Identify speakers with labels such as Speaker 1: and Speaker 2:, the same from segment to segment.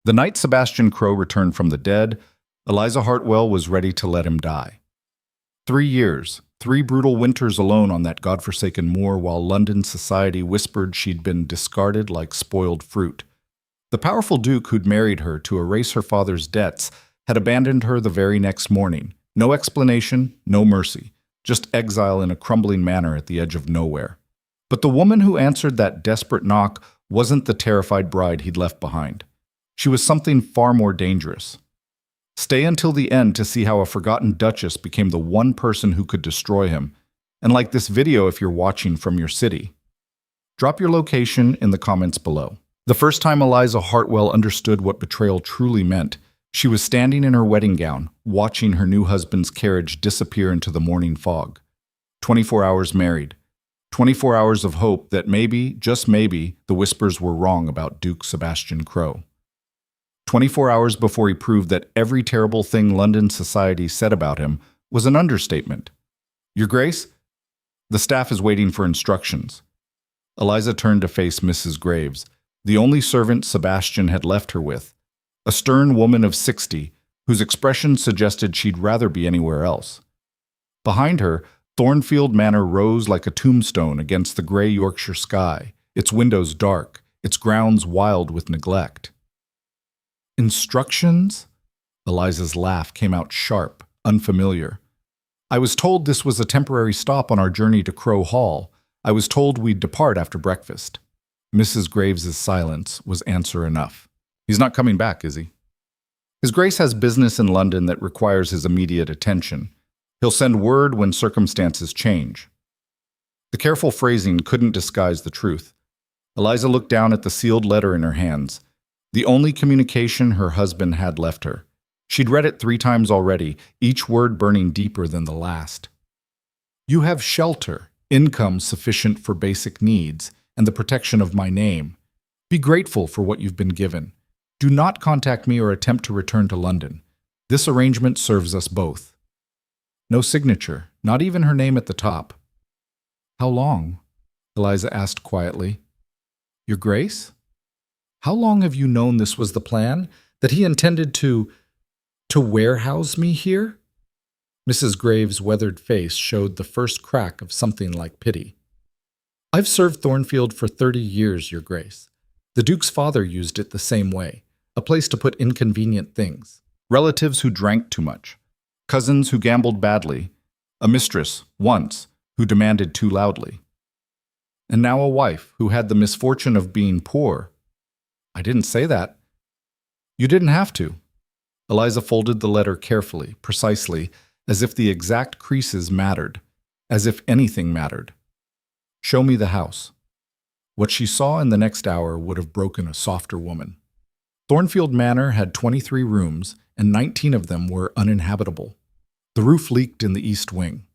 Speaker 1: The night Sebastian Crowe returned from the dead, Eliza Hartwell was ready to let him die. 3 years, 3 brutal winters alone on that godforsaken moor while London society whispered she'd been discarded like spoiled fruit. The powerful duke who'd married her to erase her father's debts had abandoned her the very next morning. No explanation, no mercy, just exile in a crumbling manor at the edge of nowhere. But the woman who answered that desperate knock wasn't the terrified bride he'd left behind. She was something far more dangerous. Stay until the end to see how a forgotten duchess became the one person who could destroy him. And like this video if you're watching from your city. Drop your location in the comments below. The first time Eliza Hartwell understood what betrayal truly meant, she was standing in her wedding gown, watching her new husband's carriage disappear into the morning fog. 24 hours married. 24 hours of hope that maybe, just maybe, the whispers were wrong about Duke Sebastian Crowe. 24 hours before he proved that every terrible thing London society said about him was an understatement. Your Grace, the staff is waiting for instructions. Eliza turned to face Mrs. Graves, the only servant Sebastian had left her with, a stern woman of 60, whose expression suggested she'd rather be anywhere else. Behind her, Thornfield Manor rose like a tombstone against the gray Yorkshire sky, its windows dark, its grounds wild with neglect. Instructions? Eliza's laugh came out sharp, unfamiliar. I was told this was a temporary stop on our journey to Crow Hall. I was told we'd depart after breakfast. Mrs. Graves's silence was answer enough. He's not coming back, is he? His Grace has business in London that requires his immediate attention. He'll send word when circumstances change. The careful phrasing couldn't disguise the truth. Eliza looked down at the sealed letter in her hands, the only communication her husband had left her. She'd read it 3 times already, each word burning deeper than the last. You have shelter, income sufficient for basic needs, and the protection of my name. Be grateful for what you've been given. Do not contact me or attempt to return to London. This arrangement serves us both. No signature, not even her name at the top. How long? Eliza asked quietly. Your Grace? How long have you known this was the plan? That he intended to warehouse me here? Mrs. Graves' weathered face showed the first crack of something like pity. I've served Thornfield for 30 years, Your Grace. The Duke's father used it the same way, a place to put inconvenient things. Relatives who drank too much. Cousins who gambled badly. A mistress, once, who demanded too loudly. And now a wife who had the misfortune of being poor. I didn't say that. You didn't have to. Eliza folded the letter carefully, precisely, as if the exact creases mattered, as if anything mattered. Show me the house. What she saw in the next hour would have broken a softer woman. Thornfield Manor had 23 rooms, and 19 of them were uninhabitable. The roof leaked in the east wing.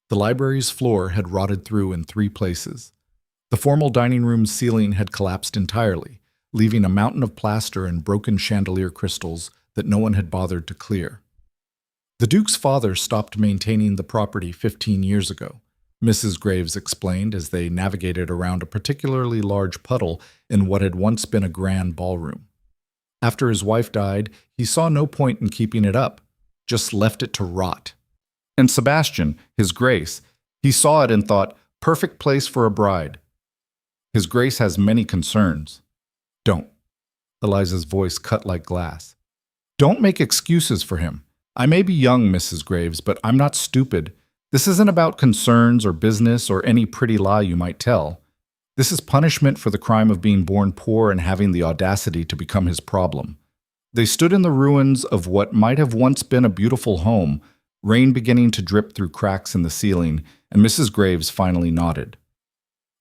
Speaker 1: The library's floor had rotted through in 3 places. The formal dining room's ceiling had collapsed entirely, leaving a mountain of plaster and broken chandelier crystals that no one had bothered to clear. The Duke's father stopped maintaining the property 15 years ago, Mrs. Graves explained as they navigated around a particularly large puddle in what had once been a grand ballroom. After his wife died, he saw no point in keeping it up, just left it to rot. And Sebastian, his Grace, he saw it and thought, perfect place for a bride. His Grace has many concerns. Don't. Eliza's voice cut like glass. Don't make excuses for him. I may be young, Mrs. Graves, but I'm not stupid. This isn't about concerns or business or any pretty lie you might tell. This is punishment for the crime of being born poor and having the audacity to become his problem. They stood in the ruins of what might have once been a beautiful home, rain beginning to drip through cracks in the ceiling, and Mrs. Graves finally nodded.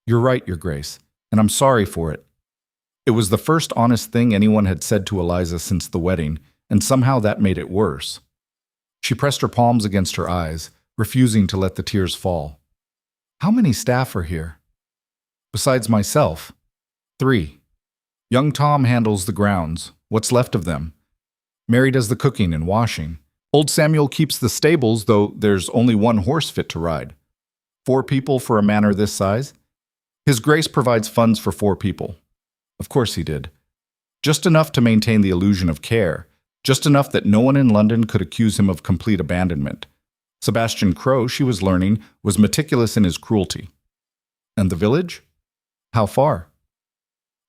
Speaker 1: You're right, Your Grace, and I'm sorry for it. It was the first honest thing anyone had said to Eliza since the wedding, and somehow that made it worse. She pressed her palms against her eyes, refusing to let the tears fall. How many staff are here? Besides myself, 3. Young Tom handles the grounds, what's left of them. Mary does the cooking and washing. Old Samuel keeps the stables, though there's only 1 horse fit to ride. 4 people for a manor this size? His Grace provides funds for 4 people. Of course he did. Just enough to maintain the illusion of care, just enough that no one in London could accuse him of complete abandonment. Sebastian Crowe, she was learning, was meticulous in his cruelty. And the village? How far?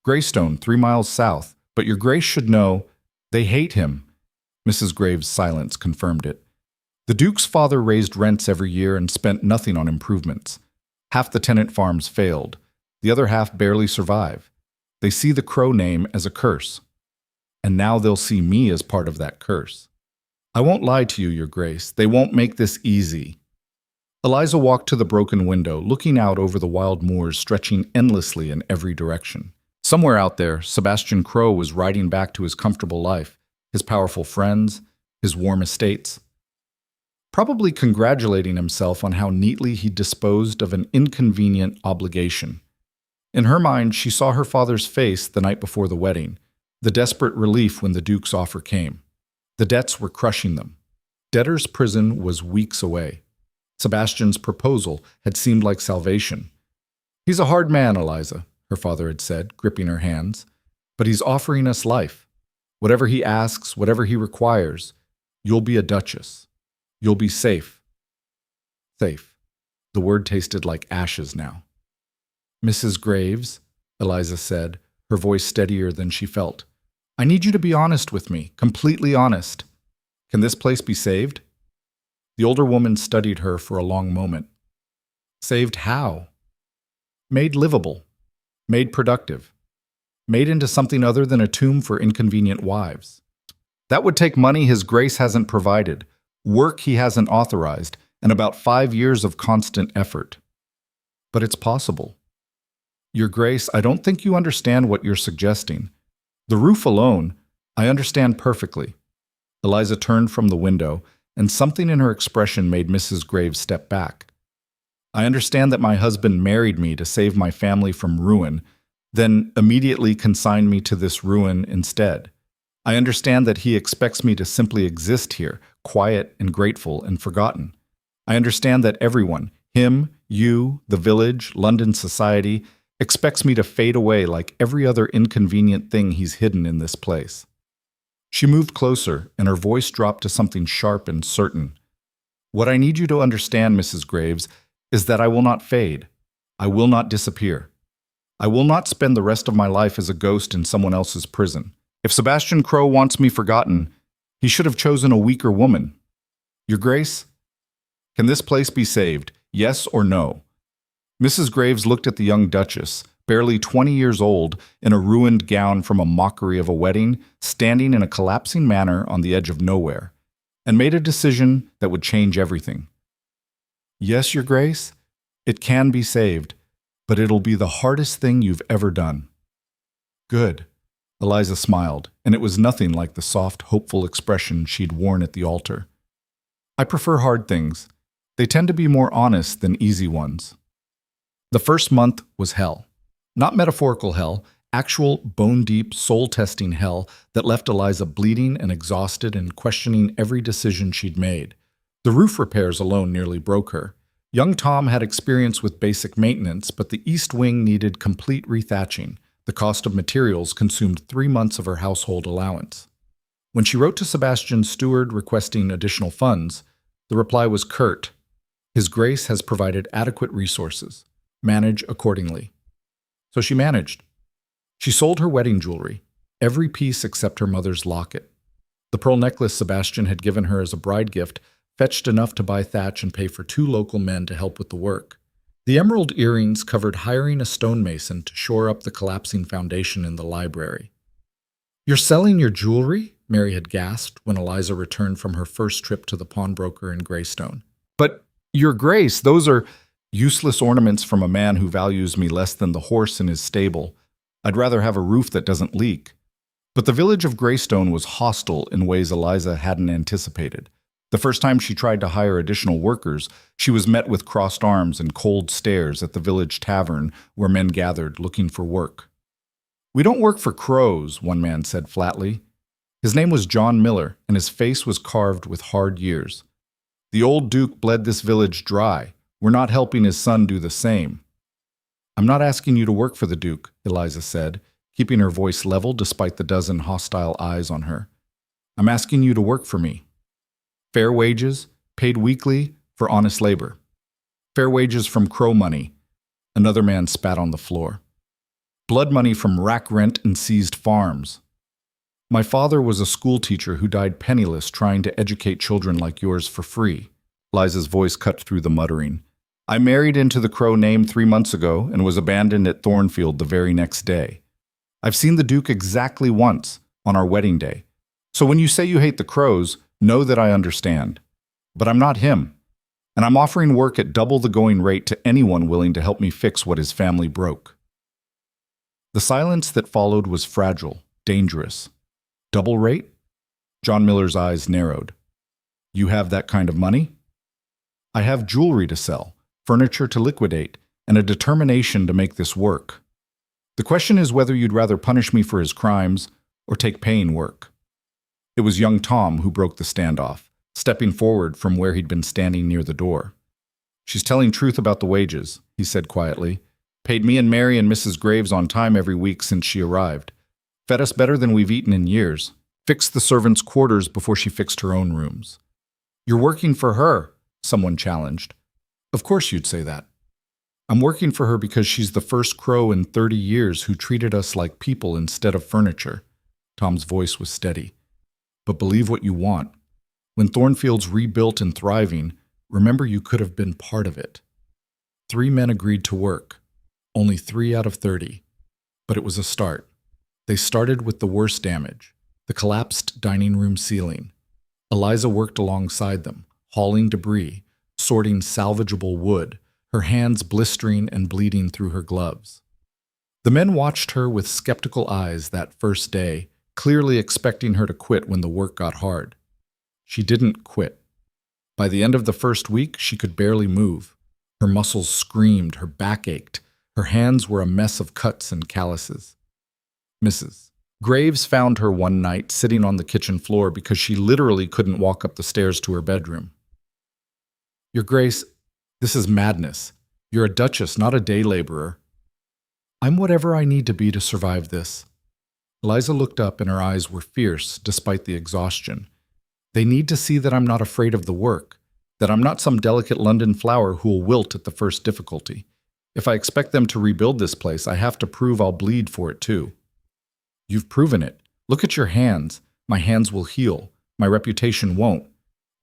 Speaker 1: Greystone, 3 miles south, but your grace should know they hate him. Mrs. Graves' silence confirmed it. The Duke's father raised rents every year and spent nothing on improvements. Half the tenant farms failed. The other half barely survive. They see the Crowe name as a curse. And now they'll see me as part of that curse. I won't lie to you, your grace. They won't make this easy. Eliza walked to the broken window, looking out over the wild moors stretching endlessly in every direction. Somewhere out there, Sebastian Crowe was riding back to his comfortable life, his powerful friends, his warm estates. Probably congratulating himself on how neatly he disposed of an inconvenient obligation. In her mind, she saw her father's face the night before the wedding, the desperate relief when the Duke's offer came. The debts were crushing them. Debtor's prison was weeks away. Sebastian's proposal had seemed like salvation. He's a hard man, Eliza, her father had said, gripping her hands, but he's offering us life. Whatever he asks, whatever he requires, you'll be a duchess. You'll be safe. Safe. The word tasted like ashes now. Mrs. Graves, Eliza said, her voice steadier than she felt. I need you to be honest with me, completely honest. Can this place be saved? The older woman studied her for a long moment. Saved how? Made livable. Made productive. Made into something other than a tomb for inconvenient wives. That would take money his grace hasn't provided, work he hasn't authorized, and about 5 years of constant effort. But it's possible. Your grace, I don't think you understand what you're suggesting. The roof alone, I understand perfectly. Eliza turned from the window, and something in her expression made Mrs. Graves step back. I understand that my husband married me to save my family from ruin, then immediately consigned me to this ruin instead. I understand that he expects me to simply exist here, quiet and grateful and forgotten. I understand that everyone, him, you, the village, London society, expects me to fade away like every other inconvenient thing he's hidden in this place. She moved closer, and her voice dropped to something sharp and certain. What I need you to understand, Mrs. Graves, is that I will not fade. I will not disappear. I will not spend the rest of my life as a ghost in someone else's prison. If Sebastian Crowe wants me forgotten, he should have chosen a weaker woman. Your Grace, can this place be saved, yes or no? Mrs. Graves looked at the young duchess, barely 20 years old, in a ruined gown from a mockery of a wedding, standing in a collapsing manor on the edge of nowhere, and made a decision that would change everything. Yes, Your Grace, it can be saved, but it'll be the hardest thing you've ever done. Good. Eliza smiled, and it was nothing like the soft, hopeful expression she'd worn at the altar. I prefer hard things. They tend to be more honest than easy ones. The first month was hell. Not metaphorical hell, actual bone-deep, soul-testing hell that left Eliza bleeding and exhausted and questioning every decision she'd made. The roof repairs alone nearly broke her. Young Tom had experience with basic maintenance, but the east wing needed complete rethatching. The cost of materials consumed 3 months of her household allowance. When she wrote to Sebastian's steward requesting additional funds, the reply was curt. His Grace has provided adequate resources. Manage accordingly. So she managed. She sold her wedding jewelry, every piece except her mother's locket. The pearl necklace Sebastian had given her as a bride gift fetched enough to buy thatch and pay for 2 local men to help with the work. The emerald earrings covered hiring a stonemason to shore up the collapsing foundation in the library. You're selling your jewelry? Mary had gasped when Eliza returned from her first trip to the pawnbroker in Greystone. But, Your Grace, those are useless ornaments from a man who values me less than the horse in his stable. I'd rather have a roof that doesn't leak. But the village of Greystone was hostile in ways Eliza hadn't anticipated. The first time she tried to hire additional workers, she was met with crossed arms and cold stares at the village tavern where men gathered looking for work. We don't work for crows, one man said flatly. His name was John Miller, and his face was carved with hard years. The old Duke bled this village dry. We're not helping his son do the same. I'm not asking you to work for the Duke, Eliza said, keeping her voice level despite the dozen hostile eyes on her. "I'm asking you to work for me. Fair wages, paid weekly for honest labor. Fair wages from crow money." Another man spat on the floor. "Blood money from rack rent and seized farms. My father was a school teacher who died penniless trying to educate children like yours for free." Liza's voice cut through the muttering. "I married into the crow name 3 months ago and was abandoned at Thornfield the very next day. I've seen the Duke exactly once, on our wedding day. So when you say you hate the crows, know that I understand. But I'm not him, and I'm offering work at double the going rate to anyone willing to help me fix what his family broke." The silence that followed was fragile, dangerous. "Double rate?" John Miller's eyes narrowed. "You have that kind of money?" "I have jewelry to sell, furniture to liquidate, and a determination to make this work. The question is whether you'd rather punish me for his crimes or take paying work." It was young Tom who broke the standoff, stepping forward from where he'd been standing near the door. "She's telling truth about the wages," he said quietly. "Paid me and Mary and Mrs. Graves on time every week since she arrived. Fed us better than we've eaten in years. Fixed the servants' quarters before she fixed her own rooms." "You're working for her," someone challenged. "Of course you'd say that." "I'm working for her because she's the first crow in 30 years who treated us like people instead of furniture." Tom's voice was steady. "But believe what you want. When Thornfield's rebuilt and thriving, remember you could have been part of it." 3 men agreed to work. Only 3 out of 30. But it was a start. They started with the worst damage, the collapsed dining room ceiling. Eliza worked alongside them, hauling debris, sorting salvageable wood, her hands blistering and bleeding through her gloves. The men watched her with skeptical eyes that first day, clearly expecting her to quit when the work got hard. She didn't quit. By the end of the first week, she could barely move. Her muscles screamed, her back ached, her hands were a mess of cuts and calluses. Mrs. Graves found her one night sitting on the kitchen floor because she literally couldn't walk up the stairs to her bedroom. "Your Grace, this is madness. You're a duchess, not a day laborer." "I'm whatever I need to be to survive this." Eliza looked up and her eyes were fierce despite the exhaustion. "They need to see that I'm not afraid of the work, that I'm not some delicate London flower who'll wilt at the first difficulty. If I expect them to rebuild this place, I have to prove I'll bleed for it too." "You've proven it. Look at your hands. My hands will heal. My reputation won't.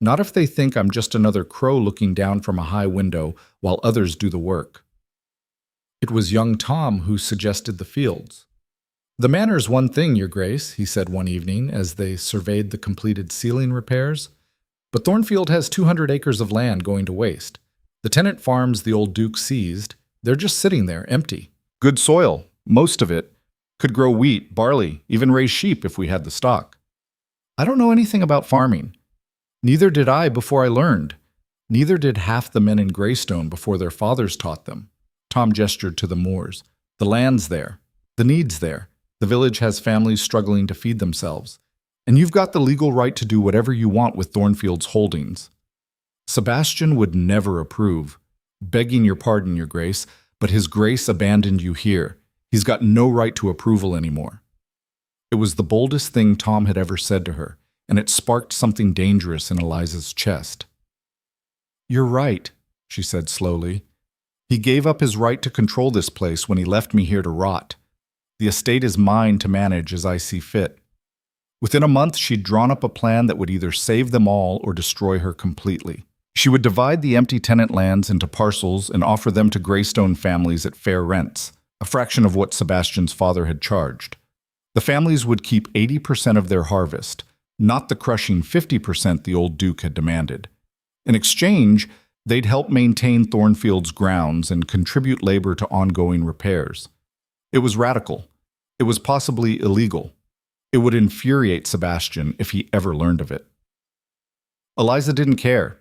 Speaker 1: Not if they think I'm just another crow looking down from a high window while others do the work." It was young Tom who suggested the fields. "The manor's one thing, Your Grace," he said one evening as they surveyed the completed ceiling repairs. "But Thornfield has 200 acres of land going to waste. The tenant farms the old Duke seized, they're just sitting there, empty. Good soil, most of it. Could grow wheat, barley, even raise sheep if we had the stock." "I don't know anything about farming. Neither did I before I learned. Neither did half the men in Greystone before their fathers taught them." Tom gestured to the moors. "The land's there. The need's there. The village has families struggling to feed themselves. And you've got the legal right to do whatever you want with Thornfield's holdings. Sebastian would never approve. Begging your pardon, Your Grace, but his grace abandoned you here. He's got no right to approval anymore." It was the boldest thing Tom had ever said to her, and it sparked something dangerous in Eliza's chest. "You're right," she said slowly. "He gave up his right to control this place when he left me here to rot. The estate is mine to manage as I see fit." Within a month, she'd drawn up a plan that would either save them all or destroy her completely. She would divide the empty tenant lands into parcels and offer them to Greystone families at fair rents, a fraction of what Sebastian's father had charged. The families would keep 80% of their harvest, not the crushing 50% the old Duke had demanded. In exchange, they'd help maintain Thornfield's grounds and contribute labor to ongoing repairs. It was radical. It was possibly illegal. It would infuriate Sebastian if he ever learned of it. Eliza didn't care.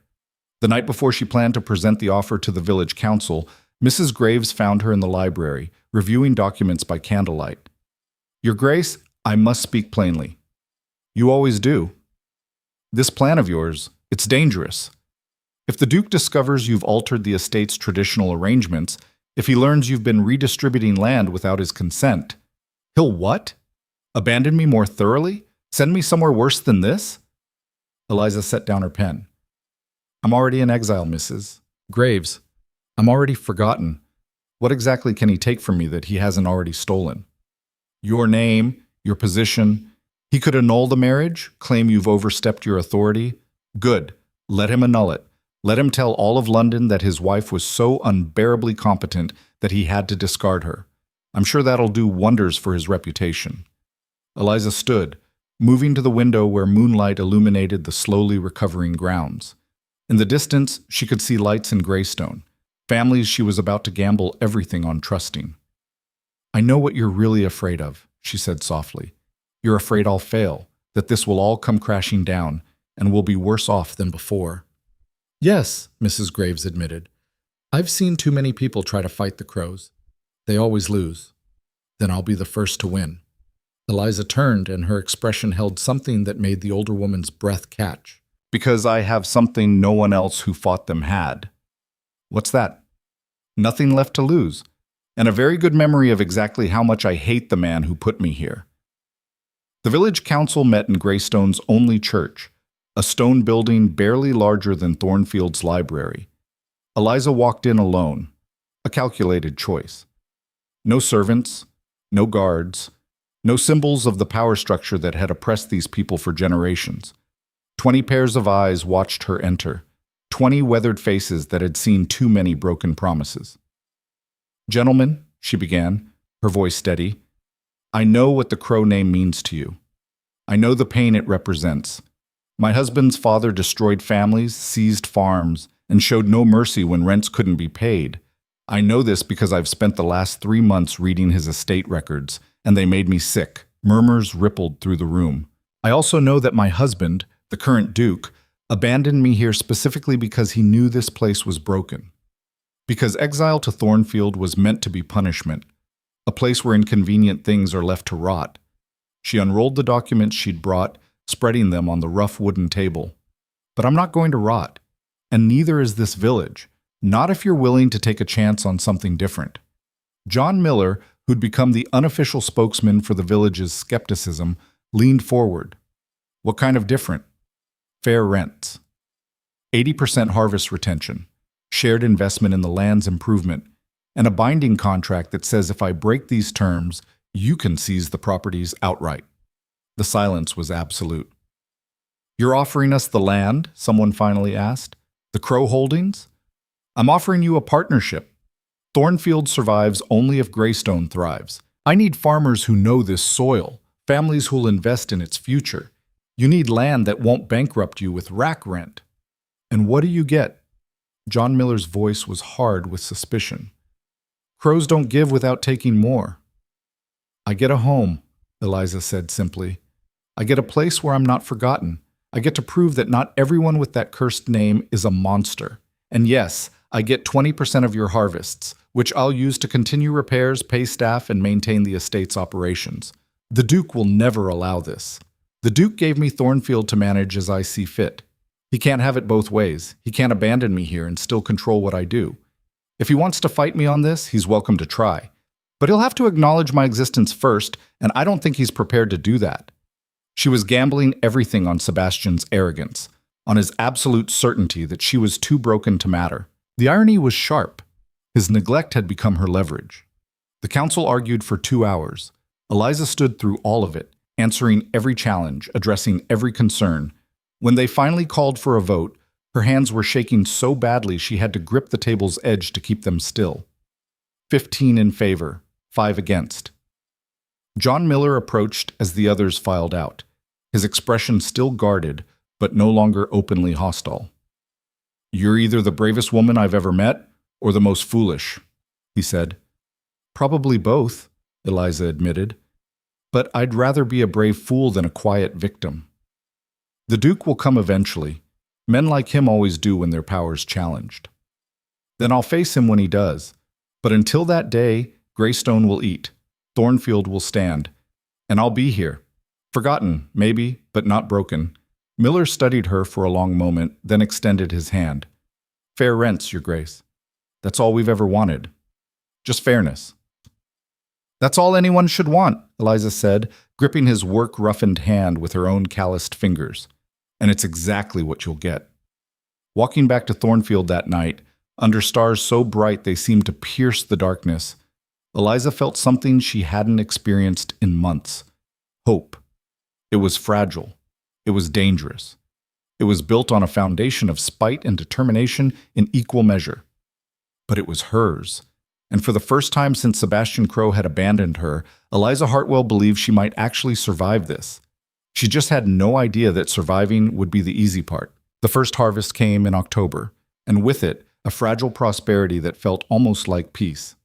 Speaker 1: The night before she planned to present the offer to the village council, Mrs. Graves found her in the library, reviewing documents by candlelight. "Your Grace, I must speak plainly." "You always do." "This plan of yours, it's dangerous. If the Duke discovers you've altered the estate's traditional arrangements, if he learns you've been redistributing land without his consent, He'll what? Abandon me more thoroughly? Send me somewhere worse than this? Eliza set down her pen. I'm already in exile, Mrs. Graves. I'm already forgotten. What exactly can he take from me that he hasn't already stolen? Your name, your position. He could annul the marriage, claim you've overstepped your authority. Good. Let him annul it. Let him tell all of London that his wife was so unbearably competent that he had to discard her. I'm sure that'll do wonders for his reputation. Eliza stood, moving to the window where moonlight illuminated the slowly recovering grounds. In the distance, she could see lights in Greystone, families she was about to gamble everything on trusting. I know what you're really afraid of, she said softly. You're afraid I'll fail, that this will all come crashing down, and we'll be worse off than before. Yes, Mrs. Graves admitted. I've seen too many people try to fight the crows. They always lose. Then I'll be the first to win. Eliza turned, and her expression held something that made the older woman's breath catch. Because I have something no one else who fought them had. What's that? Nothing left to lose, and a very good memory of exactly how much I hate the man who put me here. The village council met in Greystone's only church, a stone building barely larger than Thornfield's library. Eliza walked in alone, a calculated choice. No servants, no guards, no symbols of the power structure that had oppressed these people for generations. 20 pairs of eyes watched her enter, 20 weathered faces that had seen too many broken promises. Gentlemen, she began, her voice steady, I know what the Crow name means to you. I know the pain it represents. My husband's father destroyed families, seized farms, and showed no mercy when rents couldn't be paid. I know this because I've spent the last 3 months reading his estate records, and they made me sick. Murmurs rippled through the room. I also know that my husband, the current Duke, abandoned me here specifically because he knew this place was broken. Because exile to Thornfield was meant to be punishment, a place where inconvenient things are left to rot. She unrolled the documents she'd brought, spreading them on the rough wooden table. But I'm not going to rot, and neither is this village, not if you're willing to take a chance on something different. John Miller, who'd become the unofficial spokesman for the village's skepticism, leaned forward. What kind of different? Fair rents. 80% harvest retention, shared investment in the land's improvement, and a binding contract that says if I break these terms, you can seize the properties outright. The silence was absolute. You're offering us the land? Someone finally asked. The Crow Holdings? I'm offering you a partnership. Thornfield survives only if Greystone thrives. I need farmers who know this soil, families who'll invest in its future. You need land that won't bankrupt you with rack rent. And what do you get? John Miller's voice was hard with suspicion. Crows don't give without taking more. I get a home, Eliza said simply. I get a place where I'm not forgotten. I get to prove that not everyone with that cursed name is a monster. And yes, I get 20% of your harvests, which I'll use to continue repairs, pay staff, and maintain the estate's operations. The Duke will never allow this. The Duke gave me Thornfield to manage as I see fit. He can't have it both ways. He can't abandon me here and still control what I do. If he wants to fight me on this, he's welcome to try. But he'll have to acknowledge my existence first, and I don't think he's prepared to do that. She was gambling everything on Sebastian's arrogance, on his absolute certainty that she was too broken to matter. The irony was sharp. His neglect had become her leverage. The council argued for 2 hours. Eliza stood through all of it, answering every challenge, addressing every concern. When they finally called for a vote, her hands were shaking so badly she had to grip the table's edge to keep them still. 15 in favor, 5 against. John Miller approached as the others filed out, his expression still guarded, but no longer openly hostile. You're either the bravest woman I've ever met, or the most foolish, he said. Probably both, Eliza admitted. But I'd rather be a brave fool than a quiet victim. The Duke will come eventually. Men like him always do when their power's challenged. Then I'll face him when he does. But until that day, Greystone will eat. Thornfield will stand. And I'll be here. Forgotten, maybe, but not broken. Miller studied her for a long moment, then extended his hand. Fair rents, Your Grace. That's all we've ever wanted. Just fairness. That's all anyone should want, Eliza said, gripping his work-roughened hand with her own calloused fingers. And it's exactly what you'll get. Walking back to Thornfield that night, under stars so bright they seemed to pierce the darkness, Eliza felt something she hadn't experienced in months. Hope. It was fragile. It was dangerous. It was built on a foundation of spite and determination in equal measure. But it was hers. And for the first time since Sebastian Crowe had abandoned her, Eliza Hartwell believed she might actually survive this. She just had no idea that surviving would be the easy part. The first harvest came in October, and with it, a fragile prosperity that felt almost like peace.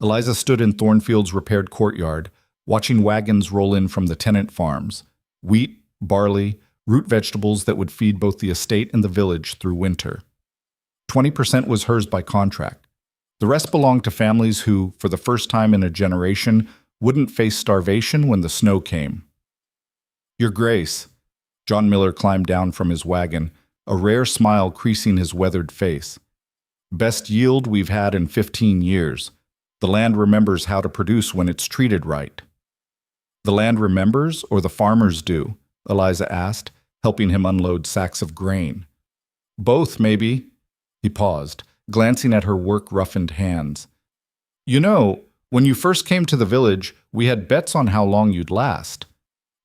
Speaker 1: Eliza stood in Thornfield's repaired courtyard, watching wagons roll in from the tenant farms, wheat, barley, root vegetables that would feed both the estate and the village through winter. 20% was hers by contract. The rest belonged to families who, for the first time in a generation, wouldn't face starvation when the snow came. Your Grace. John Miller climbed down from his wagon, a rare smile creasing his weathered face. Best yield we've had in 15 years. The land remembers how to produce when it's treated right. The land remembers, or the farmers do? Eliza asked, helping him unload sacks of grain. Both, maybe. He paused, glancing at her work-roughened hands. You know, when you first came to the village, we had bets on how long you'd last.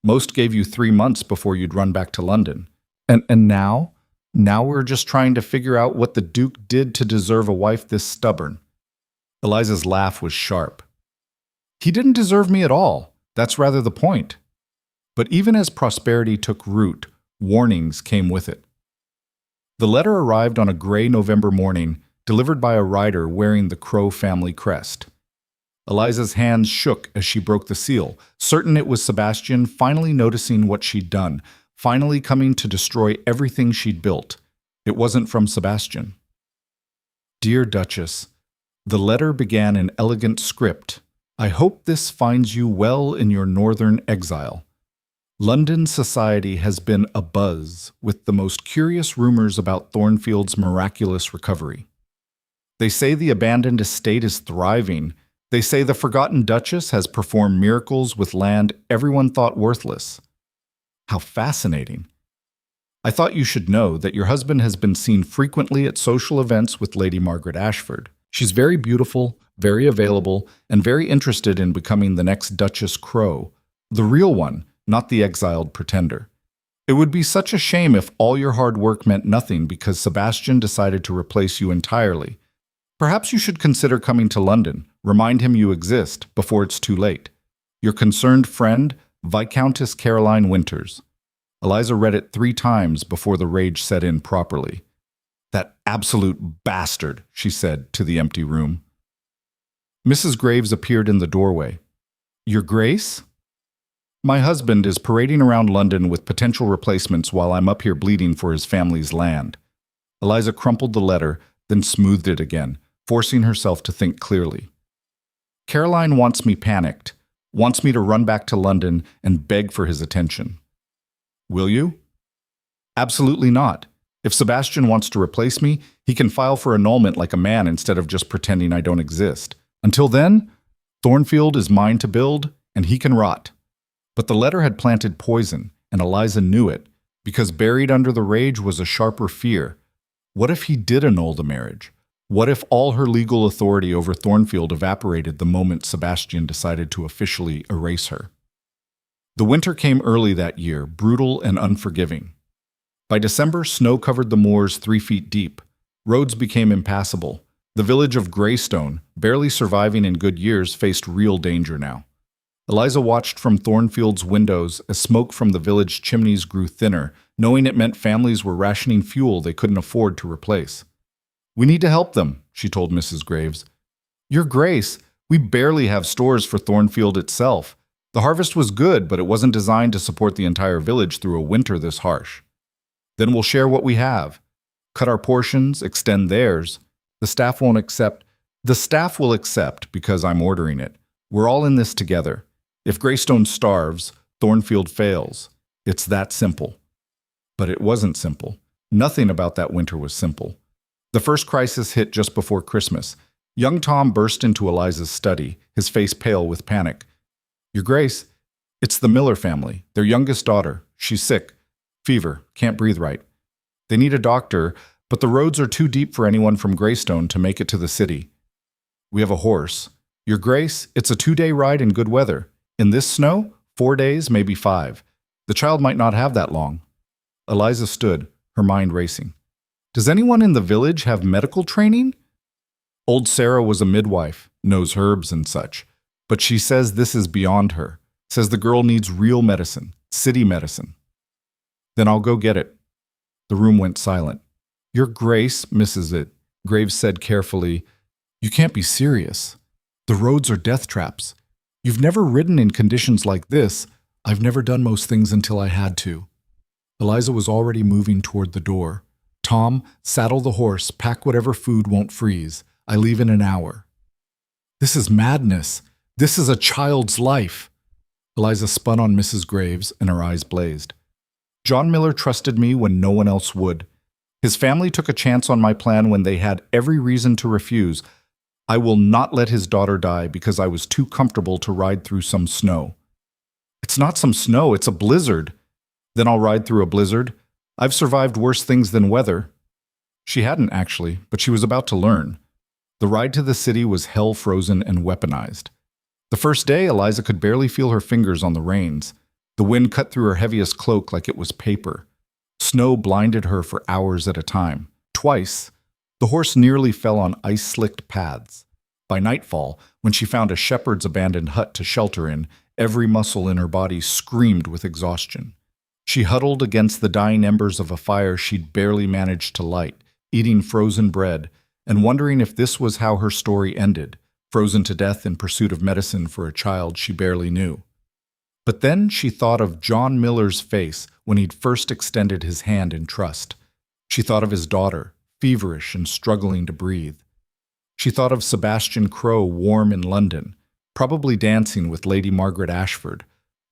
Speaker 1: Most gave you 3 months before you'd run back to London. And now? Now we're just trying to figure out what the Duke did to deserve a wife this stubborn. Eliza's laugh was sharp. He didn't deserve me at all. That's rather the point. But even as prosperity took root, warnings came with it. The letter arrived on a gray November morning, delivered by a rider wearing the Crowe family crest. Eliza's hands shook as she broke the seal, certain it was Sebastian finally noticing what she'd done, finally coming to destroy everything she'd built. It wasn't from Sebastian. Dear Duchess, the letter began in elegant script. I hope this finds you well in your northern exile. London society has been abuzz with the most curious rumors about Thornfield's miraculous recovery. They say the abandoned estate is thriving. They say the forgotten Duchess has performed miracles with land everyone thought worthless. How fascinating. I thought you should know that your husband has been seen frequently at social events with Lady Margaret Ashford. She's very beautiful, very available, and very interested in becoming the next Duchess Crowe, the real one, not the exiled pretender. It would be such a shame if all your hard work meant nothing because Sebastian decided to replace you entirely. Perhaps you should consider coming to London, remind him you exist before it's too late. Your concerned friend, Viscountess Caroline Winters. Eliza read it 3 times before the rage set in properly. That absolute bastard, she said to the empty room. Mrs. Graves appeared in the doorway. Your Grace? My husband is parading around London with potential replacements while I'm up here bleeding for his family's land. Eliza crumpled the letter, then smoothed it again, forcing herself to think clearly. Caroline wants me panicked, wants me to run back to London and beg for his attention. Will you? Absolutely not. If Sebastian wants to replace me, he can file for annulment like a man instead of just pretending I don't exist. Until then, Thornfield is mine to build, and he can rot. But the letter had planted poison, and Eliza knew it, because buried under the rage was a sharper fear. What if he did annul the marriage? What if all her legal authority over Thornfield evaporated the moment Sebastian decided to officially erase her? The winter came early that year, brutal and unforgiving. By December, snow covered the moors 3 feet deep. Roads became impassable. The village of Greystone, barely surviving in good years, faced real danger now. Eliza watched from Thornfield's windows as smoke from the village chimneys grew thinner, knowing it meant families were rationing fuel they couldn't afford to replace. We need to help them, she told Mrs. Graves. Your Grace, we barely have stores for Thornfield itself. The harvest was good, but it wasn't designed to support the entire village through a winter this harsh. Then we'll share what we have. Cut our portions, extend theirs. The staff won't accept. The staff will accept because I'm ordering it. We're all in this together. If Greystone starves, Thornfield fails. It's that simple. But it wasn't simple. Nothing about that winter was simple. The first crisis hit just before Christmas. Young Tom burst into Eliza's study, his face pale with panic. Your Grace, it's the Miller family, their youngest daughter. She's sick. Fever, can't breathe right. They need a doctor, but the roads are too deep for anyone from Greystone to make it to the city. We have a horse. Your Grace, it's a 2-day ride in good weather. In this snow, 4 days, maybe 5. The child might not have that long. Eliza stood, her mind racing. Does anyone in the village have medical training? Old Sarah was a midwife, knows herbs and such, but she says this is beyond her, says the girl needs real medicine, city medicine. Then I'll go get it. The room went silent. Your Grace, Mrs. Graves said carefully, you can't be serious. The roads are death traps. You've never ridden in conditions like this. I've never done most things until I had to. Eliza was already moving toward the door. Tom, saddle the horse, pack whatever food won't freeze. I leave in an hour. This is madness. This is a child's life. Eliza spun on Mrs. Graves, and her eyes blazed. John Miller trusted me when no one else would. His family took a chance on my plan when they had every reason to refuse. I will not let his daughter die because I was too comfortable to ride through some snow. It's not some snow, it's a blizzard. Then I'll ride through a blizzard. I've survived worse things than weather. She hadn't actually, but she was about to learn. The ride to the city was hell-frozen and weaponized. The first day, Eliza could barely feel her fingers on the reins. The wind cut through her heaviest cloak like it was paper. Snow blinded her for hours at a time. Twice, the horse nearly fell on ice-slicked paths. By nightfall, when she found a shepherd's abandoned hut to shelter in, every muscle in her body screamed with exhaustion. She huddled against the dying embers of a fire she'd barely managed to light, eating frozen bread, and wondering if this was how her story ended, frozen to death in pursuit of medicine for a child she barely knew. But then she thought of John Miller's face when he'd first extended his hand in trust. She thought of his daughter, feverish and struggling to breathe. She thought of Sebastian Crowe warm in London, probably dancing with Lady Margaret Ashford,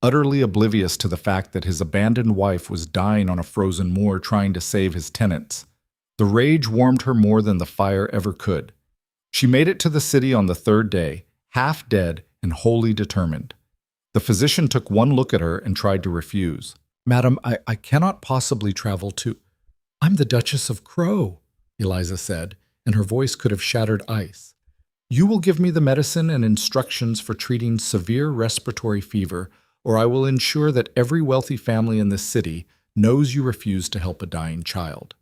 Speaker 1: utterly oblivious to the fact that his abandoned wife was dying on a frozen moor trying to save his tenants. The rage warmed her more than the fire ever could. She made it to the city on the 3rd day, half dead and wholly determined. The physician took one look at her and tried to refuse. Madam, I cannot possibly travel to... I'm the Duchess of Crowe, Eliza said, and her voice could have shattered ice. You will give me the medicine and instructions for treating severe respiratory fever, or I will ensure that every wealthy family in this city knows you refuse to help a dying child.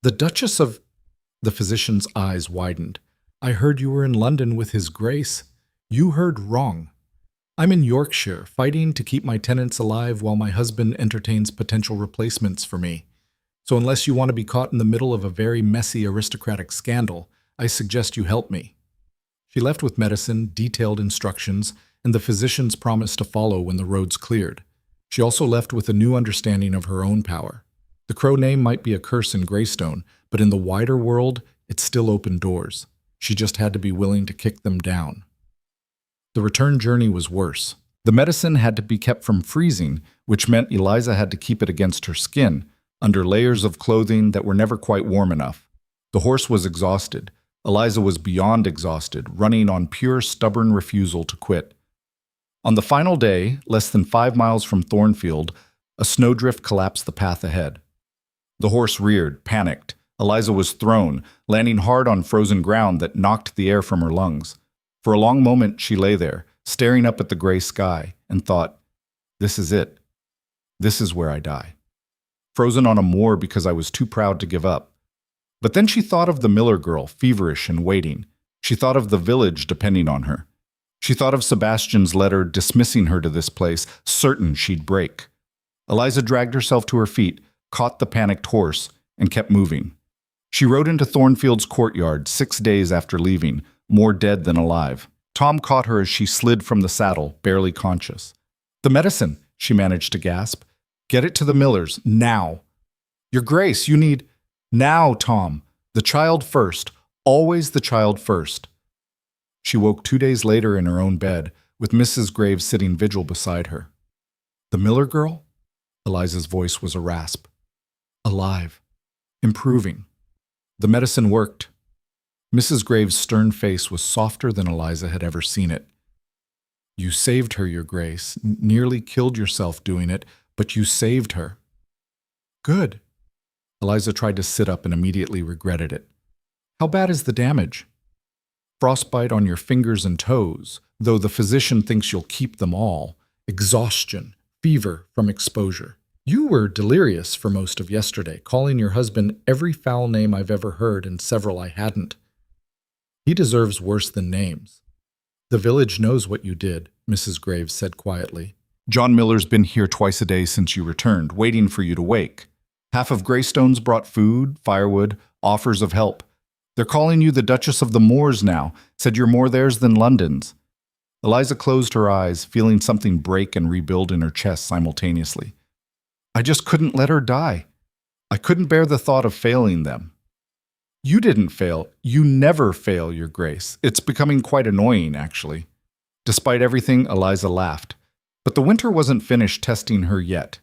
Speaker 1: The Duchess of... The physician's eyes widened. I heard you were in London with His Grace. You heard wrong. I'm in Yorkshire, fighting to keep my tenants alive while my husband entertains potential replacements for me. So unless you want to be caught in the middle of a very messy aristocratic scandal, I suggest you help me. She left with medicine, detailed instructions, and the physician's promise to follow when the roads cleared. She also left with a new understanding of her own power. The Crowe name might be a curse in Greystone, but in the wider world, it still opened doors. She just had to be willing to kick them down. The return journey was worse. The medicine had to be kept from freezing, which meant Eliza had to keep it against her skin, under layers of clothing that were never quite warm enough. The horse was exhausted. Eliza was beyond exhausted, running on pure stubborn refusal to quit. On the final day, less than 5 miles from Thornfield, a snowdrift collapsed the path ahead. The horse reared, panicked. Eliza was thrown, landing hard on frozen ground that knocked the air from her lungs. For a long moment, she lay there, staring up at the gray sky, and thought, this is it. This is where I die. Frozen on a moor because I was too proud to give up. But then she thought of the Miller girl, feverish and waiting. She thought of the village depending on her. She thought of Sebastian's letter dismissing her to this place, certain she'd break. Eliza dragged herself to her feet, caught the panicked horse, and kept moving. She rode into Thornfield's courtyard 6 days after leaving, more dead than alive. Tom caught her as she slid from the saddle, barely conscious. The medicine, she managed to gasp. Get it to the Millers, now. Your Grace, you need... Now, Tom. The child first. Always the child first. She woke 2 days later in her own bed, with Mrs. Graves sitting vigil beside her. The Miller girl? Eliza's voice was a rasp. Alive. Improving. The medicine worked. Mrs. Graves' stern face was softer than Eliza had ever seen it. You saved her, Your Grace. Nearly killed yourself doing it, but you saved her. Good. Eliza tried to sit up and immediately regretted it. How bad is the damage? Frostbite on your fingers and toes, though the physician thinks you'll keep them all. Exhaustion, fever from exposure. You were delirious for most of yesterday, calling your husband every foul name I've ever heard and several I hadn't. He deserves worse than names. The village knows what you did, Mrs. Graves said quietly. John Miller's been here twice a day since you returned, waiting for you to wake. Half of Greystone's brought food, firewood, offers of help. They're calling you the Duchess of the Moors now, said you're more theirs than London's. Eliza closed her eyes, feeling something break and rebuild in her chest simultaneously. I just couldn't let her die. I couldn't bear the thought of failing them. You didn't fail. You never fail, Your Grace. It's becoming quite annoying, actually. Despite everything, Eliza laughed. But the winter wasn't finished testing her yet.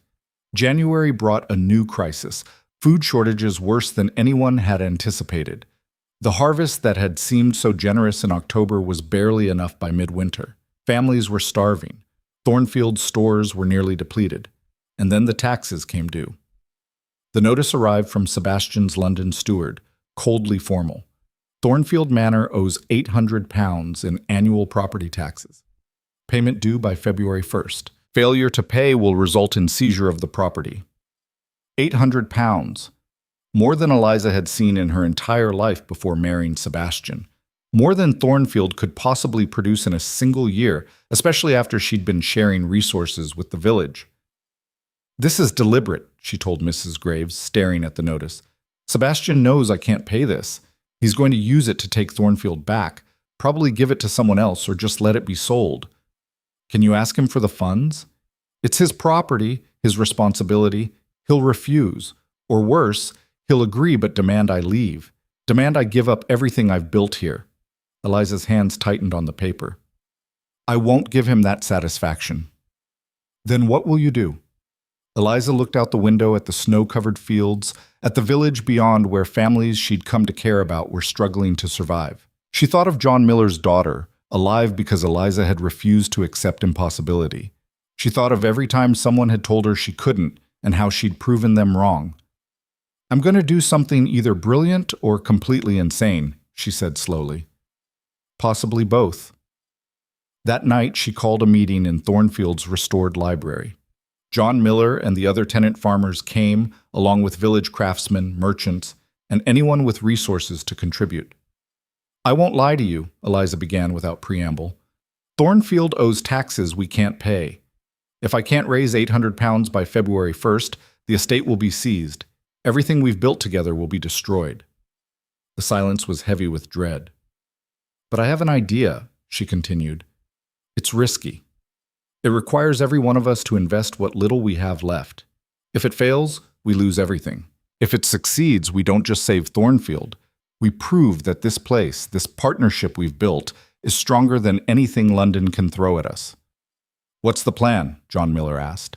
Speaker 1: January brought a new crisis, food shortages worse than anyone had anticipated. The harvest that had seemed so generous in October was barely enough by midwinter. Families were starving. Thornfield's stores were nearly depleted. And then the taxes came due. The notice arrived from Sebastian's London steward, coldly formal. Thornfield Manor owes £800 in annual property taxes. Payment due by February 1st. Failure to pay will result in seizure of the property. £800. More than Eliza had seen in her entire life before marrying Sebastian. More than Thornfield could possibly produce in a single year, especially after she'd been sharing resources with the village. This is deliberate, she told Mrs. Graves, staring at the notice. Sebastian knows I can't pay this. He's going to use it to take Thornfield back, probably give it to someone else or just let it be sold. Can you ask him for the funds? It's his property, his responsibility. He'll refuse. Or worse, he'll agree but demand I leave. Demand I give up everything I've built here. Eliza's hands tightened on the paper. I won't give him that satisfaction. Then what will you do? Eliza looked out the window at the snow-covered fields, at the village beyond where families she'd come to care about were struggling to survive. She thought of John Miller's daughter, alive because Eliza had refused to accept impossibility. She thought of every time someone had told her she couldn't and how she'd proven them wrong. I'm going to do something either brilliant or completely insane, she said slowly. Possibly both. That night she called a meeting in Thornfield's restored library. John Miller and the other tenant farmers came, along with village craftsmen, merchants, and anyone with resources to contribute. I won't lie to you, Eliza began without preamble. Thornfield owes taxes we can't pay. If I can't raise £800 by February 1st, the estate will be seized. Everything we've built together will be destroyed. The silence was heavy with dread. But I have an idea, she continued. It's risky. It requires every one of us to invest what little we have left. If it fails, we lose everything. If it succeeds, we don't just save Thornfield. We prove that this place, this partnership we've built, is stronger than anything London can throw at us. What's the plan? John Miller asked.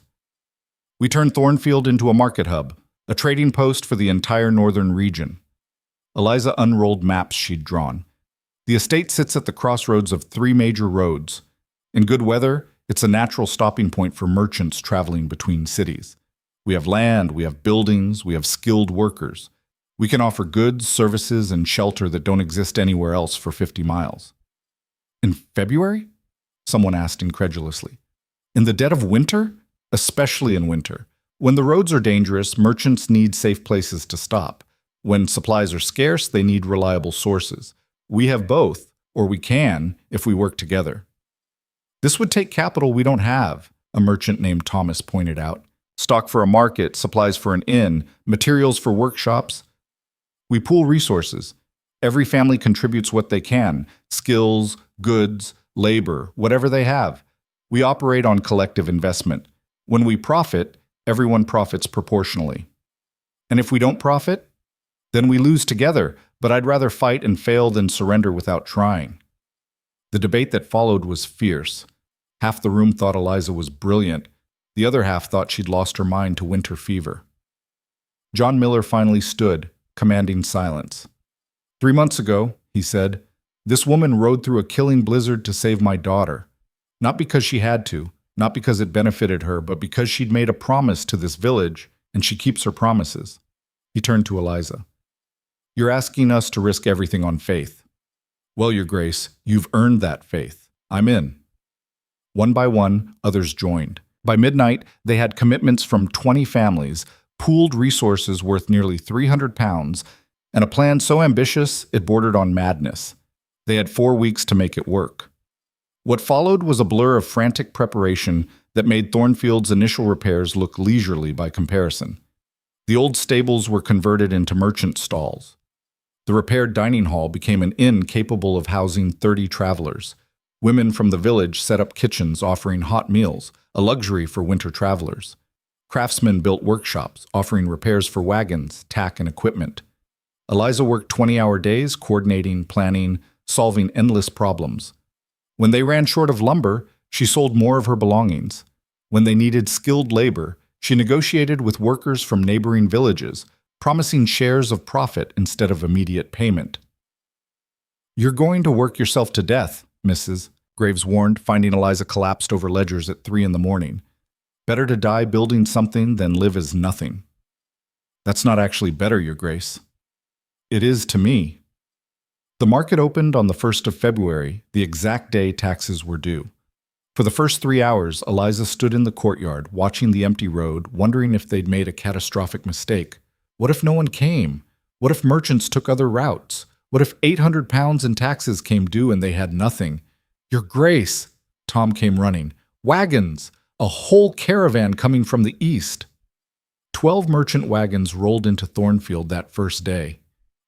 Speaker 1: We turn Thornfield into a market hub, a trading post for the entire northern region. Eliza unrolled maps she'd drawn. The estate sits at the crossroads of 3 major roads. In good weather, it's a natural stopping point for merchants traveling between cities. We have land, we have buildings, we have skilled workers. We can offer goods, services, and shelter that don't exist anywhere else for 50 miles. In February? Someone asked incredulously. In the dead of winter? Especially in winter. When the roads are dangerous, merchants need safe places to stop. When supplies are scarce, they need reliable sources. We have both, or we can, if we work together. This would take capital we don't have, a merchant named Thomas pointed out. Stock for a market, supplies for an inn, materials for workshops. We pool resources. Every family contributes what they can, skills, goods, labor, whatever they have. We operate on collective investment. When we profit, everyone profits proportionally. And if we don't profit, then we lose together, but I'd rather fight and fail than surrender without trying. The debate that followed was fierce. Half the room thought Eliza was brilliant. The other half thought she'd lost her mind to winter fever. John Miller finally stood, commanding silence. 3 months ago, he said. "This woman rode through a killing blizzard to save my daughter. Not because she had to, not because it benefited her, but because she'd made a promise to this village, and she keeps her promises." He turned to Eliza. "You're asking us to risk everything on faith. Well, Your Grace, you've earned that faith. I'm in." One by one, others joined. By midnight, they had commitments from 20 families, pooled resources worth nearly £300, and a plan so ambitious it bordered on madness. They had 4 weeks to make it work. What followed was a blur of frantic preparation that made Thornfield's initial repairs look leisurely by comparison. The old stables were converted into merchant stalls. The repaired dining hall became an inn capable of housing 30 travelers. Women from the village set up kitchens offering hot meals, a luxury for winter travelers. Craftsmen built workshops, offering repairs for wagons, tack, and equipment. Eliza worked 20-hour days, coordinating, planning, solving endless problems. When they ran short of lumber, she sold more of her belongings. When they needed skilled labor, she negotiated with workers from neighboring villages, promising shares of profit instead of immediate payment. "You're going to work yourself to death, Mrs." Graves warned, finding Eliza collapsed over ledgers at 3 in the morning. "Better to die building something than live as nothing." "That's not actually better, Your Grace." "It is to me." The market opened on the 1st of February, the exact day taxes were due. For the first 3 hours, Eliza stood in the courtyard, watching the empty road, wondering if they'd made a catastrophic mistake. What if no one came? What if merchants took other routes? What if £800 in taxes came due and they had nothing? "Your Grace!" Tom came running. "Wagons! A whole caravan coming from the east!" 12 merchant wagons rolled into Thornfield that first day.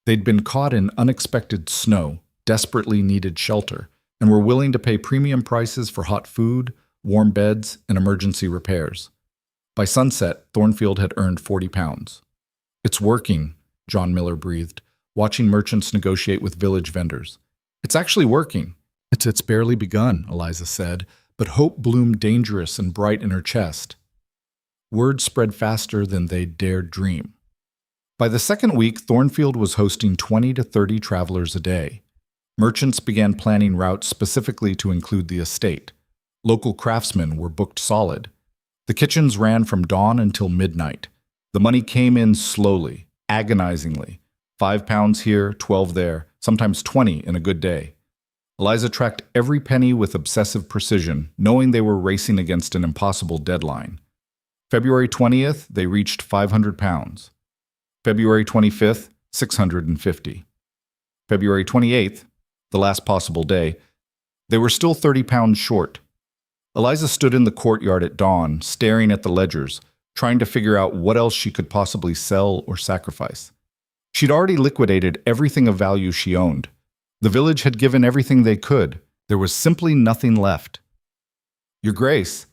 Speaker 1: They'd been caught in unexpected snow, desperately needed shelter, and were willing to pay premium prices for hot food, warm beds, and emergency repairs. By sunset, Thornfield had earned £40. "It's working," John Miller breathed, watching merchants negotiate with village vendors. "It's actually working." It's barely begun," Eliza said, but hope bloomed dangerous and bright in her chest. Word spread faster than they'd dared dream. By the second week, Thornfield was hosting 20 to 30 travelers a day. Merchants began planning routes specifically to include the estate. Local craftsmen were booked solid. The kitchens ran from dawn until midnight. The money came in slowly, agonizingly. £5 here, 12 there, sometimes 20 in a good day. Eliza tracked every penny with obsessive precision, knowing they were racing against an impossible deadline. February 20th, they reached £500. February 25th, 650. February 28th, the last possible day, they were still £30 short. Eliza stood in the courtyard at dawn, staring at the ledgers, trying to figure out what else she could possibly sell or sacrifice. She'd already liquidated everything of value she owned. The village had given everything they could. There was simply nothing left. "Your Grace,"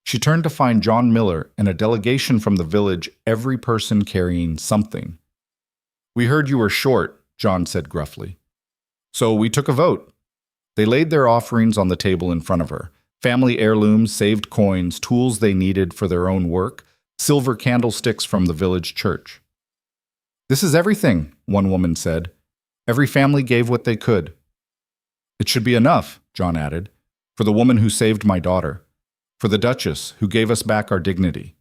Speaker 1: she turned to find John Miller and a delegation from the village, every person carrying something. "We heard you were short," John said gruffly. "So we took a vote." They laid their offerings on the table in front of her. Family heirlooms, saved coins, tools they needed for their own work, silver candlesticks from the village church. "This is everything," one woman said. "Every family gave what they could." "It should be enough," John added, "for the woman who saved my daughter, for the duchess who gave us back our dignity."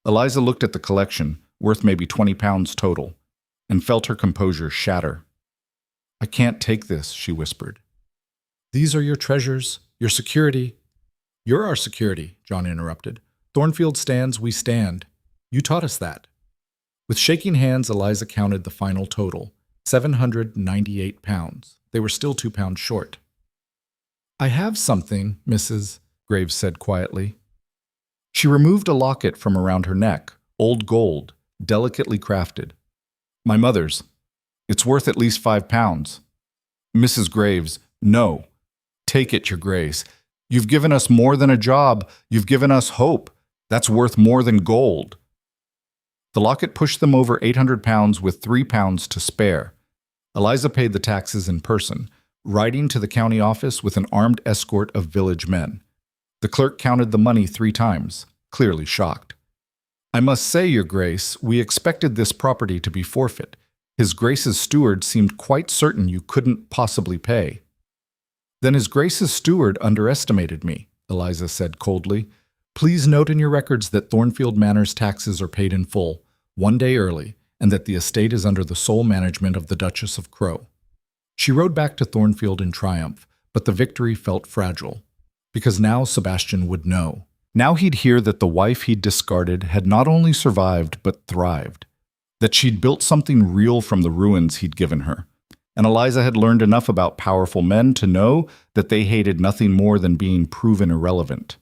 Speaker 1: Eliza looked at the collection, worth maybe £20 total, and felt her composure shatter. "I can't take this," she whispered. "These are your treasures, your security." "You're our security," John interrupted. "Thornfield stands, we stand. You taught us that." With shaking hands, Eliza counted the final total, £798. They were still £2 short. "I have something, Mrs." Graves said quietly. She removed a locket from around her neck, old gold, delicately crafted. "My mother's. It's worth at least £5. "Mrs. Graves, no. Take it, Your Grace. You've given us more than a job. You've given us hope. That's worth more than gold." The locket pushed them over £800 with £3 to spare. Eliza paid the taxes in person, riding to the county office with an armed escort of village men. The clerk counted the money 3 times, clearly shocked. "I must say, Your Grace, we expected this property to be forfeit. His Grace's steward seemed quite certain you couldn't possibly pay. Then His Grace's steward underestimated me, Eliza said coldly. Please note in your records that Thornfield Manor's taxes are paid in full, 1 day early, and that the estate is under the sole management of the Duchess of Crow. She rode back to Thornfield in triumph, but the victory felt fragile, because now Sebastian would know. Now he'd hear that the wife he'd discarded had not only survived but thrived, that she'd built something real from the ruins he'd given her. And Eliza had learned enough about powerful men to know that they hated nothing more than being proven irrelevant.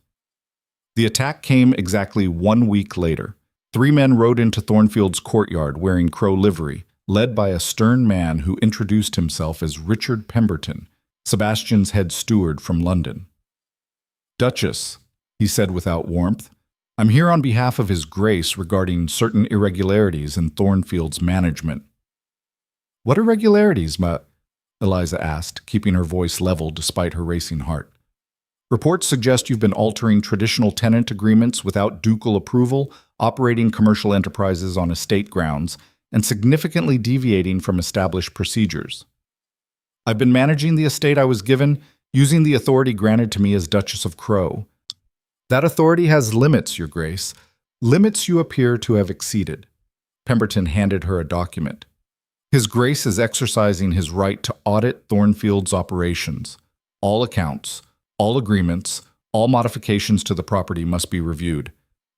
Speaker 1: The attack came exactly 1 week later. 3 men rode into Thornfield's courtyard wearing Crow livery, led by a stern man who introduced himself as Richard Pemberton, Sebastian's head steward from London. Duchess, he said without warmth, I'm here on behalf of His Grace regarding certain irregularities in Thornfield's management. What irregularities, Eliza asked, keeping her voice level despite her racing heart. Reports suggest you've been altering traditional tenant agreements without ducal approval, operating commercial enterprises on estate grounds, and significantly deviating from established procedures. I've been managing the estate I was given, using the authority granted to me as Duchess of Crow. That authority has limits, Your Grace, limits you appear to have exceeded. Pemberton handed her a document. His Grace is exercising his right to audit Thornfield's operations. All accounts, all agreements, all modifications to the property must be reviewed.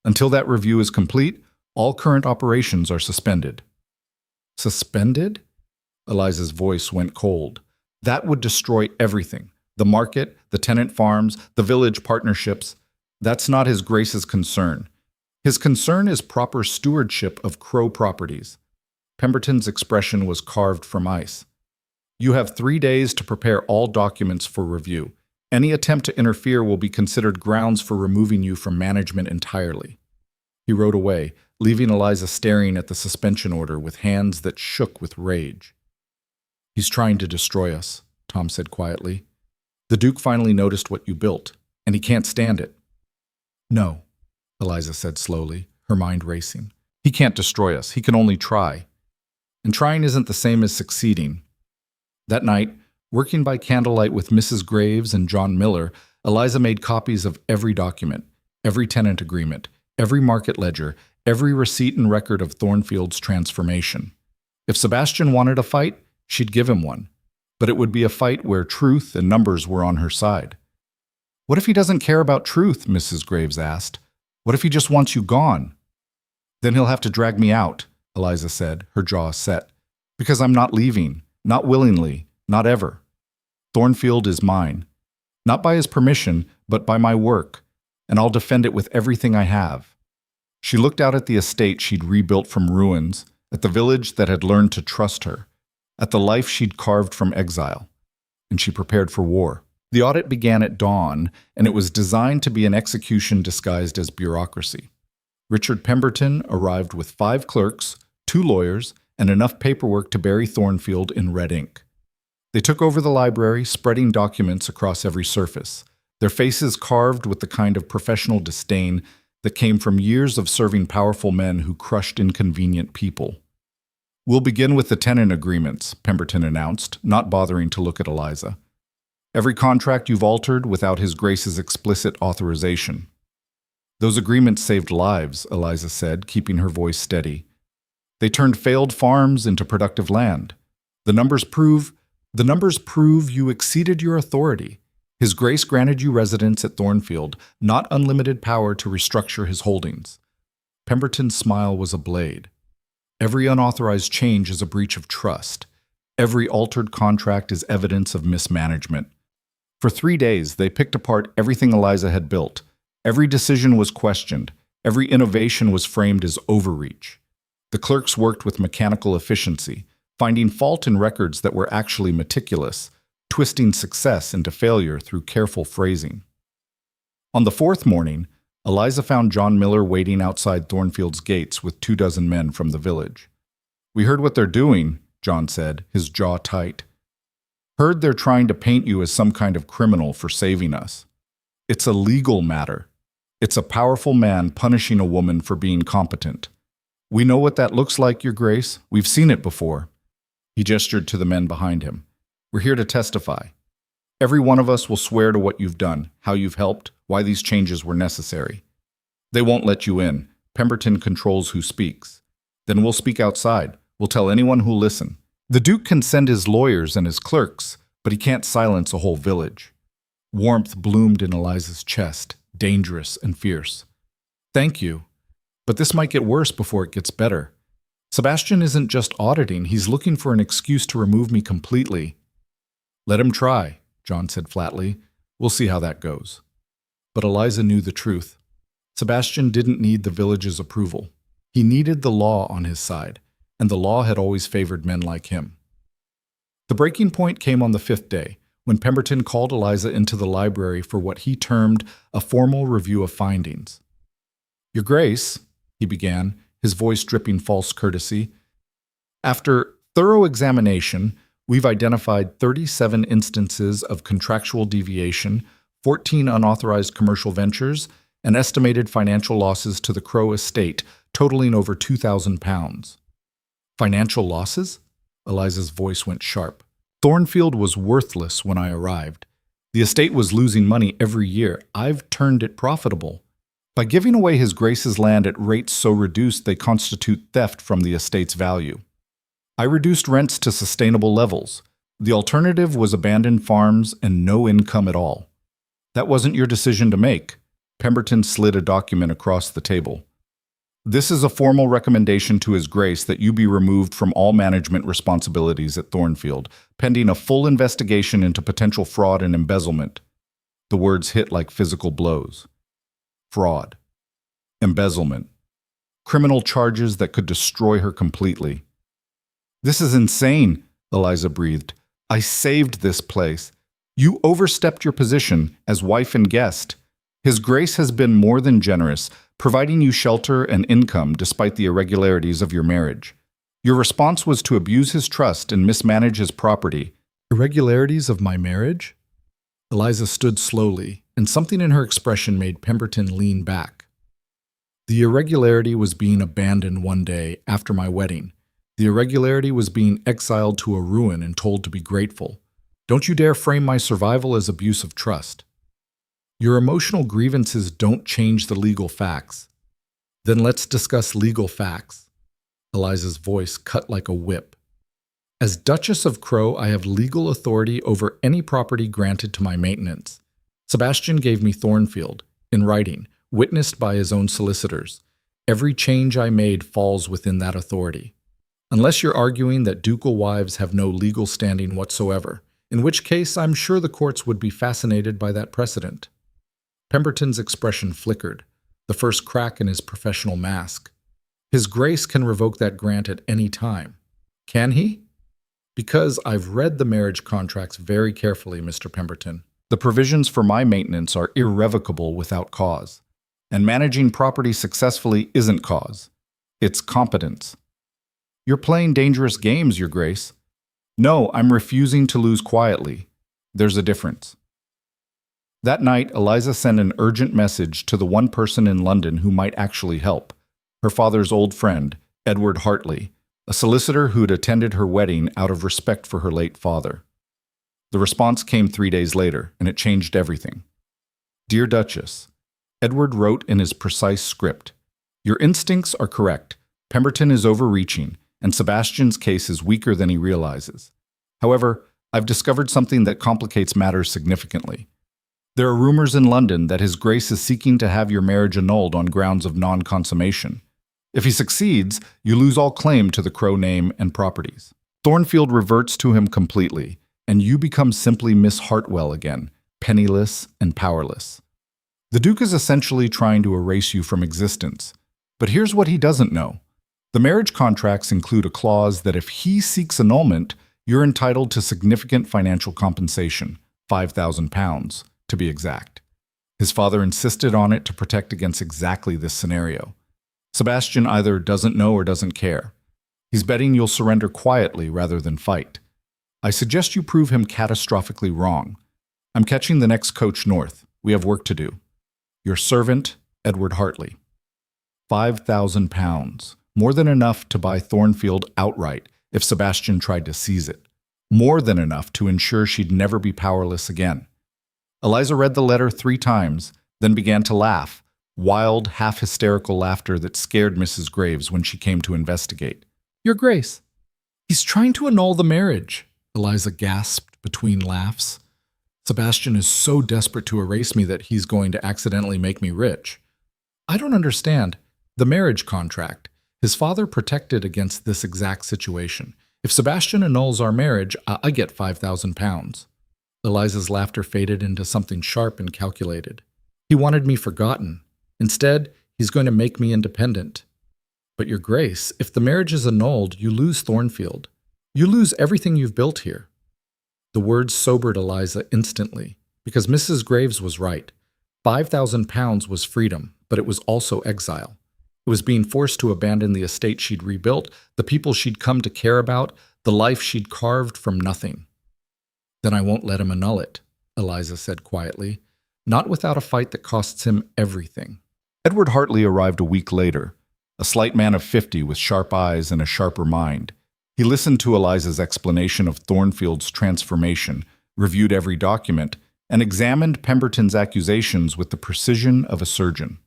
Speaker 1: Until that review is complete, all current operations are suspended. Suspended? Eliza's voice went cold. That would destroy everything. The market, the tenant farms, the village partnerships. That's not His Grace's concern. His concern is proper stewardship of Crow properties. Pemberton's expression was carved from ice. You have 3 days to prepare all documents for review. Any attempt to interfere will be considered grounds for removing you from management entirely. He rode away, leaving Eliza staring at the suspension order with hands that shook with rage. He's trying to destroy us, Tom said quietly. The Duke finally noticed what you built, and he can't stand it. No, Eliza said slowly, her mind racing. He can't destroy us. He can only try. And trying isn't the same as succeeding. That night, working by candlelight with Mrs. Graves and John Miller, Eliza made copies of every document, every tenant agreement, every market ledger, every receipt and record of Thornfield's transformation. If Sebastian wanted a fight, she'd give him one. But it would be a fight where truth and numbers were on her side. What if he doesn't care about truth? Mrs. Graves asked. What if he just wants you gone? Then he'll have to drag me out, Eliza said, her jaw set. Because I'm not leaving, not willingly, not ever. Thornfield is mine. Not by his permission, but by my work, and I'll defend it with everything I have. She looked out at the estate she'd rebuilt from ruins, at the village that had learned to trust her, at the life she'd carved from exile, and she prepared for war. The audit began at dawn, and it was designed to be an execution disguised as bureaucracy. Richard Pemberton arrived with 5 clerks, 2 lawyers, and enough paperwork to bury Thornfield in red ink. They took over the library, spreading documents across every surface, their faces carved with the kind of professional disdain that came from years of serving powerful men who crushed inconvenient people. We'll begin with the tenant agreements, Pemberton announced, not bothering to look at Eliza. Every contract you've altered without His Grace's explicit authorization. Those agreements saved lives, Eliza said, keeping her voice steady. They turned failed farms into productive land. The numbers prove you exceeded your authority. His Grace granted you residence at Thornfield, not unlimited power to restructure his holdings. Pemberton's smile was a blade. Every unauthorized change is a breach of trust. Every altered contract is evidence of mismanagement. For 3 days, they picked apart everything Eliza had built. Every decision was questioned. Every innovation was framed as overreach. The clerks worked with mechanical efficiency, finding fault in records that were actually meticulous, twisting success into failure through careful phrasing. On the 4th morning, Eliza found John Miller waiting outside Thornfield's gates with 24 men from the village. We heard what they're doing, John said, his jaw tight. Heard they're trying to paint you as some kind of criminal for saving us. It's a legal matter. It's a powerful man punishing a woman for being competent. We know what that looks like, Your Grace. We've seen it before. He gestured to the men behind him. We're here to testify. Every one of us will swear to what you've done, how you've helped, why these changes were necessary. They won't let you in. Pemberton controls who speaks. Then we'll speak outside. We'll tell anyone who'll listen. The Duke can send his lawyers and his clerks, but he can't silence a whole village. Warmth bloomed in Eliza's chest, dangerous and fierce. Thank you. But this might get worse before it gets better. Sebastian isn't just auditing, he's looking for an excuse to remove me completely. Let him try, John said flatly. We'll see how that goes. But Eliza knew the truth. Sebastian didn't need the village's approval. He needed the law on his side, and the law had always favored men like him. The breaking point came on the 5th day, when Pemberton called Eliza into the library for what he termed a formal review of findings. Your Grace, he began, his voice dripping false courtesy, after thorough examination, we've identified 37 instances of contractual deviation, 14 unauthorized commercial ventures, and estimated financial losses to the Crow estate, totaling over £2,000. Financial losses? Eliza's voice went sharp. Thornfield was worthless when I arrived. The estate was losing money every year. I've turned it profitable. By giving away His Grace's land at rates so reduced they constitute theft from the estate's value. I reduced rents to sustainable levels. The alternative was abandoned farms and no income at all. That wasn't your decision to make. Pemberton slid a document across the table. This is a formal recommendation to His Grace that you be removed from all management responsibilities at Thornfield, pending a full investigation into potential fraud and embezzlement. The words hit like physical blows. Fraud. Embezzlement. Criminal charges that could destroy her completely. This is insane, Eliza breathed. I saved this place. You overstepped your position as wife and guest. His Grace has been more than generous, providing you shelter and income despite the irregularities of your marriage. Your response was to abuse his trust and mismanage his property. Irregularities of my marriage? Eliza stood slowly, and something in her expression made Pemberton lean back. The irregularity was being abandoned one day after my wedding. The irregularity was being exiled to a ruin and told to be grateful. Don't you dare frame my survival as abuse of trust. Your emotional grievances don't change the legal facts. Then let's discuss legal facts. Eliza's voice cut like a whip. As Duchess of Crow, I have legal authority over any property granted to my maintenance. Sebastian gave me Thornfield, in writing, witnessed by his own solicitors. Every change I made falls within that authority. Unless you're arguing that ducal wives have no legal standing whatsoever, in which case I'm sure the courts would be fascinated by that precedent. Pemberton's expression flickered, the first crack in his professional mask. His Grace can revoke that grant at any time. Can he? Because I've read the marriage contracts very carefully, Mr. Pemberton. The provisions for my maintenance are irrevocable without cause. And managing property successfully isn't cause. It's competence. You're playing dangerous games, Your Grace. No, I'm refusing to lose quietly. There's a difference. That night, Eliza sent an urgent message to the one person in London who might actually help, her father's old friend, Edward Hartley, a solicitor who'd attended her wedding out of respect for her late father. The response came 3 days later, and it changed everything. Dear Duchess, Edward wrote in his precise script, your instincts are correct. Pemberton is overreaching, and Sebastian's case is weaker than he realizes. However, I've discovered something that complicates matters significantly. There are rumors in London that His Grace is seeking to have your marriage annulled on grounds of non-consummation. If he succeeds, you lose all claim to the Crow name and properties. Thornfield reverts to him completely, and you become simply Miss Hartwell again, penniless and powerless. The Duke is essentially trying to erase you from existence. But here's what he doesn't know. The marriage contracts include a clause that if he seeks annulment, you're entitled to significant financial compensation, £5,000, to be exact. His father insisted on it to protect against exactly this scenario. Sebastian either doesn't know or doesn't care. He's betting you'll surrender quietly rather than fight. I suggest you prove him catastrophically wrong. I'm catching the next coach north. We have work to do. Your servant, Edward Hartley. £5,000, more than enough to buy Thornfield outright, if Sebastian tried to seize it. More than enough to ensure she'd never be powerless again. Eliza read the letter 3 times, then began to laugh, wild, half-hysterical laughter that scared Mrs. Graves when she came to investigate. "Your Grace, he's trying to annul the marriage," Eliza gasped between laughs. "Sebastian is so desperate to erase me that he's going to accidentally make me rich." "I don't understand. The marriage contract. His father protected against this exact situation. If Sebastian annuls our marriage, I get £5,000. Eliza's laughter faded into something sharp and calculated. "He wanted me forgotten. Instead, he's going to make me independent." "But Your Grace, if the marriage is annulled, you lose Thornfield. You lose everything you've built here." The words sobered Eliza instantly, because Mrs. Graves was right. £5,000 was freedom, but it was also exile. It was being forced to abandon the estate she'd rebuilt, the people she'd come to care about, the life she'd carved from nothing. "Then I won't let him annul it," Eliza said quietly, "not without a fight that costs him everything." Edward Hartley arrived a week later, a slight man of 50 with sharp eyes and a sharper mind. He listened to Eliza's explanation of Thornfield's transformation, reviewed every document, and examined Pemberton's accusations with the precision of a surgeon.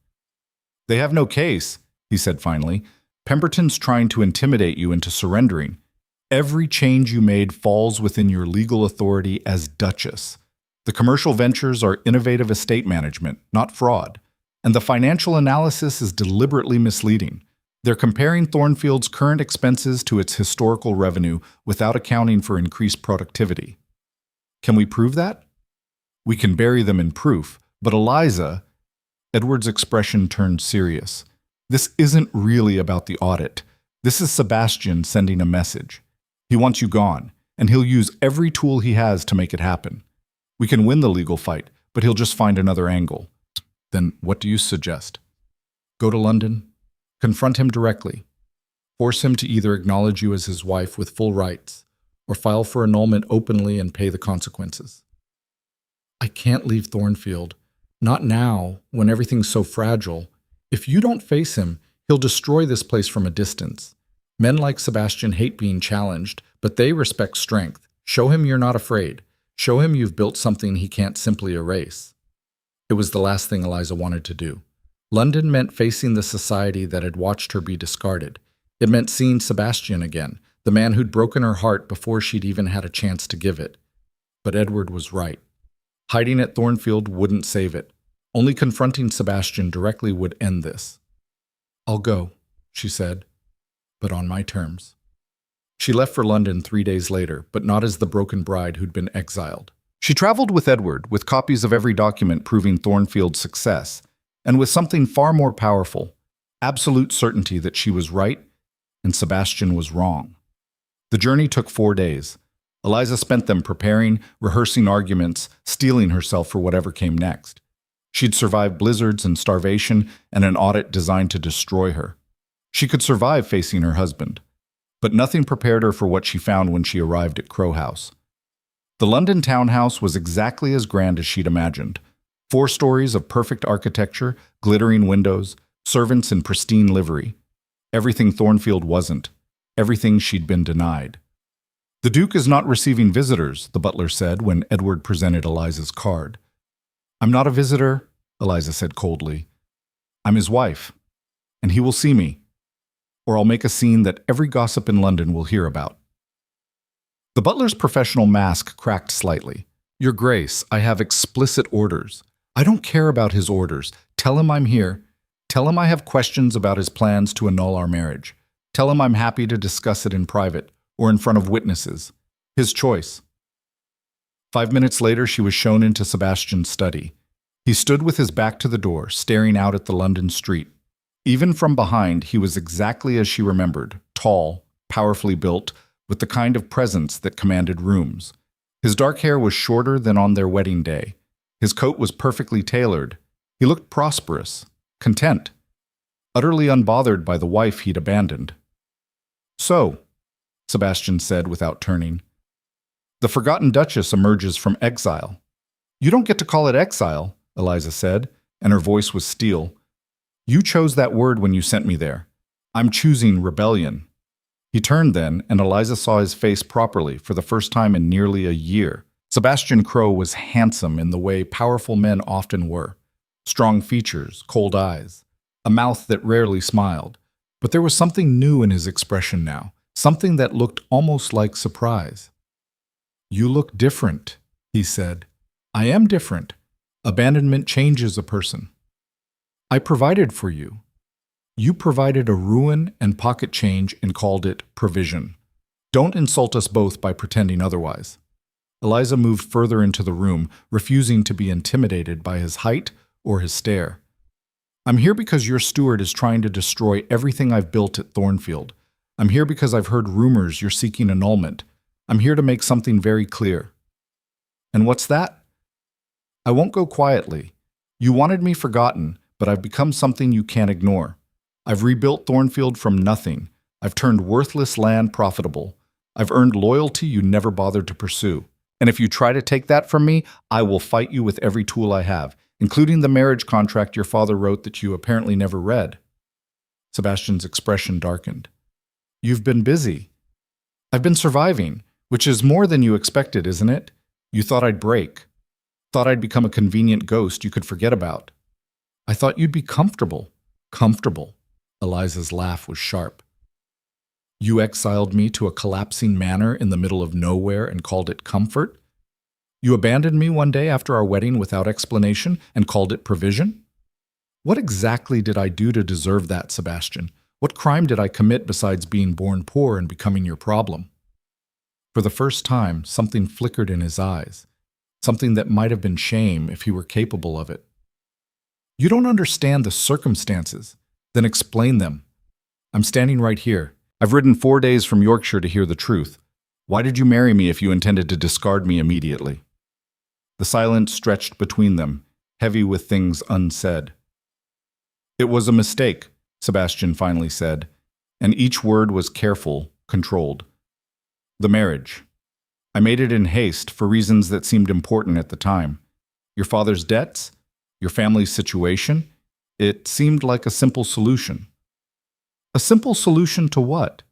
Speaker 1: "They have no case," he said finally. "Pemberton's trying to intimidate you into surrendering. Every change you made falls within your legal authority as Duchess. The commercial ventures are innovative estate management, not fraud. And the financial analysis is deliberately misleading. They're comparing Thornfield's current expenses to its historical revenue without accounting for increased productivity. Can we prove that?" "We can bury them in proof, but Eliza..." Edward's expression turned serious. "This isn't really about the audit. This is Sebastian sending a message. He wants you gone, and he'll use every tool he has to make it happen. We can win the legal fight, but he'll just find another angle." "Then what do you suggest?" "Go to London, confront him directly, force him to either acknowledge you as his wife with full rights, or file for annulment openly and pay the consequences." "I can't leave Thornfield. Not now, when everything's so fragile. If you don't face him, he'll destroy this place from a distance. Men like Sebastian hate being challenged, but they respect strength. Show him you're not afraid. Show him you've built something he can't simply erase." It was the last thing Eliza wanted to do. London meant facing the society that had watched her be discarded. It meant seeing Sebastian again, the man who'd broken her heart before she'd even had a chance to give it. But Edward was right. Hiding at Thornfield wouldn't save it. Only confronting Sebastian directly would end this. "I'll go," she said, "but on my terms." She left for London 3 days later, but not as the broken bride who'd been exiled. She traveled with Edward, with copies of every document proving Thornfield's success, and with something far more powerful, absolute certainty that she was right and Sebastian was wrong. The journey took 4 days. Eliza spent them preparing, rehearsing arguments, steeling herself for whatever came next. She'd survived blizzards and starvation and an audit designed to destroy her. She could survive facing her husband. But nothing prepared her for what she found when she arrived at Crow House. The London townhouse was exactly as grand as she'd imagined. 4 stories of perfect architecture, glittering windows, servants in pristine livery. Everything Thornfield wasn't. Everything she'd been denied. "The Duke is not receiving visitors," the butler said when Edward presented Eliza's card. "I'm not a visitor," Eliza said coldly. "I'm his wife, and he will see me, or I'll make a scene that every gossip in London will hear about." The butler's professional mask cracked slightly. "Your Grace, I have explicit orders." "I don't care about his orders. Tell him I'm here. Tell him I have questions about his plans to annul our marriage. Tell him I'm happy to discuss it in private or in front of witnesses. His choice." 5 minutes later, she was shown into Sebastian's study. He stood with his back to the door, staring out at the London street. Even from behind, he was exactly as she remembered, tall, powerfully built, with the kind of presence that commanded rooms. His dark hair was shorter than on their wedding day. His coat was perfectly tailored. He looked prosperous, content, utterly unbothered by the wife he'd abandoned. "So," Sebastian said without turning, "the forgotten Duchess emerges from exile." "You don't get to call it exile," Eliza said, and her voice was steel. "You chose that word when you sent me there. I'm choosing rebellion." He turned then, and Eliza saw his face properly for the first time in nearly a year. Sebastian Crowe was handsome in the way powerful men often were. Strong features, cold eyes, a mouth that rarely smiled. But there was something new in his expression now, something that looked almost like surprise. "You look different," he said. "I am different. Abandonment changes a person. I provided for you. You provided a ruin and pocket change and called it provision. Don't insult us both by pretending otherwise." Eliza moved further into the room, refusing to be intimidated by his height or his stare. "I'm here because your steward is trying to destroy everything I've built at Thornfield. I'm here because I've heard rumors you're seeking annulment. I'm here to make something very clear." "And what's that?" "I won't go quietly. You wanted me forgotten, but I've become something you can't ignore. I've rebuilt Thornfield from nothing. I've turned worthless land profitable. I've earned loyalty you never bothered to pursue. And if you try to take that from me, I will fight you with every tool I have, including the marriage contract your father wrote that you apparently never read." Sebastian's expression darkened. "You've been busy." "I've been surviving, which is more than you expected, isn't it? You thought I'd break. Thought I'd become a convenient ghost you could forget about. I thought you'd be comfortable." "Comfortable." Eliza's laugh was sharp. "You exiled me to a collapsing manor in the middle of nowhere and called it comfort? You abandoned me one day after our wedding without explanation and called it provision? What exactly did I do to deserve that, Sebastian? What crime did I commit besides being born poor and becoming your problem?" For the first time, something flickered in his eyes, something that might have been shame if he were capable of it. "You don't understand the circumstances. Then explain them. I'm standing right here. I've ridden 4 days from Yorkshire to hear the truth. Why did you marry me if you intended to discard me immediately?" The silence stretched between them, heavy with things unsaid. "It was a mistake," Sebastian finally said, and each word was careful, controlled. "The marriage. I made it in haste for reasons that seemed important at the time. Your father's debts, your family's situation. It seemed like a simple solution." "A simple solution to what?"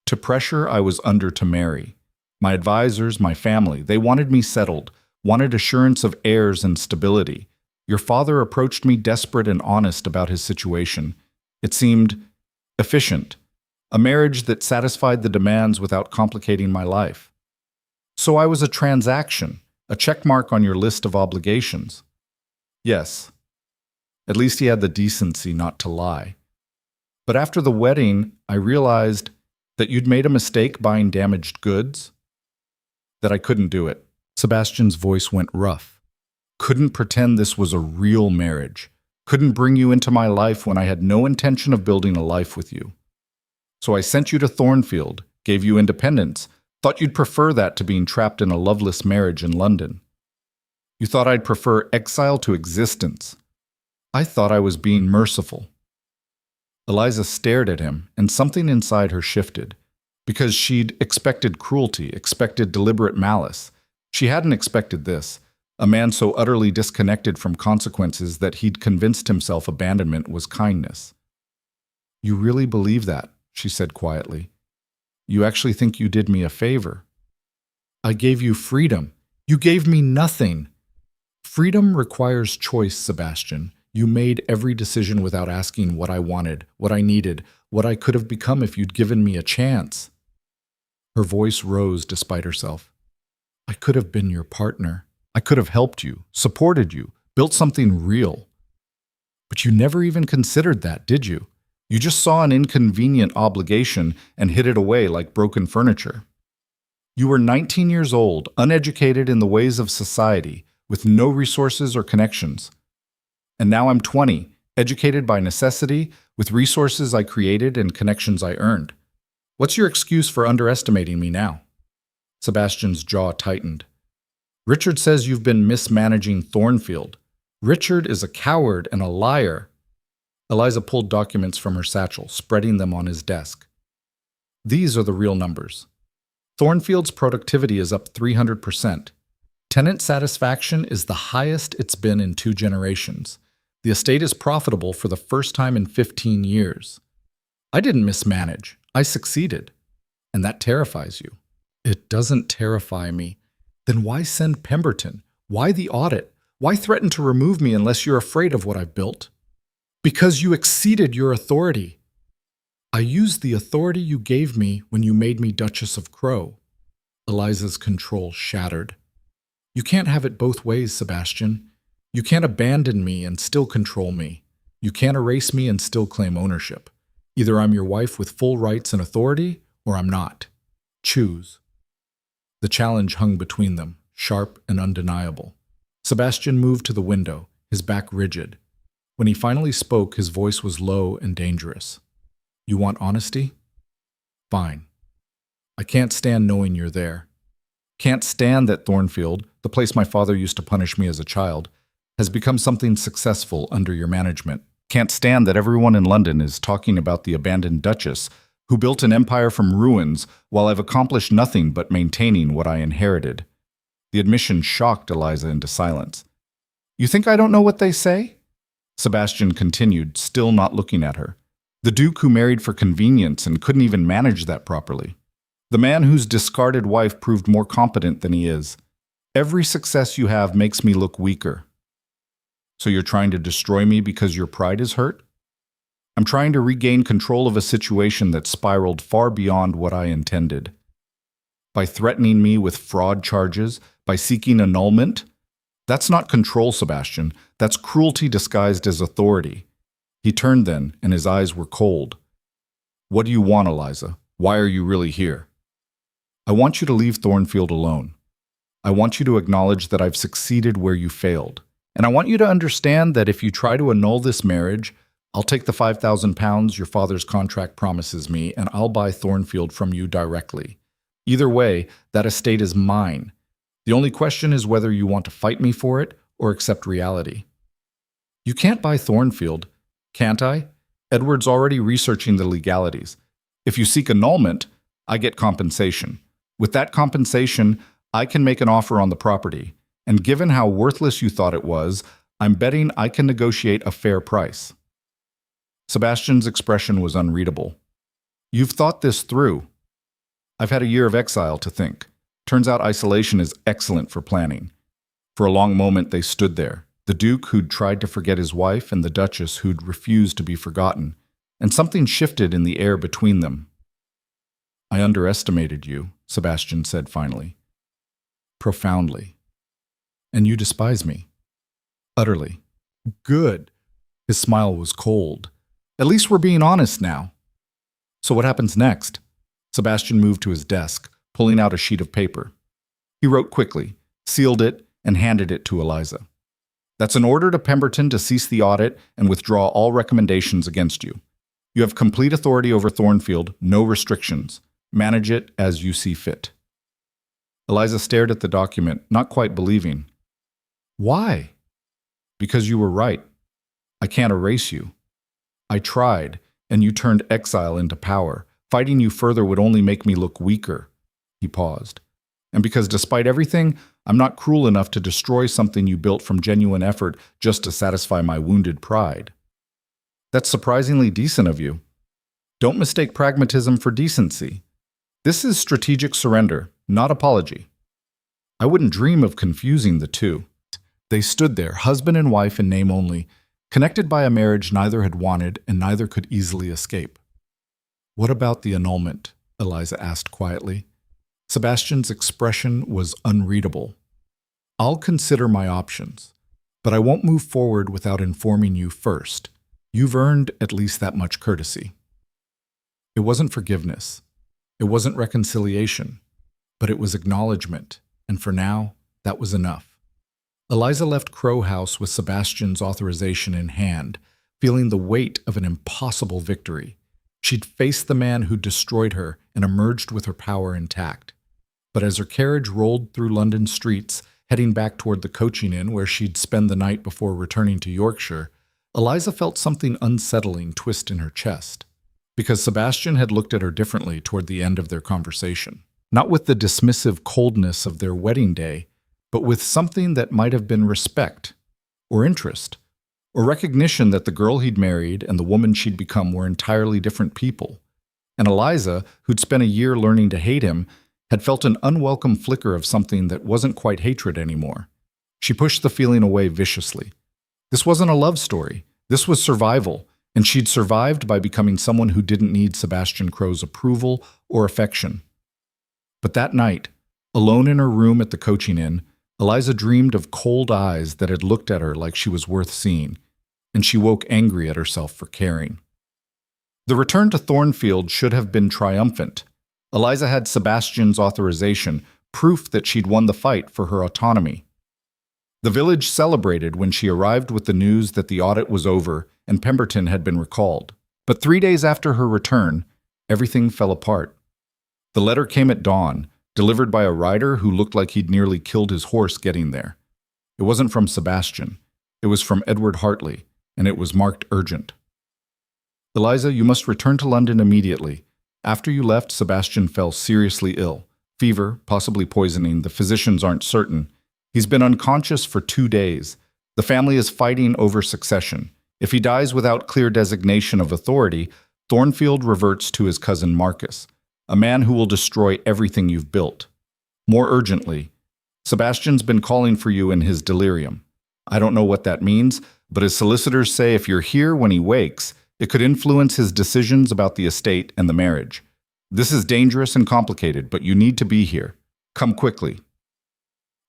Speaker 1: "To pressure I was under to marry. My advisors, my family, they wanted me settled, wanted assurance of heirs and stability. Your father approached me desperate and honest about his situation. It seemed efficient, a marriage that satisfied the demands without complicating my life. So I was a transaction, a checkmark on your list of obligations." "Yes." At least he had the decency not to lie. "But after the wedding, I realized that you'd made a mistake buying damaged goods, that I couldn't do it." Sebastian's voice went rough. "Couldn't pretend this was a real marriage. Couldn't bring you into my life when I had no intention of building a life with you. So I sent you to Thornfield, gave you independence, thought you'd prefer that to being trapped in a loveless marriage in London. You thought I'd prefer exile to existence. I thought I was being merciful." Eliza stared at him, and something inside her shifted. Because she'd expected cruelty, expected deliberate malice. She hadn't expected this, a man so utterly disconnected from consequences that he'd convinced himself abandonment was kindness. "You really believe that?" she said quietly. "You actually think you did me a favor?" "I gave you freedom. You gave me nothing." "Freedom requires choice, Sebastian. You made every decision without asking what I wanted, what I needed, what I could have become if you'd given me a chance." Her voice rose despite herself. "I could have been your partner. I could have helped you, supported you, built something real. But you never even considered that, did you? You just saw an inconvenient obligation and hid it away like broken furniture. You were 19 years old, uneducated in the ways of society, with no resources or connections. And now I'm 20, educated by necessity, with resources I created and connections I earned. What's your excuse for underestimating me now?" Sebastian's jaw tightened. "Richard says you've been mismanaging Thornfield. Richard is a coward and a liar." Eliza pulled documents from her satchel, spreading them on his desk. "These are the real numbers. Thornfield's productivity is up 300%. Tenant satisfaction is the highest it's been in 2 generations. The estate is profitable for the first time in 15 years. I didn't mismanage. I succeeded, and that terrifies you. It doesn't terrify me. Then why send Pemberton? Why the audit? Why threaten to remove me unless you're afraid of what I've built? Because you exceeded your authority. I used the authority you gave me when you made me Duchess of Crow. Eliza's control shattered. You can't have it both ways, Sebastian. You can't abandon me and still control me. You can't erase me and still claim ownership. Either I'm your wife with full rights and authority, or I'm not. Choose. The challenge hung between them, sharp and undeniable. Sebastian moved to the window, his back rigid. When he finally spoke, his voice was low and dangerous. You want honesty? Fine. I can't stand knowing you're there. Can't stand that Thornfield, the place my father used to punish me as a child, has become something successful under your management. Can't stand that everyone in London is talking about the abandoned duchess who built an empire from ruins while I've accomplished nothing but maintaining what I inherited. The admission shocked Eliza into silence. You think I don't know what they say? Sebastian continued, still not looking at her. The Duke who married for convenience and couldn't even manage that properly. The man whose discarded wife proved more competent than he is. Every success you have makes me look weaker. So you're trying to destroy me because your pride is hurt? I'm trying to regain control of a situation that spiraled far beyond what I intended. By threatening me with fraud charges, by seeking annulment? That's not control, Sebastian. That's cruelty disguised as authority. He turned then, and his eyes were cold. What do you want, Eliza? Why are you really here? I want you to leave Thornfield alone. I want you to acknowledge that I've succeeded where you failed. And I want you to understand that if you try to annul this marriage, I'll take the £5,000 your father's contract promises me, and I'll buy Thornfield from you directly. Either way, that estate is mine. The only question is whether you want to fight me for it or accept reality. You can't buy Thornfield, can't I? Edward's already researching the legalities. If you seek annulment, I get compensation. With that compensation, I can make an offer on the property. And given how worthless you thought it was, I'm betting I can negotiate a fair price. Sebastian's expression was unreadable. You've thought this through. I've had a year of exile to think. Turns out isolation is excellent for planning. For a long moment they stood there, the Duke who'd tried to forget his wife and the Duchess who'd refused to be forgotten, and something shifted in the air between them. I underestimated you, Sebastian said finally. Profoundly. And you despise me. Utterly. Good. His smile was cold. At least we're being honest now. So what happens next? Sebastian moved to his desk, pulling out a sheet of paper. He wrote quickly, sealed it, and handed it to Eliza. That's an order to Pemberton to cease the audit and withdraw all recommendations against you. You have complete authority over Thornfield, no restrictions. Manage it as you see fit. Eliza stared at the document, not quite believing. Why? Because you were right. I can't erase you. I tried, and you turned exile into power. Fighting you further would only make me look weaker. He paused. And because despite everything, I'm not cruel enough to destroy something you built from genuine effort just to satisfy my wounded pride. That's surprisingly decent of you. Don't mistake pragmatism for decency. This is strategic surrender, not apology. I wouldn't dream of confusing the two. They stood there, husband and wife in name only, connected by a marriage neither had wanted and neither could easily escape. What about the annulment? Eliza asked quietly. Sebastian's expression was unreadable. I'll consider my options, but I won't move forward without informing you first. You've earned at least that much courtesy. It wasn't forgiveness. It wasn't reconciliation, but it was acknowledgement, and for now, that was enough. Eliza left Crow House with Sebastian's authorization in hand, feeling the weight of an impossible victory. She'd faced the man who destroyed her and emerged with her power intact. But as her carriage rolled through London streets, heading back toward the coaching inn where she'd spend the night before returning to Yorkshire, Eliza felt something unsettling twist in her chest. Because Sebastian had looked at her differently toward the end of their conversation. Not with the dismissive coldness of their wedding day, but with something that might have been respect, or interest, or recognition that the girl he'd married and the woman she'd become were entirely different people. And Eliza, who'd spent a year learning to hate him, had felt an unwelcome flicker of something that wasn't quite hatred anymore. She pushed the feeling away viciously. This wasn't a love story. This was survival, and she'd survived by becoming someone who didn't need Sebastian Crow's approval or affection. But that night, alone in her room at the coaching inn, Eliza dreamed of cold eyes that had looked at her like she was worth seeing, and she woke angry at herself for caring. The return to Thornfield should have been triumphant. Eliza had Sebastian's authorization, proof that she'd won the fight for her autonomy. The village celebrated when she arrived with the news that the audit was over and Pemberton had been recalled. But 3 days after her return, everything fell apart. The letter came at dawn, delivered by a rider who looked like he'd nearly killed his horse getting there. It wasn't from Sebastian. It was from Edward Hartley, and it was marked urgent. Eliza, you must return to London immediately. After you left, Sebastian fell seriously ill. Fever, possibly poisoning, the physicians aren't certain. He's been unconscious for 2 days. The family is fighting over succession. If he dies without clear designation of authority, Thornfield reverts to his cousin Marcus, a man who will destroy everything you've built. More urgently, Sebastian's been calling for you in his delirium. I don't know what that means, but his solicitors say if you're here when he wakes, it could influence his decisions about the estate and the marriage. This is dangerous and complicated, but you need to be here. Come quickly.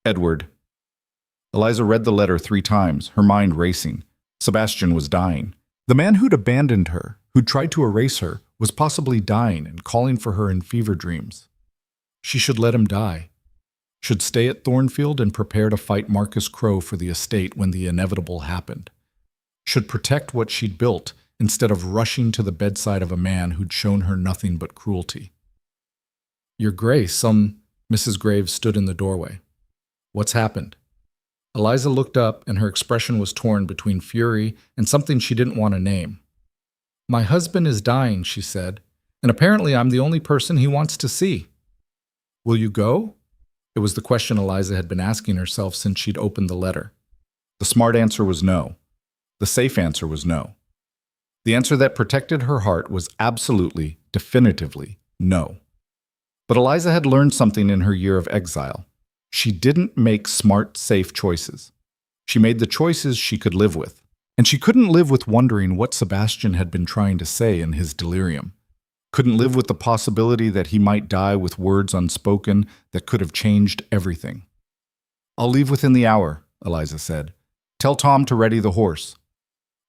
Speaker 1: Edward. Eliza read the letter 3 times, her mind racing. Sebastian was dying. The man who'd abandoned her, who'd tried to erase her, was possibly dying and calling for her in fever dreams. She should let him die. Should stay at Thornfield and prepare to fight Marcus Crowe for the estate when the inevitable happened. Should protect what she'd built instead of rushing to the bedside of a man who'd shown her nothing but cruelty. Your Grace, Mrs. Graves stood in the doorway. What's happened? Eliza looked up, and her expression was torn between fury and something she didn't want to name. My husband is dying, she said, and apparently I'm the only person he wants to see. Will you go? It was the question Eliza had been asking herself since she'd opened the letter. The smart answer was no. The safe answer was no. The answer that protected her heart was absolutely, definitively, no. But Eliza had learned something in her year of exile. She didn't make smart, safe choices. She made the choices she could live with. And she couldn't live with wondering what Sebastian had been trying to say in his delirium. Couldn't live with the possibility that he might die with words unspoken that could have changed everything. I'll leave within the hour, Eliza said. Tell Tom to ready the horse.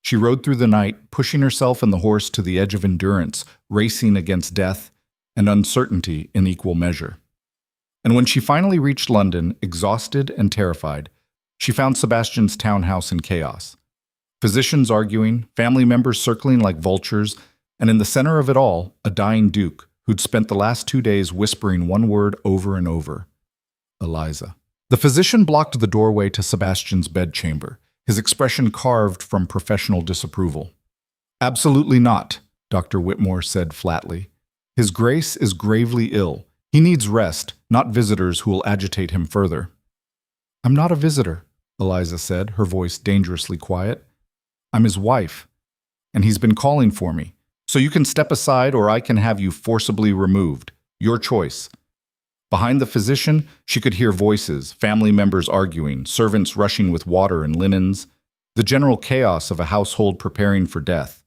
Speaker 1: She rode through the night, pushing herself and the horse to the edge of endurance, racing against death and uncertainty in equal measure. And when she finally reached London, exhausted and terrified, she found Sebastian's townhouse in chaos. Physicians arguing, family members circling like vultures, and in the center of it all, a dying duke who'd spent the last 2 days whispering one word over and over. Eliza. The physician blocked the doorway to Sebastian's bedchamber, his expression carved from professional disapproval. Absolutely not, Dr. Whitmore said flatly. His Grace is gravely ill. He needs rest, not visitors who will agitate him further. I'm not a visitor, Eliza said, her voice dangerously quiet. I'm his wife, and he's been calling for me. So you can step aside or I can have you forcibly removed. Your choice. Behind the physician, she could hear voices, family members arguing, servants rushing with water and linens, the general chaos of a household preparing for death.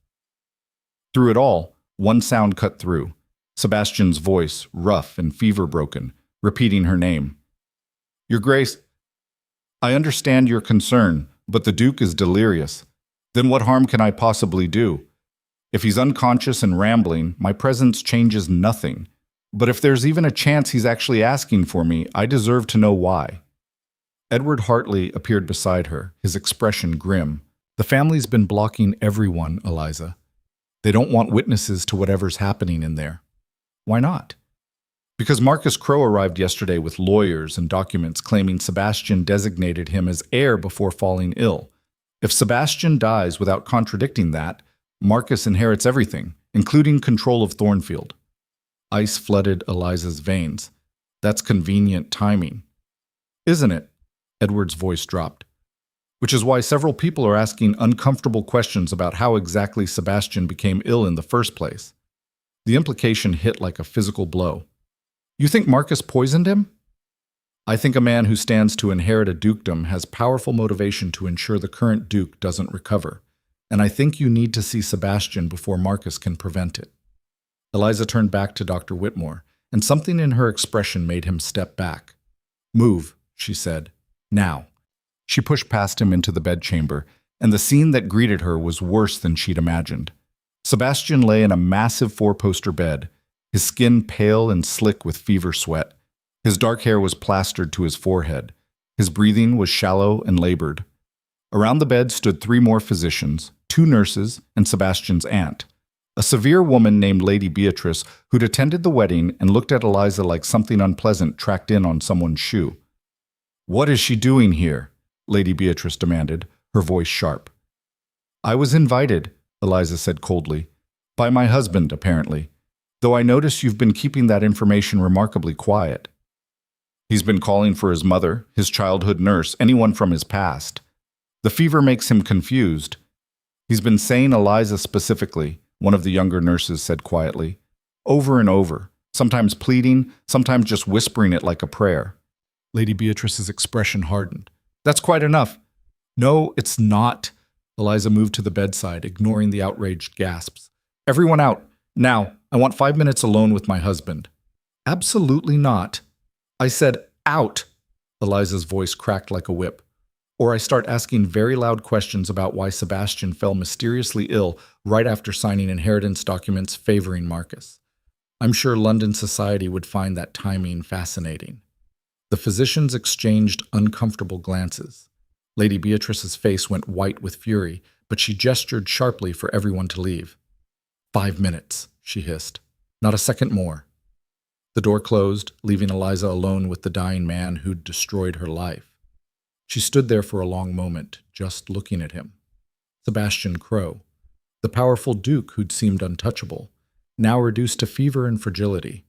Speaker 1: Through it all, one sound cut through. Sebastian's voice, rough and fever-broken, repeating her name. Your Grace, I understand your concern, but the Duke is delirious. Then what harm can I possibly do? If he's unconscious and rambling, my presence changes nothing. But if there's even a chance he's actually asking for me, I deserve to know why. Edward Hartley appeared beside her, his expression grim. The family's been blocking everyone, Eliza. They don't want witnesses to whatever's happening in there. Why not? Because Marcus Crowe arrived yesterday with lawyers and documents claiming Sebastian designated him as heir before falling ill. If Sebastian dies without contradicting that, Marcus inherits everything, including control of Thornfield. Ice flooded Eliza's veins. That's convenient timing. Isn't it? Edward's voice dropped. Which is why several people are asking uncomfortable questions about how exactly Sebastian became ill in the first place. The implication hit like a physical blow. You think Marcus poisoned him? I think a man who stands to inherit a dukedom has powerful motivation to ensure the current duke doesn't recover, and I think you need to see Sebastian before Marcus can prevent it. Eliza turned back to Dr. Whitmore, and something in her expression made him step back. Move, she said. Now. She pushed past him into the bedchamber, and the scene that greeted her was worse than she'd imagined. Sebastian lay in a massive four-poster bed, his skin pale and slick with fever sweat. His dark hair was plastered to his forehead. His breathing was shallow and labored. Around the bed stood 3 more physicians, 2 nurses, and Sebastian's aunt, a severe woman named Lady Beatrice who'd attended the wedding and looked at Eliza like something unpleasant tracked in on someone's shoe. "What is she doing here?" Lady Beatrice demanded, her voice sharp. "I was invited," Eliza said coldly. "By my husband, apparently. Though I notice you've been keeping that information remarkably quiet. He's been calling for his mother, his childhood nurse, anyone from his past. The fever makes him confused. He's been saying Eliza specifically," one of the younger nurses said quietly. "Over and over, sometimes pleading, sometimes just whispering it like a prayer." Lady Beatrice's expression hardened. "That's quite enough." "No, it's not." Eliza moved to the bedside, ignoring the outraged gasps. "Everyone out. Now, I want 5 minutes alone with my husband." "Absolutely not." "I said out." Eliza's voice cracked like a whip. "Or I start asking very loud questions about why Sebastian fell mysteriously ill right after signing inheritance documents favoring Marcus. I'm sure London society would find that timing fascinating." The physicians exchanged uncomfortable glances. Lady Beatrice's face went white with fury, but she gestured sharply for everyone to leave. 5 minutes, she hissed. Not a second more. The door closed, leaving Eliza alone with the dying man who'd destroyed her life. She stood there for a long moment, just looking at him. Sebastian Crowe, the powerful duke who'd seemed untouchable, now reduced to fever and fragility.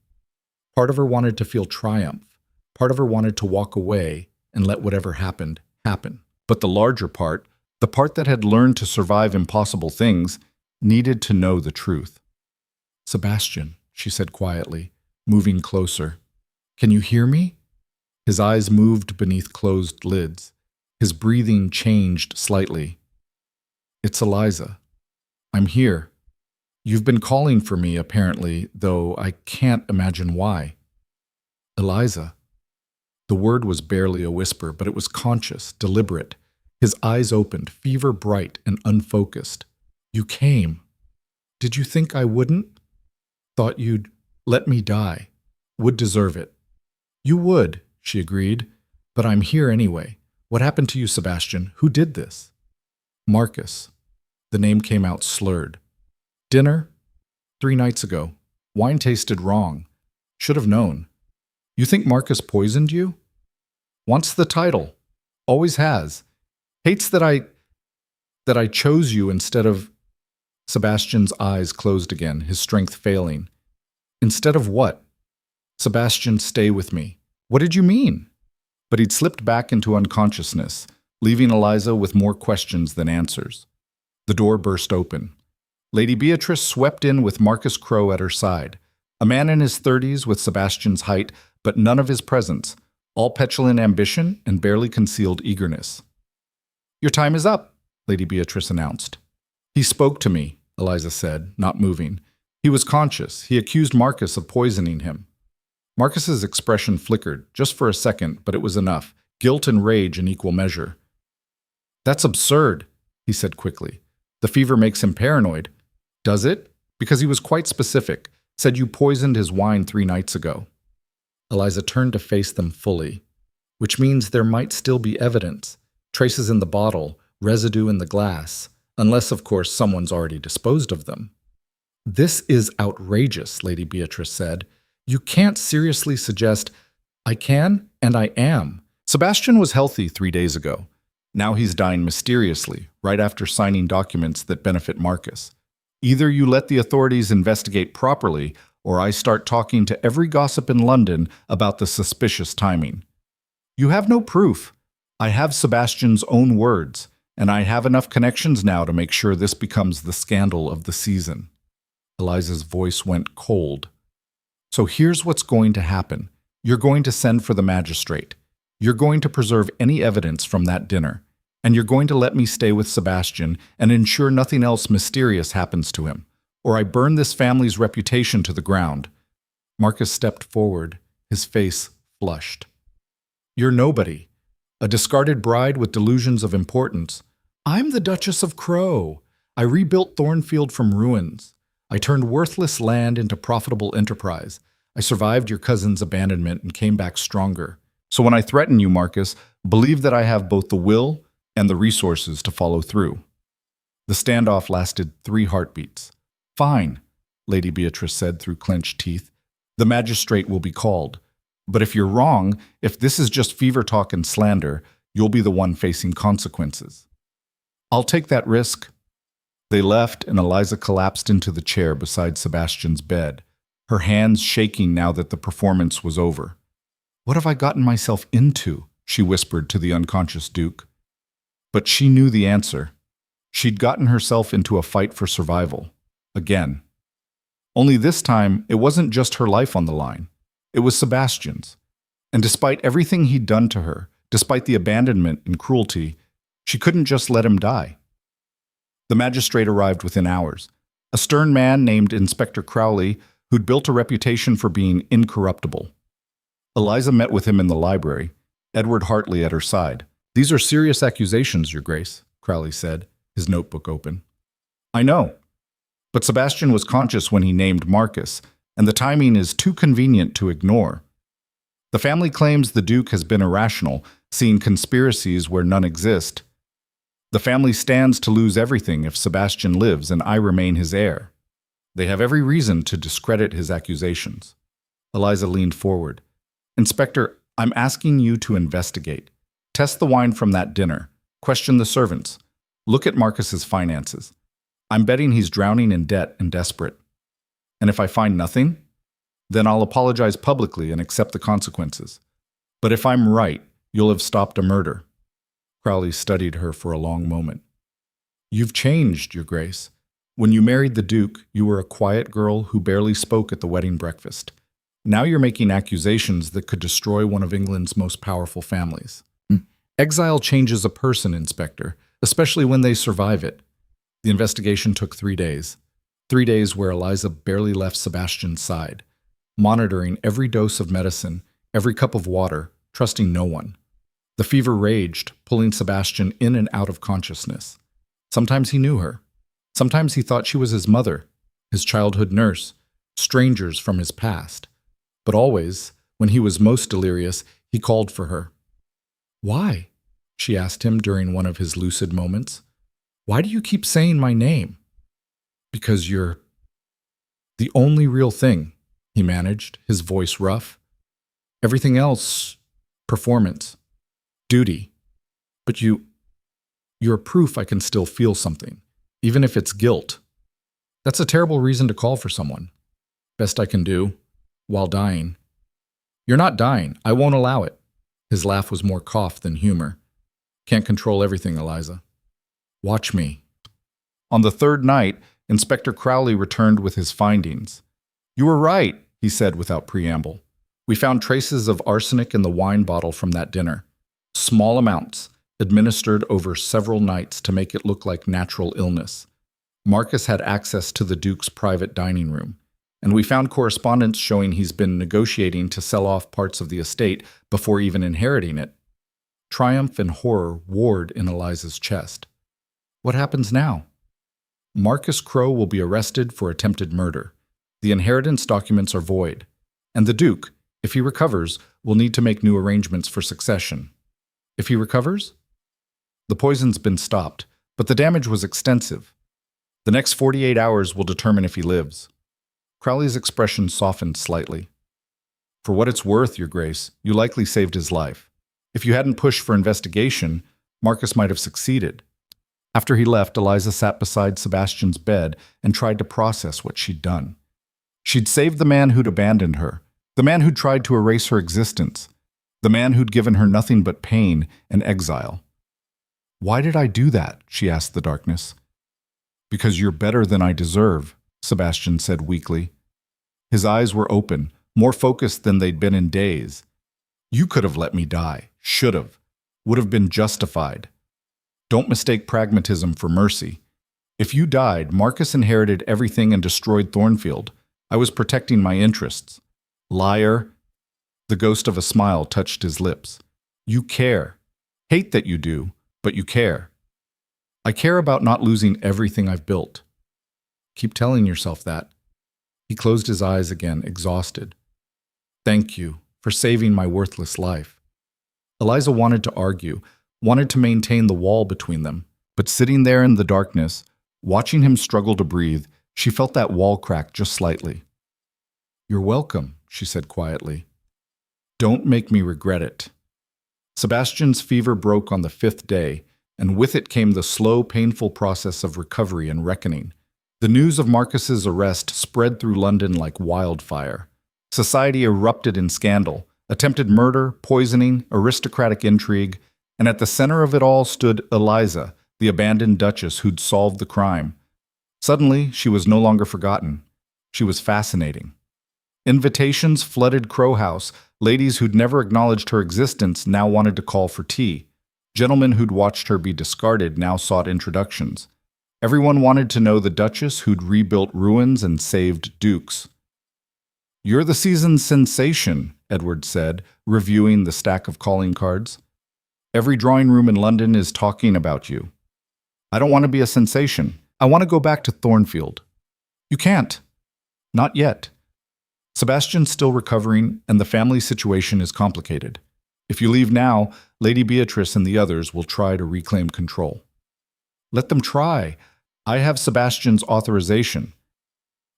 Speaker 1: Part of her wanted to feel triumph. Part of her wanted to walk away and let whatever happened, happen. But the larger part, the part that had learned to survive impossible things, needed to know the truth. "Sebastian," she said quietly, moving closer. "Can you hear me?" His eyes moved beneath closed lids. His breathing changed slightly. "It's Eliza. I'm here. You've been calling for me, apparently, though I can't imagine why." "Eliza." The word was barely a whisper, but it was conscious, deliberate. His eyes opened, fever bright and unfocused. "You came. Did you think I wouldn't? Thought you'd let me die. Would deserve it." "You would," she agreed. "But I'm here anyway. What happened to you, Sebastian? Who did this?" "Marcus." The name came out slurred. "Dinner? 3 nights ago. Wine tasted wrong. Should have known. You think Marcus poisoned you? Wants the title. Always has. Hates that I chose you instead of—" Sebastian's eyes closed again, his strength failing. "Instead of what?" "Sebastian, stay with me." "What did you mean?" But he'd slipped back into unconsciousness, leaving Eliza with more questions than answers. The door burst open. Lady Beatrice swept in with Marcus Crowe at her side, a man in his 30s with Sebastian's height, but none of his presence, all petulant ambition and barely concealed eagerness. "Your time is up," Lady Beatrice announced. "He spoke to me," Eliza said, not moving. "He was conscious. He accused Marcus of poisoning him." Marcus's expression flickered, just for a second, but it was enough. Guilt and rage in equal measure. "That's absurd," he said quickly. "The fever makes him paranoid." "Does it?" "Because he was quite specific. Said you poisoned his wine 3 nights ago." Eliza turned to face them fully. "Which means there might still be evidence. Traces in the bottle, residue in the glass. Unless, of course, someone's already disposed of them." "This is outrageous," Lady Beatrice said. "You can't seriously suggest—" "I can, and I am. Sebastian was healthy 3 days ago. Now he's dying mysteriously, right after signing documents that benefit Marcus. Either you let the authorities investigate properly, or I start talking to every gossip in London about the suspicious timing. You have no proof. I have Sebastian's own words, and I have enough connections now to make sure this becomes the scandal of the season." Eliza's voice went cold. So here's what's going to happen. You're going to send for the magistrate. You're going to preserve any evidence from that dinner. And you're going to let me stay with Sebastian and ensure nothing else mysterious happens to him, or I burn this family's reputation to the ground. Marcus stepped forward, his face flushed. You're nobody, a discarded bride with delusions of importance. I'm the Duchess of Crow. I rebuilt Thornfield from ruins. I turned worthless land into profitable enterprise. I survived your cousin's abandonment and came back stronger. So when I threaten you, Marcus, believe that I have both the will and the resources to follow through. The standoff lasted 3 heartbeats. Fine, Lady Beatrice said through clenched teeth. The magistrate will be called. But if you're wrong, if this is just fever talk and slander, you'll be the one facing consequences. I'll take that risk. They left, and Eliza collapsed into the chair beside Sebastian's bed, her hands shaking now that the performance was over. What have I gotten myself into? She whispered to the unconscious Duke. But she knew the answer. She'd gotten herself into a fight for survival. Again. Only this time, it wasn't just her life on the line. It was Sebastian's. And despite everything he'd done to her, despite the abandonment and cruelty, she couldn't just let him die. The magistrate arrived within hours. A stern man named Inspector Crowley, who'd built a reputation for being incorruptible. Eliza met with him in the library, Edward Hartley at her side. These are serious accusations, Your Grace, Crowley said, his notebook open. I know. But Sebastian was conscious when he named Marcus, and the timing is too convenient to ignore. The family claims the Duke has been irrational, seeing conspiracies where none exist. The family stands to lose everything if Sebastian lives and I remain his heir. They have every reason to discredit his accusations. Eliza leaned forward. Inspector, I'm asking you to investigate. Test the wine from that dinner. Question the servants. Look at Marcus's finances. I'm betting he's drowning in debt and desperate. And if I find nothing, then I'll apologize publicly and accept the consequences. But if I'm right, you'll have stopped a murder. Crowley studied her for a long moment. You've changed, Your Grace. When you married the Duke, you were a quiet girl who barely spoke at the wedding breakfast. Now you're making accusations that could destroy one of England's most powerful families. Exile changes a person, Inspector, especially when they survive it. The investigation took 3 days. 3 days where Eliza barely left Sebastian's side, monitoring every dose of medicine, every cup of water, trusting no one. The fever raged, pulling Sebastian in and out of consciousness. Sometimes he knew her. Sometimes he thought she was his mother, his childhood nurse, strangers from his past. But always, when he was most delirious, he called for her. Why? She asked him during one of his lucid moments. Why do you keep saying my name? Because you're the only real thing, he managed, his voice rough. Everything else, performance, duty. But you're proof I can still feel something, even if it's guilt. That's a terrible reason to call for someone. Best I can do, while dying. You're not dying. I won't allow it. His laugh was more cough than humor. Can't control everything, Eliza. Watch me. On the 3rd night, Inspector Crowley returned with his findings. You were right, he said without preamble. We found traces of arsenic in the wine bottle from that dinner. Small amounts, administered over several nights to make it look like natural illness. Marcus had access to the Duke's private dining room, and we found correspondence showing he's been negotiating to sell off parts of the estate before even inheriting it. Triumph and horror warred in Eliza's chest. What happens now? Marcus Crow will be arrested for attempted murder. The inheritance documents are void, and the Duke, if he recovers, will need to make new arrangements for succession. If he recovers? The poison's been stopped, but the damage was extensive. The next 48 hours will determine if he lives. Crowley's expression softened slightly. For what it's worth, Your Grace, you likely saved his life. If you hadn't pushed for investigation, Marcus might have succeeded. After he left, Eliza sat beside Sebastian's bed and tried to process what she'd done. She'd saved the man who'd abandoned her, the man who'd tried to erase her existence, the man who'd given her nothing but pain and exile. Why did I do that? She asked the darkness. Because you're better than I deserve, Sebastian said weakly. His eyes were open, more focused than they'd been in days. You could have let me die. Should have. Would have been justified. Don't mistake pragmatism for mercy. If you died, Marcus inherited everything and destroyed Thornfield. I was protecting my interests. Liar. The ghost of a smile touched his lips. You care. Hate that you do, but you care. I care about not losing everything I've built. Keep telling yourself that. He closed his eyes again, exhausted. Thank you for saving my worthless life. Eliza wanted to argue, wanted to maintain the wall between them, but sitting there in the darkness, watching him struggle to breathe, she felt that wall crack just slightly. You're welcome, she said quietly. Don't make me regret it. Sebastian's fever broke on the 5th day, and with it came the slow, painful process of recovery and reckoning. The news of Marcus's arrest spread through London like wildfire. Society erupted in scandal, attempted murder, poisoning, aristocratic intrigue, and at the center of it all stood Eliza, the abandoned duchess who'd solved the crime. Suddenly, she was no longer forgotten. She was fascinating. Invitations flooded Crow House. Ladies who'd never acknowledged her existence now wanted to call for tea. Gentlemen who'd watched her be discarded now sought introductions. Everyone wanted to know the duchess who'd rebuilt ruins and saved dukes. You're the season's sensation, Edward said, reviewing the stack of calling cards. Every drawing room in London is talking about you. I don't want to be a sensation. I want to go back to Thornfield. You can't. Not yet. Sebastian's still recovering, and the family situation is complicated. If you leave now, Lady Beatrice and the others will try to reclaim control. Let them try. I have Sebastian's authorization,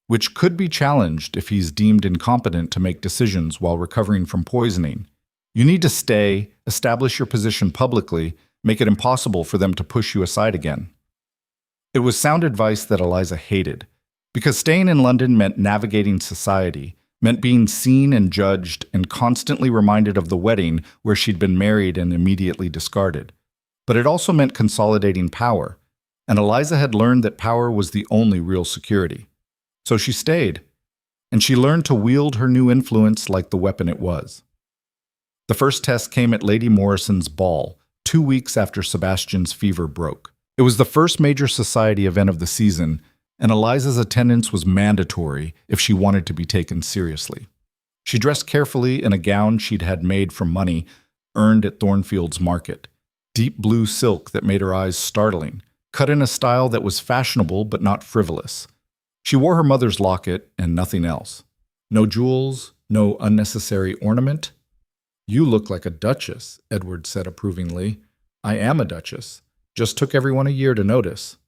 Speaker 1: which could be challenged if he's deemed incompetent to make decisions while recovering from poisoning. You need to stay, establish your position publicly, make it impossible for them to push you aside again. It was sound advice that Eliza hated, because staying in London meant navigating society, meant being seen and judged and constantly reminded of the wedding where she'd been married and immediately discarded. But it also meant consolidating power, and Eliza had learned that power was the only real security. So she stayed, and she learned to wield her new influence like the weapon it was. The first test came at Lady Morrison's ball, 2 weeks after Sebastian's fever broke. It was the first major society event of the season, and Eliza's attendance was mandatory if she wanted to be taken seriously. She dressed carefully in a gown she'd had made from money earned at Thornfield's market, deep blue silk that made her eyes startling, cut in a style that was fashionable but not frivolous. She wore her mother's locket and nothing else. No jewels, no unnecessary ornament. You look like a duchess, Edward said approvingly. I am a duchess. Just took everyone a year to notice.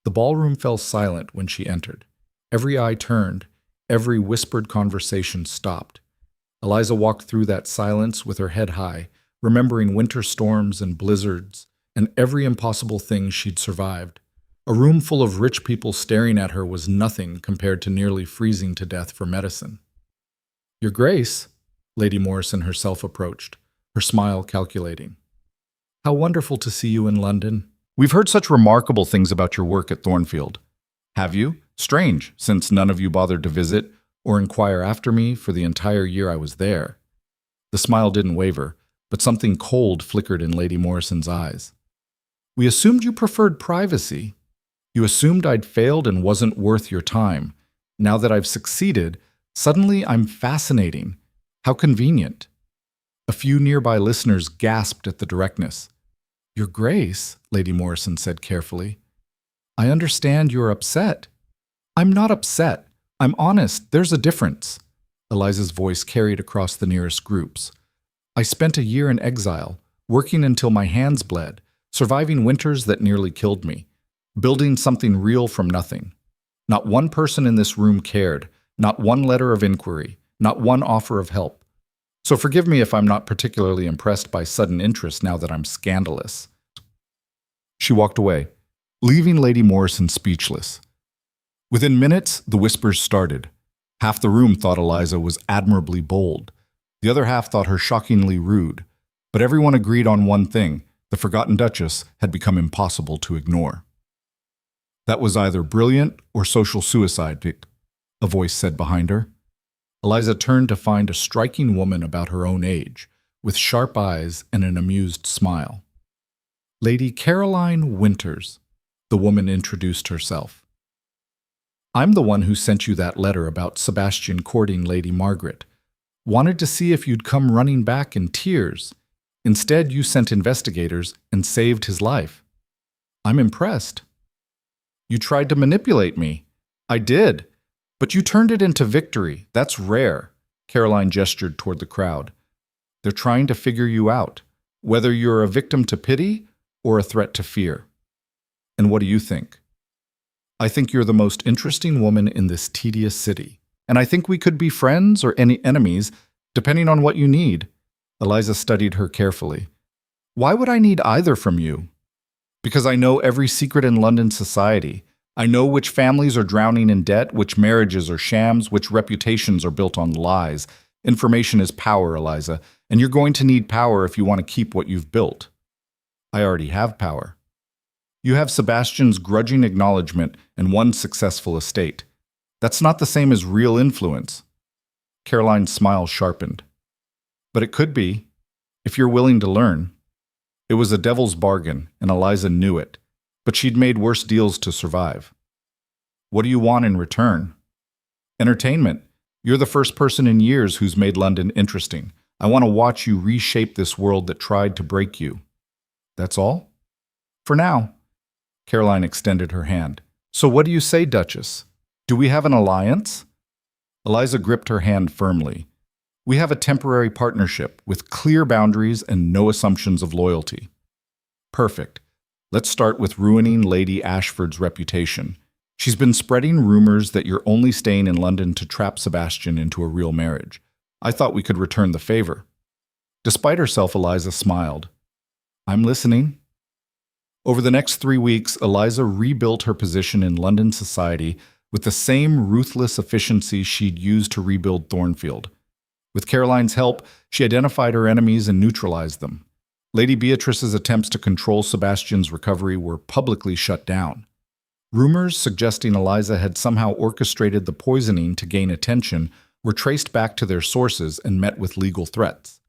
Speaker 1: The ballroom fell silent when she entered. Every eye turned, every whispered conversation stopped. Eliza walked through that silence with her head high, remembering winter storms and blizzards and every impossible thing she'd survived. A room full of rich people staring at her was nothing compared to nearly freezing to death for medicine. Your Grace, Lady Morrison herself approached, her smile calculating. How wonderful to see you in London. We've heard such remarkable things about your work at Thornfield. Have you? Strange, since none of you bothered to visit or inquire after me for the entire year I was there. The smile didn't waver, but something cold flickered in Lady Morrison's eyes. We assumed you preferred privacy. You assumed I'd failed and wasn't worth your time. Now that I've succeeded, suddenly I'm fascinating. How convenient. A few nearby listeners gasped at the directness. Your Grace, Lady Morrison said carefully. I understand you're upset. I'm not upset. I'm honest. There's a difference. Eliza's voice carried across the nearest groups. I spent a year in exile, working until my hands bled, surviving winters that nearly killed me, building something real from nothing. Not one person in this room cared, not one letter of inquiry, not one offer of help. So forgive me if I'm not particularly impressed by sudden interest now that I'm scandalous. She walked away, leaving Lady Morrison speechless. Within minutes, the whispers started. Half the room thought Eliza was admirably bold. The other half thought her shockingly rude. But everyone agreed on one thing: the forgotten Duchess had become impossible to ignore. That was either brilliant or social suicide, a voice said behind her. Eliza turned to find a striking woman about her own age, with sharp eyes and an amused smile. Lady Caroline Winters, the woman introduced herself. I'm the one who sent you that letter about Sebastian courting Lady Margaret. Wanted to see if you'd come running back in tears. Instead, you sent investigators and saved his life. I'm impressed. You tried to manipulate me. I did. But you turned it into victory. That's rare. Caroline gestured toward the crowd. They're trying to figure you out, whether you're a victim to pity or a threat to fear. And what do you think? I think you're the most interesting woman in this tedious city, and I think we could be friends or any enemies, depending on what you need. Eliza studied her carefully. Why would I need either from you? Because I know every secret in London society. I know which families are drowning in debt, which marriages are shams, which reputations are built on lies. Information is power, Eliza, and you're going to need power if you want to keep what you've built. I already have power. You have Sebastian's grudging acknowledgement and one successful estate. That's not the same as real influence. Caroline's smile sharpened. But it could be, if you're willing to learn. It was a devil's bargain, and Eliza knew it, but she'd made worse deals to survive. What do you want in return? Entertainment. You're the first person in years who's made London interesting. I want to watch you reshape this world that tried to break you. That's all? For now. Caroline extended her hand. So what do you say, Duchess? Do we have an alliance? Eliza gripped her hand firmly. We have a temporary partnership with clear boundaries and no assumptions of loyalty. Perfect. Let's start with ruining Lady Ashford's reputation. She's been spreading rumors that you're only staying in London to trap Sebastian into a real marriage. I thought we could return the favor. Despite herself, Eliza smiled. I'm listening. Over the next 3 weeks, Eliza rebuilt her position in London society with the same ruthless efficiency she'd used to rebuild Thornfield. With Caroline's help, she identified her enemies and neutralized them. Lady Beatrice's attempts to control Sebastian's recovery were publicly shut down. Rumors suggesting Eliza had somehow orchestrated the poisoning to gain attention were traced back to their sources and met with legal threats.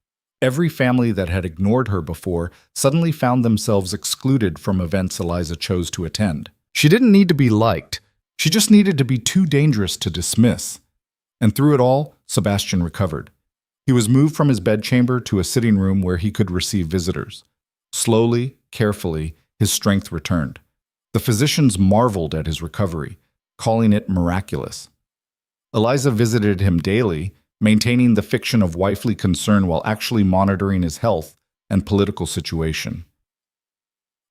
Speaker 1: Every family that had ignored her before suddenly found themselves excluded from events Eliza chose to attend. She didn't need to be liked. She just needed to be too dangerous to dismiss. And through it all, Sebastian recovered. He was moved from his bedchamber to a sitting room where he could receive visitors. Slowly, carefully, his strength returned. The physicians marveled at his recovery, calling it miraculous. Eliza visited him daily, maintaining the fiction of wifely concern while actually monitoring his health and political situation.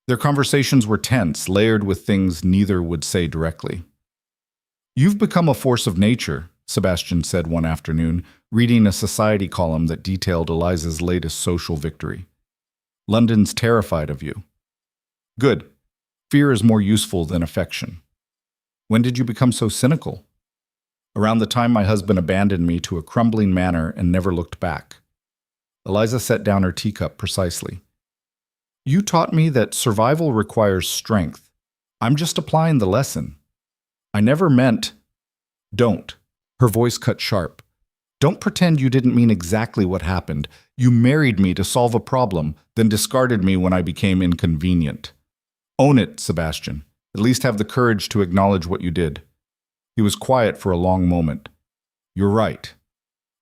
Speaker 1: Their conversations were tense, layered with things neither would say directly. You've become a force of nature, Sebastian said one afternoon, reading a society column that detailed Eliza's latest social victory. London's terrified of you. Good. Fear is more useful than affection. When did you become so cynical? Around the time my husband abandoned me to a crumbling manor and never looked back. Eliza set down her teacup precisely. You taught me that survival requires strength. I'm just applying the lesson. I never meant... Don't. Her voice cut sharp. Don't pretend you didn't mean exactly what happened. You married me to solve a problem, then discarded me when I became inconvenient. Own it, Sebastian. At least have the courage to acknowledge what you did. He was quiet for a long moment. You're right.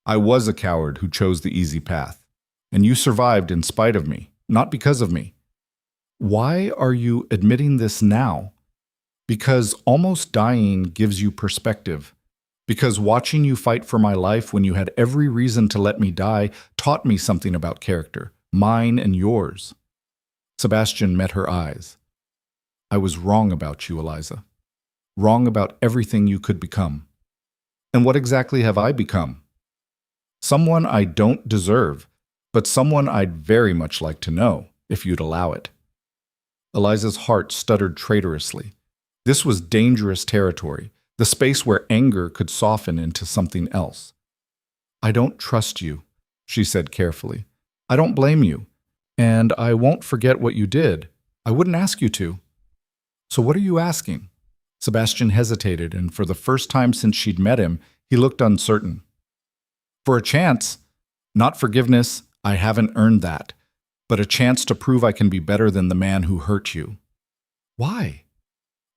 Speaker 1: I was a coward who chose the easy path. And you survived in spite of me, not because of me. Why are you admitting this now? Because almost dying gives you perspective. Because watching you fight for my life when you had every reason to let me die taught me something about character, mine and yours. Sebastian met her eyes. I was wrong about you, Eliza. Wrong about everything you could become. And what exactly have I become? Someone I don't deserve, but someone I'd very much like to know, if you'd allow it. Eliza's heart stuttered traitorously. This was dangerous territory, the space where anger could soften into something else. I don't trust you, she said carefully. I don't blame you, and I won't forget what you did. I wouldn't ask you to. So what are you asking? Sebastian hesitated, and for the first time since she'd met him, he looked uncertain. For a chance, not forgiveness, I haven't earned that, but a chance to prove I can be better than the man who hurt you. Why?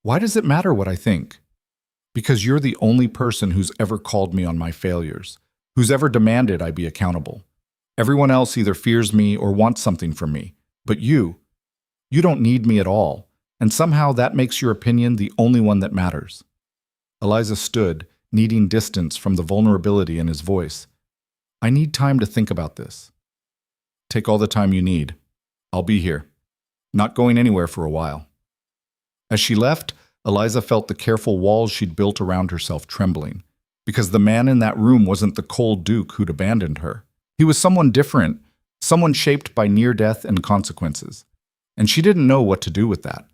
Speaker 1: Why does it matter what I think? Because you're the only person who's ever called me on my failures, who's ever demanded I be accountable. Everyone else either fears me or wants something from me, but you don't need me at all, and somehow that makes your opinion the only one that matters. Eliza stood, needing distance from the vulnerability in his voice. I need time to think about this. Take all the time you need. I'll be here. Not going anywhere for a while. As she left, Eliza felt the careful walls she'd built around herself trembling, because the man in that room wasn't the cold duke who'd abandoned her. He was someone different, someone shaped by near death and consequences, and she didn't know what to do with that.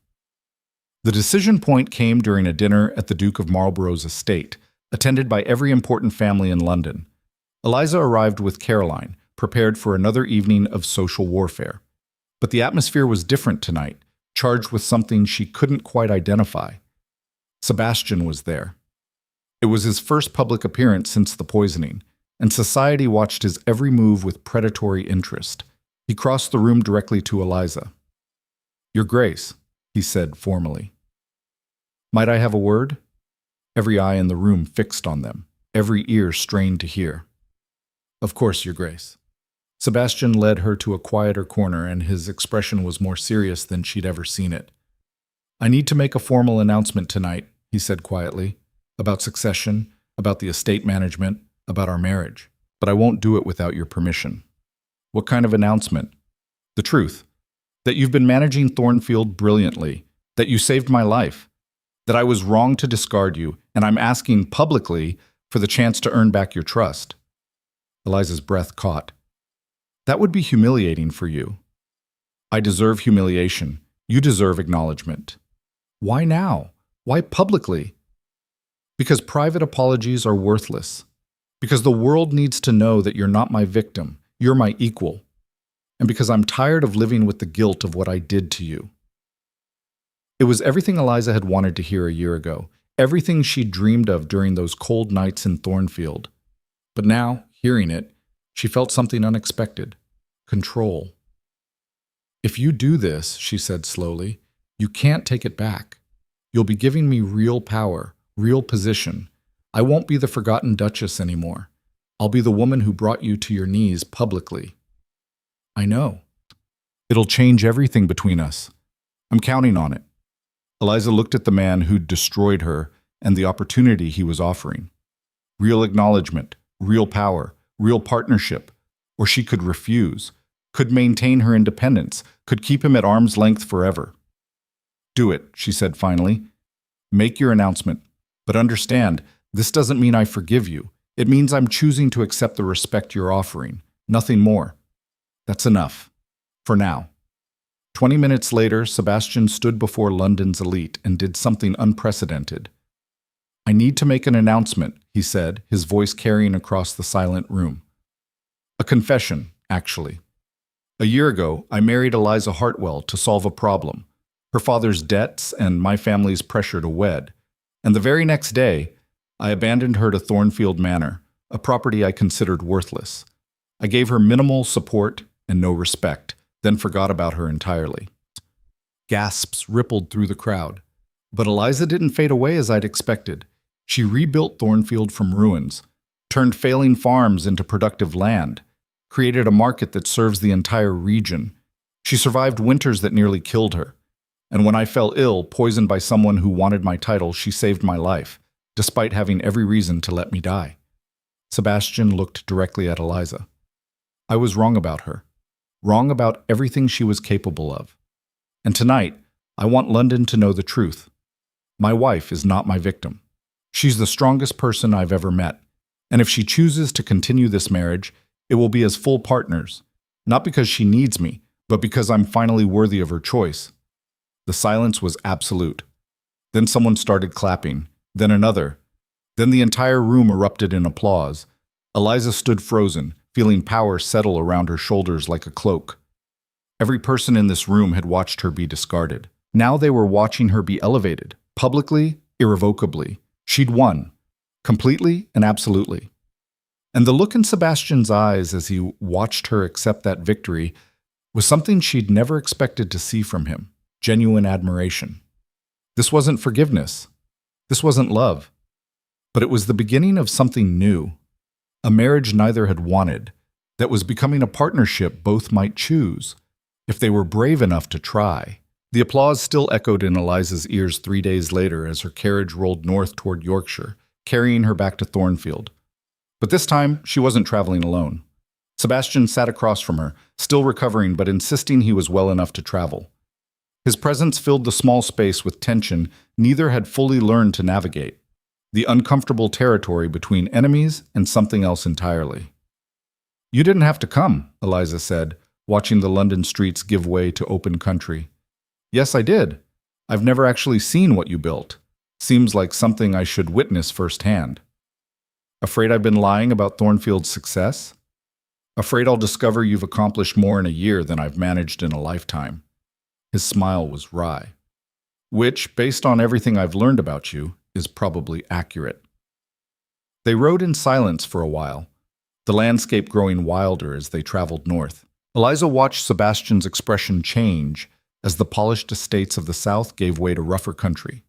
Speaker 1: The decision point came during a dinner at the Duke of Marlborough's estate, attended by every important family in London. Eliza arrived with Caroline, prepared for another evening of social warfare. But the atmosphere was different tonight, charged with something she couldn't quite identify. Sebastian was there. It was his first public appearance since the poisoning, and society watched his every move with predatory interest. He crossed the room directly to Eliza. Your Grace, he said formally. Might I have a word? Every eye in the room fixed on them, every ear strained to hear. Of course, Your Grace. Sebastian led her to a quieter corner, and his expression was more serious than she'd ever seen it. I need to make a formal announcement tonight, he said quietly, about succession, about the estate management, about our marriage. But I won't do it without your permission. What kind of announcement? The truth. That you've been managing Thornfield brilliantly, that you saved my life, that I was wrong to discard you, and I'm asking publicly for the chance to earn back your trust. Eliza's breath caught. That would be humiliating for you. I deserve humiliation. You deserve acknowledgement. Why now? Why publicly? Because private apologies are worthless. Because the world needs to know that you're not my victim, you're my equal. And because I'm tired of living with the guilt of what I did to you. It was everything Eliza had wanted to hear a year ago, everything she'd dreamed of during those cold nights in Thornfield. But now, hearing it, she felt something unexpected. Control. If you do this, she said slowly, you can't take it back. You'll be giving me real power, real position. I won't be the forgotten duchess anymore. I'll be the woman who brought you to your knees publicly. I know. It'll change everything between us. I'm counting on it. Eliza looked at the man who'd destroyed her and the opportunity he was offering. Real acknowledgement, real power, real partnership. Or she could refuse, could maintain her independence, could keep him at arm's length forever. Do it, she said finally. Make your announcement. But understand, this doesn't mean I forgive you. It means I'm choosing to accept the respect you're offering. Nothing more. That's enough. For now. 20 minutes later, Sebastian stood before London's elite and did something unprecedented. I need to make an announcement, he said, his voice carrying across the silent room. A confession, actually. A year ago, I married Eliza Hartwell to solve a problem, her father's debts and my family's pressure to wed. And the very next day, I abandoned her to Thornfield Manor, a property I considered worthless. I gave her minimal support and no respect, then forgot about her entirely. Gasps rippled through the crowd. But Eliza didn't fade away as I'd expected. She rebuilt Thornfield from ruins, turned failing farms into productive land, created a market that serves the entire region. She survived winters that nearly killed her. And when I fell ill, poisoned by someone who wanted my title, she saved my life, despite having every reason to let me die. Sebastian looked directly at Eliza. I was wrong about her. Wrong about everything she was capable of. And tonight, I want London to know the truth. My wife is not my victim. She's the strongest person I've ever met. And if she chooses to continue this marriage, it will be as full partners, not because she needs me, but because I'm finally worthy of her choice. The silence was absolute. Then someone started clapping, then another. Then the entire room erupted in applause. Eliza stood frozen, feeling power settle around her shoulders like a cloak. Every person in this room had watched her be discarded. Now they were watching her be elevated, publicly irrevocably. She'd won, completely and absolutely. And the look in Sebastian's eyes as he watched her accept that victory was something she'd never expected to see from him, genuine admiration. This wasn't forgiveness. This wasn't love. But it was the beginning of something new, a marriage neither had wanted, that was becoming a partnership both might choose, if they were brave enough to try. The applause still echoed in Eliza's ears 3 days later as her carriage rolled north toward Yorkshire, carrying her back to Thornfield. But this time, she wasn't traveling alone. Sebastian sat across from her, still recovering but insisting he was well enough to travel. His presence filled the small space with tension neither had fully learned to navigate, the uncomfortable territory between enemies and something else entirely. "You didn't have to come," Eliza said, watching the London streets give way to open country. "Yes, I did. I've never actually seen what you built. Seems like something I should witness firsthand." "Afraid I've been lying about Thornfield's success? Afraid I'll discover you've accomplished more in a year than I've managed in a lifetime." His smile was wry. "Which, based on everything I've learned about you, is probably accurate." They rode in silence for a while, the landscape growing wilder as they traveled north. Eliza watched Sebastian's expression change as the polished estates of the south gave way to rougher country,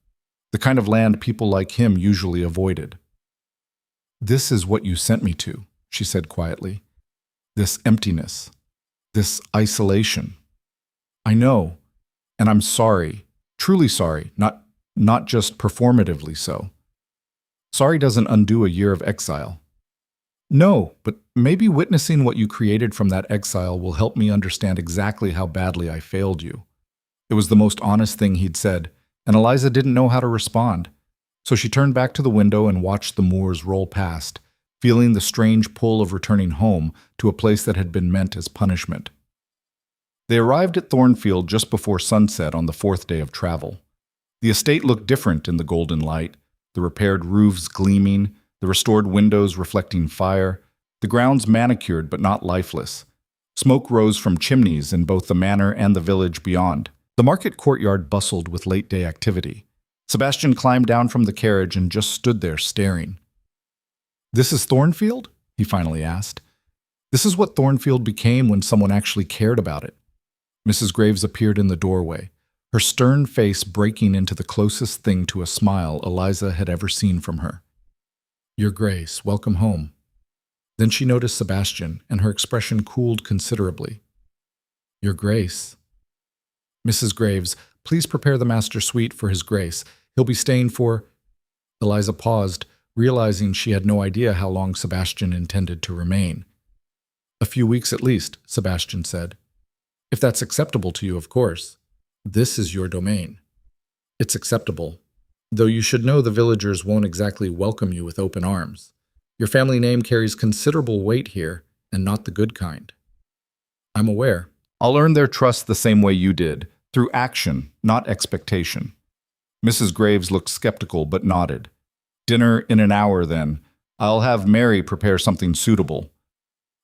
Speaker 1: the kind of land people like him usually avoided. "This is what you sent me to," she said quietly. "This emptiness, this isolation. I know, and I'm sorry, truly sorry, not just performatively so. Sorry doesn't undo a year of exile." "No, but maybe witnessing what you created from that exile will help me understand exactly how badly I failed you." It was the most honest thing he'd said, and Eliza didn't know how to respond. So she turned back to the window and watched the moors roll past, feeling the strange pull of returning home to a place that had been meant as punishment. They arrived at Thornfield just before sunset on the 4th day of travel. The estate looked different in the golden light, the repaired roofs gleaming, the restored windows reflecting fire, the grounds manicured but not lifeless. Smoke rose from chimneys in both the manor and the village beyond. The market courtyard bustled with late-day activity. Sebastian climbed down from the carriage and just stood there staring. "This is Thornfield?" he finally asked. "This is what Thornfield became when someone actually cared about it." Mrs. Graves appeared in the doorway, her stern face breaking into the closest thing to a smile Eliza had ever seen from her. "Your Grace, welcome home." Then she noticed Sebastian, and her expression cooled considerably. "Your Grace." "Mrs. Graves, please prepare the master suite for his Grace. He'll be staying for—" Eliza paused, realizing she had no idea how long Sebastian intended to remain. "A few weeks at least," Sebastian said. "If that's acceptable to you, of course. This is your domain." "It's acceptable. Though you should know the villagers won't exactly welcome you with open arms. Your family name carries considerable weight here, and not the good kind." "I'm aware. I'll earn their trust the same way you did, through action, not expectation." Mrs. Graves looked skeptical but nodded. "Dinner in an hour, then. I'll have Mary prepare something suitable."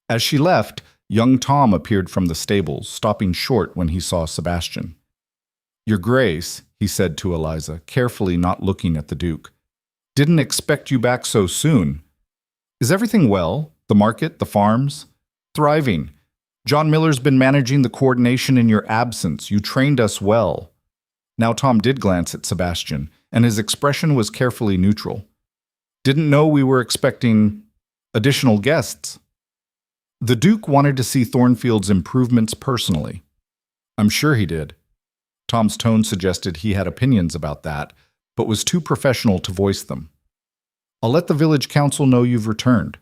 Speaker 1: As she left, young Tom appeared from the stables, stopping short when he saw Sebastian. "Your Grace," he said to Eliza, carefully not looking at the Duke. "Didn't expect you back so soon. Is everything well? The market, the farms?" "Thriving. John Miller's been managing the coordination in your absence. You trained us well." Now Tom did glance at Sebastian, and his expression was carefully neutral. "Didn't know we were expecting additional guests." The Duke wanted to see Thornfield's improvements personally. "I'm sure he did." Tom's tone suggested he had opinions about that, but was too professional to voice them. "I'll let the village council know you've returned.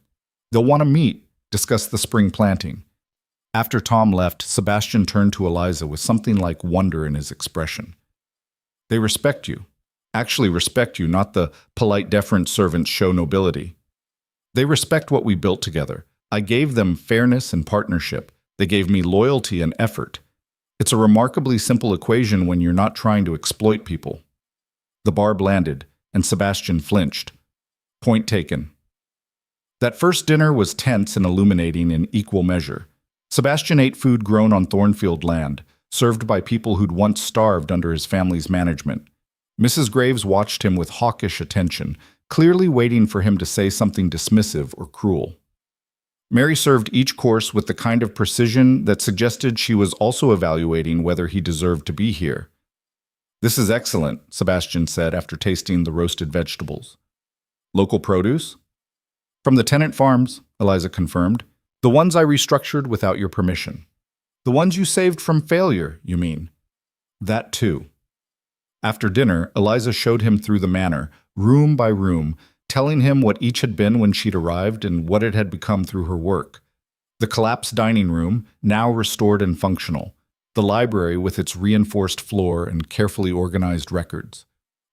Speaker 1: They'll want to meet, discuss the spring planting." After Tom left, Sebastian turned to Eliza with something like wonder in his expression. "They respect you. Actually respect you, not the polite deference servants show nobility. They respect what we built together. I gave them fairness and partnership. They gave me loyalty and effort. It's a remarkably simple equation when you're not trying to exploit people." The barb landed, and Sebastian flinched. Point taken. That first dinner was tense and illuminating in equal measure. Sebastian ate food grown on Thornfield land, served by people who'd once starved under his family's management. Mrs. Graves watched him with hawkish attention, clearly waiting for him to say something dismissive or cruel. Mary served each course with the kind of precision that suggested she was also evaluating whether he deserved to be here. "This is excellent," Sebastian said after tasting the roasted vegetables. "Local produce?" "From the tenant farms," Eliza confirmed. "The ones I restructured without your permission." "The ones you saved from failure, you mean?" "That too." After dinner, Eliza showed him through the manor, room by room, telling him what each had been when she'd arrived and what it had become through her work. The collapsed dining room, now restored and functional. The library with its reinforced floor and carefully organized records.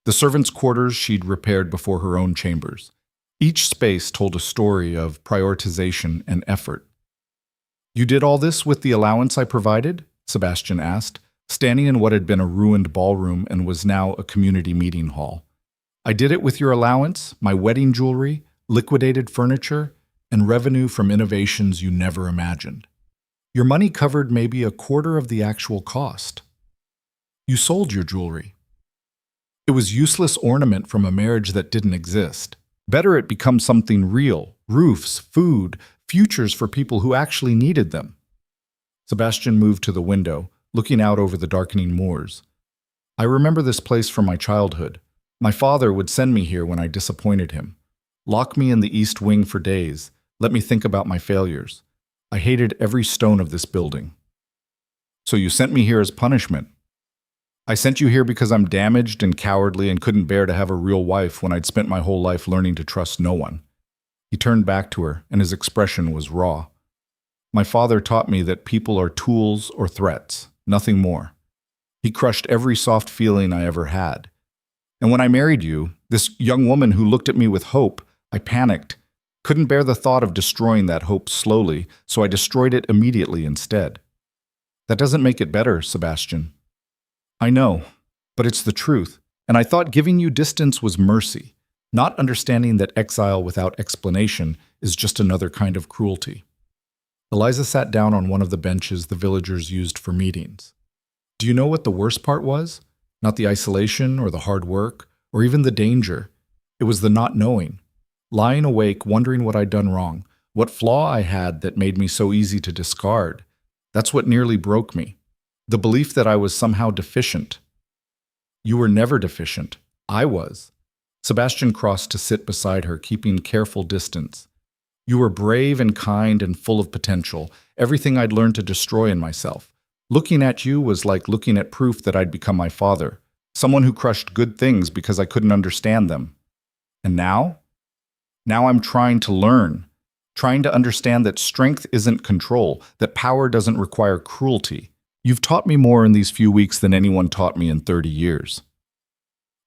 Speaker 1: The servants' quarters she'd repaired before her own chambers. Each space told a story of prioritization and effort. "You did all this with the allowance I provided?" Sebastian asked, standing in what had been a ruined ballroom and was now a community meeting hall. "I did it with your allowance, my wedding jewelry, liquidated furniture, and revenue from innovations you never imagined. Your money covered maybe a quarter of the actual cost. You sold your jewelry. It was useless ornament from a marriage that didn't exist. Better it become something real, roofs, food, futures for people who actually needed them." Sebastian moved to the window, looking out over the darkening moors. "I remember this place from my childhood. My father would send me here when I disappointed him. Lock me in the east wing for days, let me think about my failures. I hated every stone of this building." "So you sent me here as punishment?" "I sent you here because I'm damaged and cowardly and couldn't bear to have a real wife when I'd spent my whole life learning to trust no one." He turned back to her, and his expression was raw. "My father taught me that people are tools or threats, nothing more. He crushed every soft feeling I ever had. And when I married you, this young woman who looked at me with hope, I panicked, couldn't bear the thought of destroying that hope slowly, so I destroyed it immediately instead." "That doesn't make it better, Sebastian." "I know, but it's the truth, and I thought giving you distance was mercy, not understanding that exile without explanation is just another kind of cruelty." Eliza sat down on one of the benches the villagers used for meetings. "Do you know what the worst part was? Not the isolation or the hard work, or even the danger. It was the not knowing. Lying awake, wondering what I'd done wrong, what flaw I had that made me so easy to discard. That's what nearly broke me. The belief that I was somehow deficient." "You were never deficient. I was." Sebastian crossed to sit beside her, keeping careful distance. "You were brave and kind and full of potential, everything I'd learned to destroy in myself. Looking at you was like looking at proof that I'd become my father, someone who crushed good things because I couldn't understand them. And now? Now I'm trying to learn, trying to understand that strength isn't control, that power doesn't require cruelty. You've taught me more in these few weeks than anyone taught me in 30 years."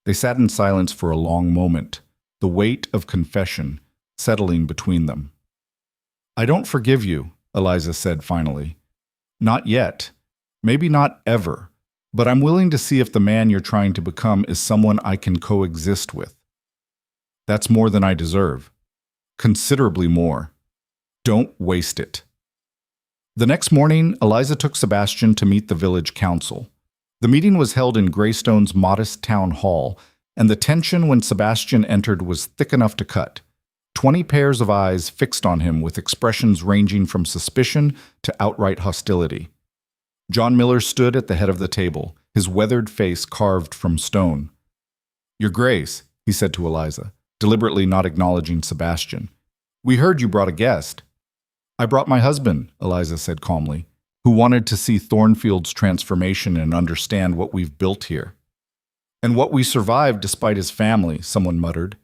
Speaker 1: They sat in silence for a long moment, the weight of confession settling between them. "I don't forgive you," Eliza said finally. "Not yet. Maybe not ever. But I'm willing to see if the man you're trying to become is someone I can coexist with. That's more than I deserve. Considerably more. Don't waste it." The next morning, Eliza took Sebastian to meet the village council. The meeting was held in Greystone's modest town hall, and the tension when Sebastian entered was thick enough to cut. 20 pairs of eyes fixed on him with expressions ranging from suspicion to outright hostility. John Miller stood at the head of the table, his weathered face carved from stone. "Your Grace," he said to Eliza, deliberately not acknowledging Sebastian. "We heard you brought a guest." "I brought my husband," Eliza said calmly, "who wanted to see Thornfield's transformation and understand what we've built here." "And what we survived despite his family," someone muttered.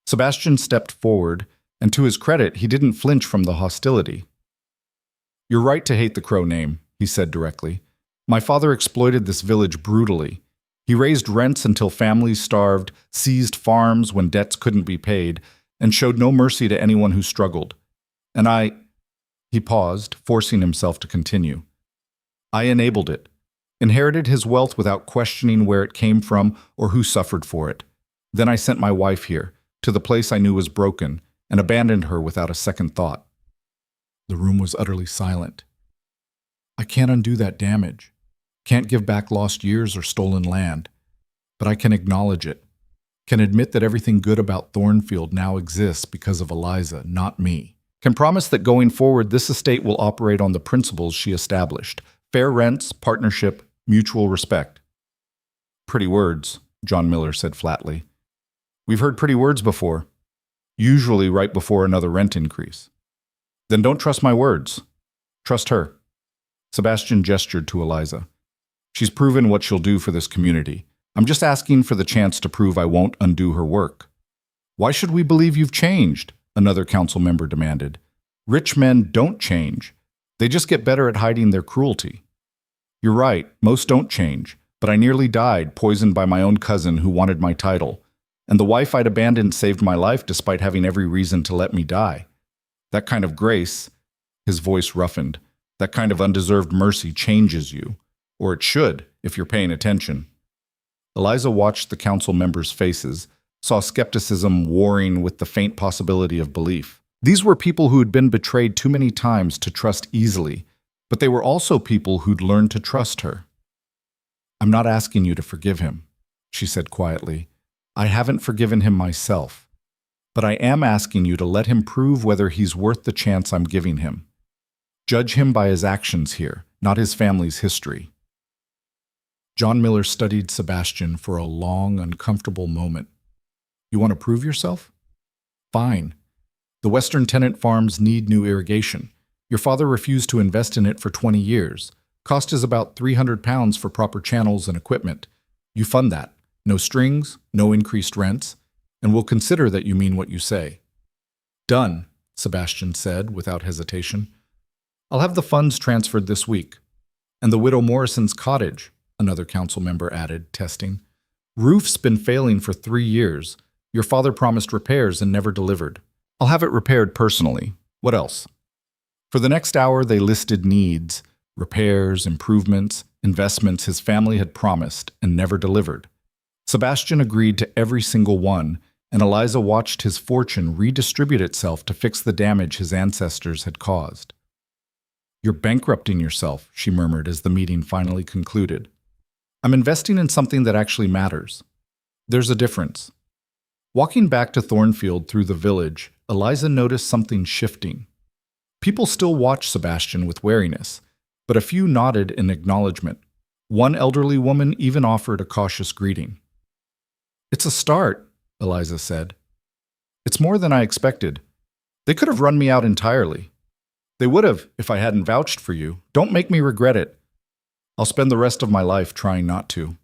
Speaker 1: Sebastian stepped forward, and to his credit, he didn't flinch from the hostility. "You're right to hate the Crow name," he said directly. "My father exploited this village brutally. He raised rents until families starved, seized farms when debts couldn't be paid, and showed no mercy to anyone who struggled. And He paused, forcing himself to continue. "I enabled it, inherited his wealth without questioning where it came from or who suffered for it. Then I sent my wife here, to the place I knew was broken, and abandoned her without a second thought." The room was utterly silent. "I can't undo that damage. Can't give back lost years or stolen land. but I can acknowledge it. Can admit that everything good about Thornfield now exists because of Eliza, not me. Can promise that going forward, this estate will operate on the principles she established. Fair rents, partnership, mutual respect. Pretty words, John Miller said flatly. We've heard pretty words before, usually right before another rent increase. Then don't trust my words. Trust her. Sebastian gestured to Eliza. She's proven what she'll do for this community. I'm just asking for the chance to prove I won't undo her work. Why should we believe you've changed? Another council member demanded. Rich men don't change. They just get better at hiding their cruelty. You're right, most don't change, but I nearly died, poisoned by my own cousin who wanted my title, and the wife I'd abandoned saved my life despite having every reason to let me die. That kind of grace, his voice roughened, that kind of undeserved mercy changes you, or it should, if you're paying attention. Eliza watched the council members' faces, saw skepticism warring with the faint possibility of belief. These were people who had been betrayed too many times to trust easily, but they were also people who'd learned to trust her. I'm not asking you to forgive him, she said quietly. I haven't forgiven him myself, but I am asking you to let him prove whether he's worth the chance I'm giving him. Judge him by his actions here, not his family's history. John Miller studied Sebastian for a long, uncomfortable moment. You want to prove yourself? Fine. The Western tenant farms need new irrigation. Your father refused to invest in it for 20 years. Cost is about £300 for proper channels and equipment. You fund that. No strings, no increased rents, and we'll consider that you mean what you say. Done, Sebastian said without hesitation. I'll have the funds transferred this week. And the widow Morrison's cottage, another council member added, testing. Roof's been failing for 3 years. Your father promised repairs and never delivered. I'll have it repaired personally. What else? For the next hour, they listed needs, repairs, improvements, investments his family had promised and never delivered. Sebastian agreed to every single one, and Eliza watched his fortune redistribute itself to fix the damage his ancestors had caused. You're bankrupting yourself, she murmured as the meeting finally concluded. I'm investing in something that actually matters. There's a difference. Walking back to Thornfield through the village, Eliza noticed something shifting. People still watched Sebastian with wariness, but a few nodded in acknowledgement. One elderly woman even offered a cautious greeting. It's a start, Eliza said. It's more than I expected. They could have run me out entirely. They would have if I hadn't vouched for you. Don't make me regret it. I'll spend the rest of my life trying not to.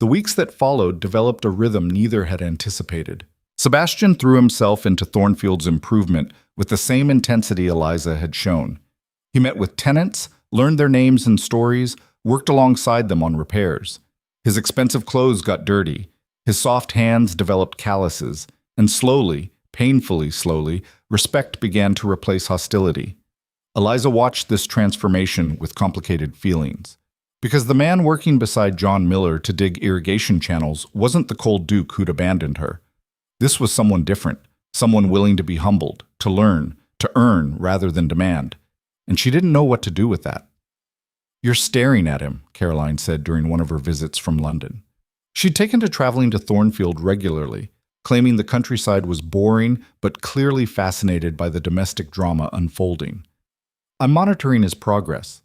Speaker 1: The weeks that followed developed a rhythm neither had anticipated. Sebastian threw himself into Thornfield's improvement with the same intensity Eliza had shown. He met with tenants, learned their names and stories, worked alongside them on repairs. His expensive clothes got dirty. His soft hands developed calluses, and slowly, painfully slowly, respect began to replace hostility. Eliza watched this transformation with complicated feelings. Because the man working beside John Miller to dig irrigation channels wasn't the cold duke who'd abandoned her. This was someone different, someone willing to be humbled, to learn, to earn rather than demand. And she didn't know what to do with that. You're staring at him, Caroline said during one of her visits from London. She'd taken to traveling to Thornfield regularly, claiming the countryside was boring but clearly fascinated by the domestic drama unfolding. I'm monitoring his progress.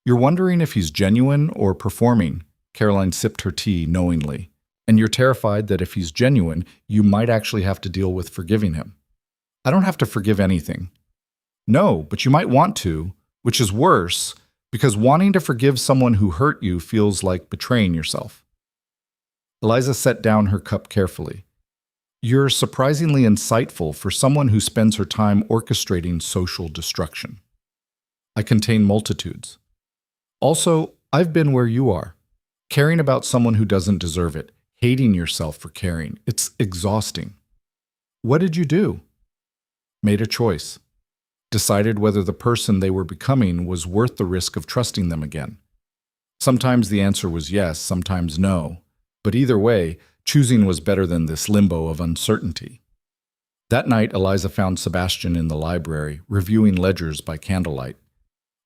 Speaker 1: You're wondering if he's genuine or performing, Caroline sipped her tea knowingly. And you're terrified that if he's genuine, you might actually have to deal with forgiving him. I don't have to forgive anything. No, but you might want to, which is worse, because wanting to forgive someone who hurt you feels like betraying yourself. Eliza set down her cup carefully. You're surprisingly insightful for someone who spends her time orchestrating social destruction. I contain multitudes. Also, I've been where you are, caring about someone who doesn't deserve it, hating yourself for caring. It's exhausting. What did you do? Made a choice. Decided whether the person they were becoming was worth the risk of trusting them again. Sometimes the answer was yes, sometimes no. But either way, choosing was better than this limbo of uncertainty. That night, Eliza found Sebastian in the library, reviewing ledgers by candlelight.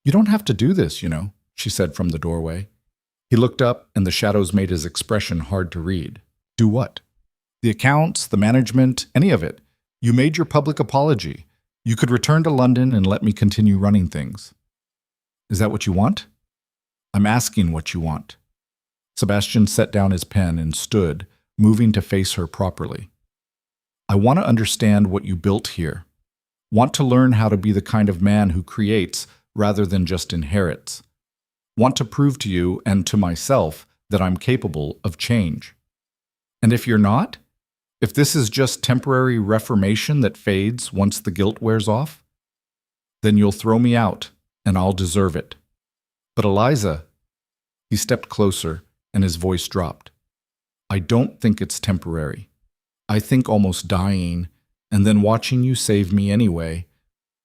Speaker 1: You don't have to do this, you know, she said from the doorway. He looked up, and the shadows made his expression hard to read. Do what? The accounts, the management, any of it. You made your public apology. You could return to London and let me continue running things. Is that what you want? I'm asking what you want. Sebastian set down his pen and stood, moving to face her properly. I want to understand what you built here. Want to learn how to be the kind of man who creates rather than just inherits. Want to prove to you and to myself that I'm capable of change. And if you're not? If this is just temporary reformation that fades once the guilt wears off? Then you'll throw me out, and I'll deserve it. But Eliza, he stepped closer, and his voice dropped. I don't think it's temporary. I think almost dying, and then watching you save me anyway,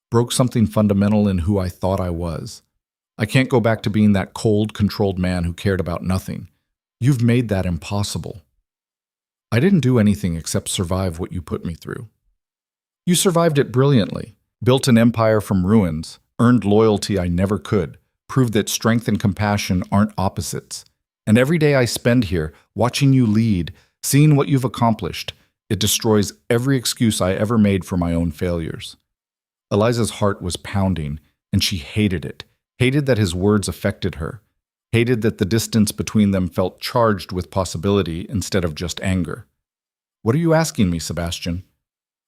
Speaker 1: broke something fundamental in who I thought I was. I can't go back to being that cold, controlled man who cared about nothing. You've made that impossible. I didn't do anything except survive what you put me through. You survived it brilliantly, built an empire from ruins, earned loyalty I never could, proved that strength and compassion aren't opposites. And every day I spend here, watching you lead, seeing what you've accomplished, it destroys every excuse I ever made for my own failures. Eliza's heart was pounding, and she hated it, hated that his words affected her, hated that the distance between them felt charged with possibility instead of just anger. What are you asking me, Sebastian?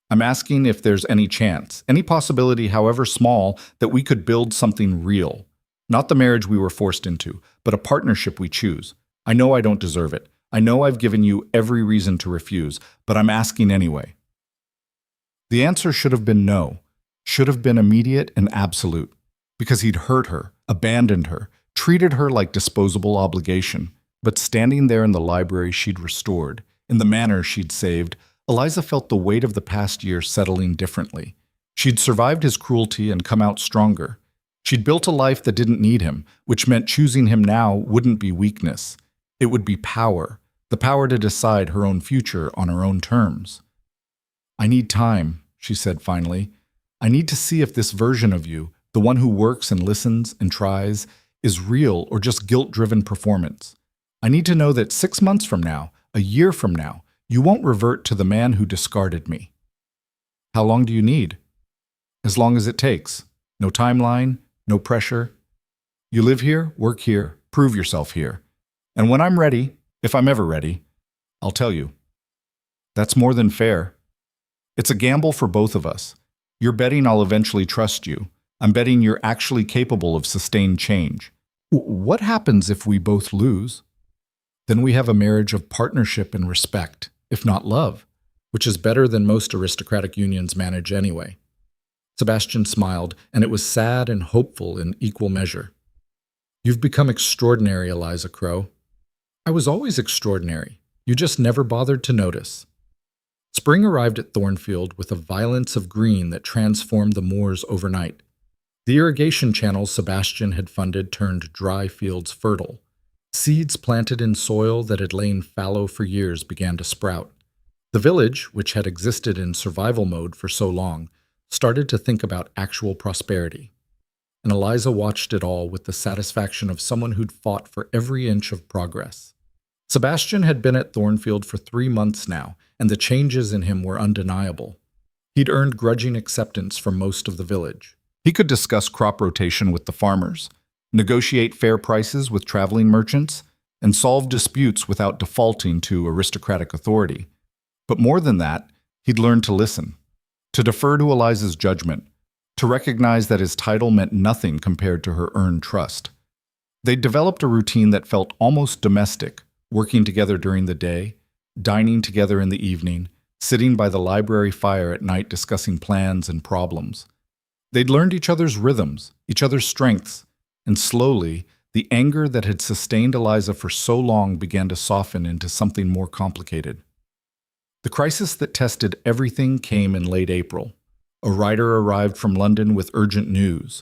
Speaker 1: I'm asking if there's any chance, any possibility, however small, that we could build something real. Not the marriage we were forced into, but a partnership we choose. I know I don't deserve it. I know I've given you every reason to refuse, but I'm asking anyway. The answer should have been no, should have been immediate and absolute, because he'd hurt her, abandoned her, treated her like disposable obligation. But standing there in the library she'd restored, in the manor she'd saved, Eliza felt the weight of the past year settling differently. She'd survived his cruelty and come out stronger. She'd built a life that didn't need him, which meant choosing him now wouldn't be weakness. It would be power, the power to decide her own future on her own terms. I need time, she said finally. I need to see if this version of you, the one who works and listens and tries, is real or just guilt-driven performance. I need to know that 6 months from now, a year from now, you won't revert to the man who discarded me. How long do you need? As long as it takes. No timeline, no pressure. You live here, work here, prove yourself here. And when I'm ready, if I'm ever ready, I'll tell you. That's more than fair. It's a gamble for both of us. You're betting I'll eventually trust you. I'm betting you're actually capable of sustained change. What happens if we both lose? Then we have a marriage of partnership and respect, if not love, which is better than most aristocratic unions manage anyway. Sebastian smiled, and it was sad and hopeful in equal measure. You've become extraordinary, Eliza Crow. I was always extraordinary. You just never bothered to notice. Spring arrived at Thornfield with a violence of green that transformed the moors overnight. The irrigation channels Sebastian had funded turned dry fields fertile. Seeds planted in soil that had lain fallow for years began to sprout. The village, which had existed in survival mode for so long, started to think about actual prosperity. And Eliza watched it all with the satisfaction of someone who'd fought for every inch of progress. Sebastian had been at Thornfield for 3 months now, and the changes in him were undeniable. He'd earned grudging acceptance from most of the village. He could discuss crop rotation with the farmers, negotiate fair prices with traveling merchants, and solve disputes without defaulting to aristocratic authority. But more than that, he'd learned to listen, to defer to Eliza's judgment, to recognize that his title meant nothing compared to her earned trust. They'd developed a routine that felt almost domestic, working together during the day, dining together in the evening, sitting by the library fire at night discussing plans and problems. They'd learned each other's rhythms, each other's strengths, and slowly, the anger that had sustained Eliza for so long began to soften into something more complicated. The crisis that tested everything came in late April. A writer arrived from London with urgent news.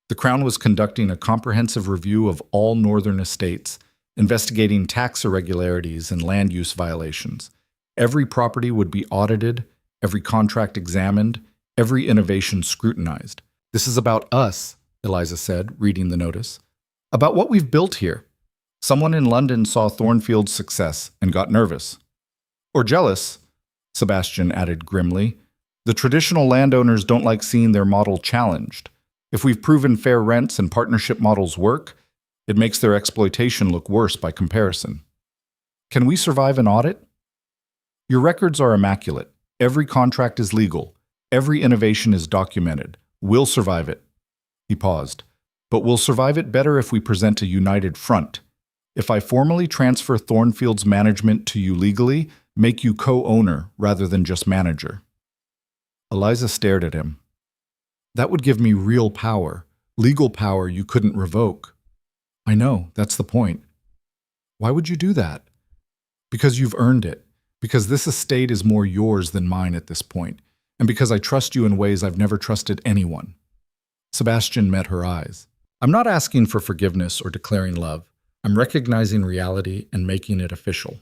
Speaker 1: The Crown was conducting a comprehensive review of all northern estates, investigating tax irregularities and land use violations. Every property would be audited, every contract examined, every innovation scrutinized. This is about us, Eliza said, reading the notice. About what we've built here. Someone in London saw Thornfield's success and got nervous. Or jealous, Sebastian added grimly. The traditional landowners don't like seeing their model challenged. If we've proven fair rents and partnership models work, it makes their exploitation look worse by comparison. Can we survive an audit? Your records are immaculate. Every contract is legal. Every innovation is documented. We'll survive it. He paused. But we'll survive it better if we present a united front. If I formally transfer Thornfield's management to you legally, make you co-owner rather than just manager. Eliza stared at him. That would give me real power, legal power you couldn't revoke. I know, that's the point. Why would you do that? Because you've earned it. Because this estate is more yours than mine at this point, and because I trust you in ways I've never trusted anyone. Sebastian met her eyes. I'm not asking for forgiveness or declaring love. I'm recognizing reality and making it official.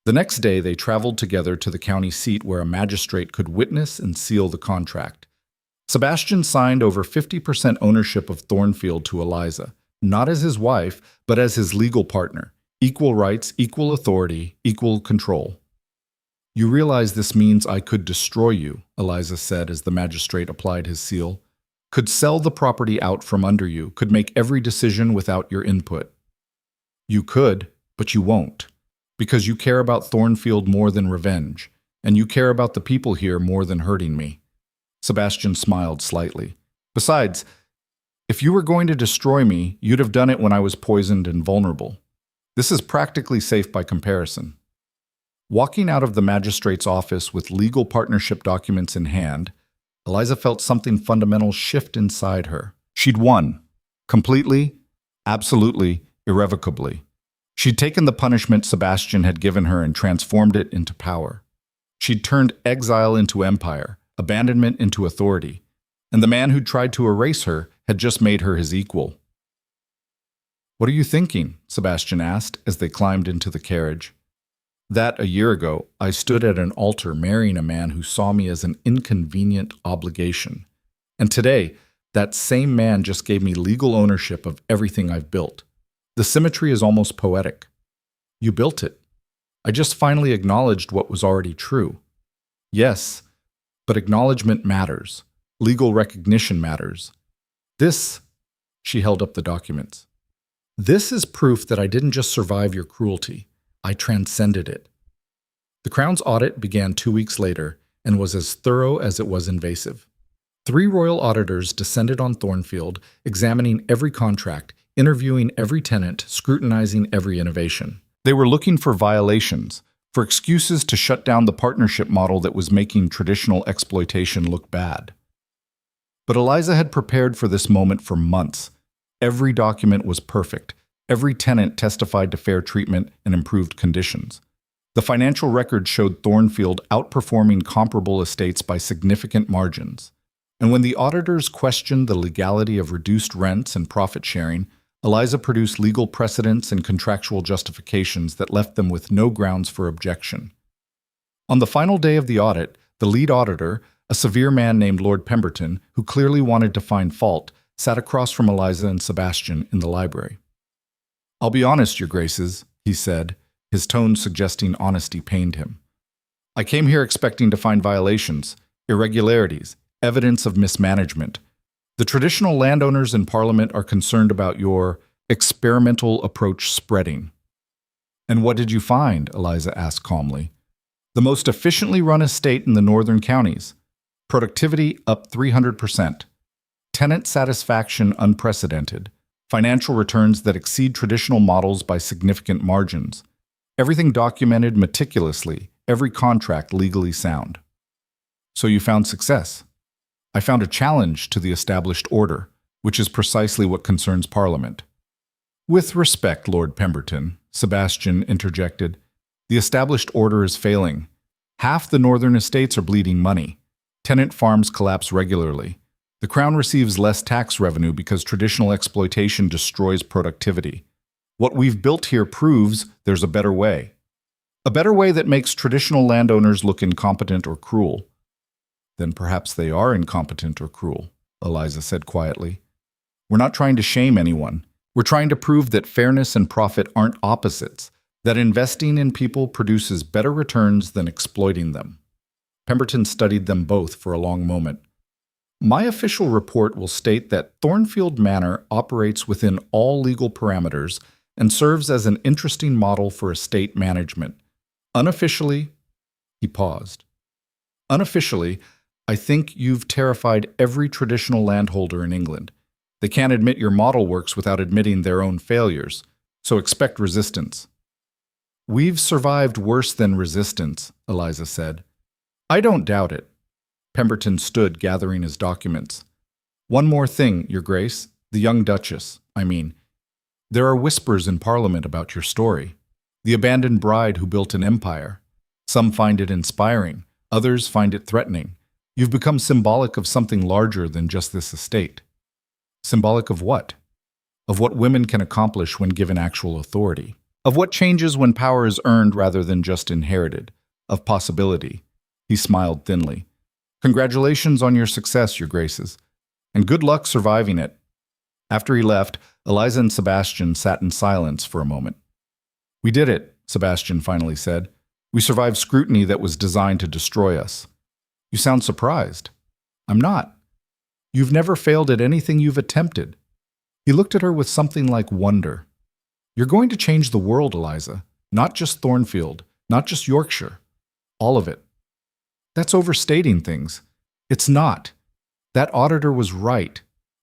Speaker 1: The next day, they traveled together to the county seat where a magistrate could witness and seal the contract. Sebastian signed over 50% ownership of Thornfield to Eliza, not as his wife, but as his legal partner. Equal rights, equal authority, equal control. You realize this means I could destroy you, Eliza said as the magistrate applied his seal. Could sell the property out from under you, could make every decision without your input. You could, but you won't, because you care about Thornfield more than revenge, and you care about the people here more than hurting me. Sebastian smiled slightly. Besides, if you were going to destroy me, you'd have done it when I was poisoned and vulnerable. This is practically safe by comparison. Walking out of the magistrate's office with legal partnership documents in hand, Eliza felt something fundamental shift inside her. She'd won. Completely, absolutely, irrevocably. She'd taken the punishment Sebastian had given her and transformed it into power. She'd turned exile into empire, abandonment into authority, and the man who'd tried to erase her had just made her his equal. What are you thinking? Sebastian asked as they climbed into the carriage. That, a year ago, I stood at an altar marrying a man who saw me as an inconvenient obligation. And today, that same man just gave me legal ownership of everything I've built. The symmetry is almost poetic. You built it. I just finally acknowledged what was already true. Yes, but acknowledgement matters. Legal recognition matters. This, she held up the documents. This is proof that I didn't just survive your cruelty. I transcended it. The Crown's audit began 2 weeks later and was as thorough as it was invasive. 3 royal auditors descended on Thornfield, examining every contract, interviewing every tenant, scrutinizing every innovation. They were looking for violations, for excuses to shut down the partnership model that was making traditional exploitation look bad. But Eliza had prepared for this moment for months. Every document was perfect. Every tenant testified to fair treatment and improved conditions. The financial record showed Thornfield outperforming comparable estates by significant margins. And when the auditors questioned the legality of reduced rents and profit sharing, Eliza produced legal precedents and contractual justifications that left them with no grounds for objection. On the final day of the audit, the lead auditor, a severe man named Lord Pemberton, who clearly wanted to find fault, sat across from Eliza and Sebastian in the library. I'll be honest, Your Graces, he said, his tone suggesting honesty pained him. I came here expecting to find violations, irregularities, evidence of mismanagement. The traditional landowners in Parliament are concerned about your experimental approach spreading. And what did you find? Eliza asked calmly. The most efficiently run estate in the northern counties. Productivity up 300%. Tenant satisfaction unprecedented. Financial returns that exceed traditional models by significant margins. Everything documented meticulously, every contract legally sound. So you found success. I found a challenge to the established order, which is precisely what concerns Parliament. With respect, Lord Pemberton, Sebastian interjected, the established order is failing. Half the northern estates are bleeding money. Tenant farms collapse regularly. The Crown receives less tax revenue because traditional exploitation destroys productivity. What we've built here proves there's a better way. A better way that makes traditional landowners look incompetent or cruel. Then perhaps they are incompetent or cruel, Eliza said quietly. We're not trying to shame anyone. We're trying to prove that fairness and profit aren't opposites, that investing in people produces better returns than exploiting them. Pemberton studied them both for a long moment. My official report will state that Thornfield Manor operates within all legal parameters and serves as an interesting model for estate management. Unofficially, he paused. Unofficially, I think you've terrified every traditional landholder in England. They can't admit your model works without admitting their own failures, so expect resistance. We've survived worse than resistance, Eliza said. I don't doubt it. Pemberton stood, gathering his documents. One more thing, Your Grace, the young Duchess, I mean. There are whispers in Parliament about your story. The abandoned bride who built an empire. Some find it inspiring, others find it threatening. You've become symbolic of something larger than just this estate. Symbolic of what? Of what women can accomplish when given actual authority. Of what changes when power is earned rather than just inherited. Of possibility. He smiled thinly. Congratulations on your success, Your Graces, and good luck surviving it. After he left, Eliza and Sebastian sat in silence for a moment. We did it, Sebastian finally said. We survived scrutiny that was designed to destroy us. You sound surprised. I'm not. You've never failed at anything you've attempted. He looked at her with something like wonder. You're going to change the world, Eliza. Not just Thornfield, not just Yorkshire. All of it. That's overstating things. It's not. That auditor was right.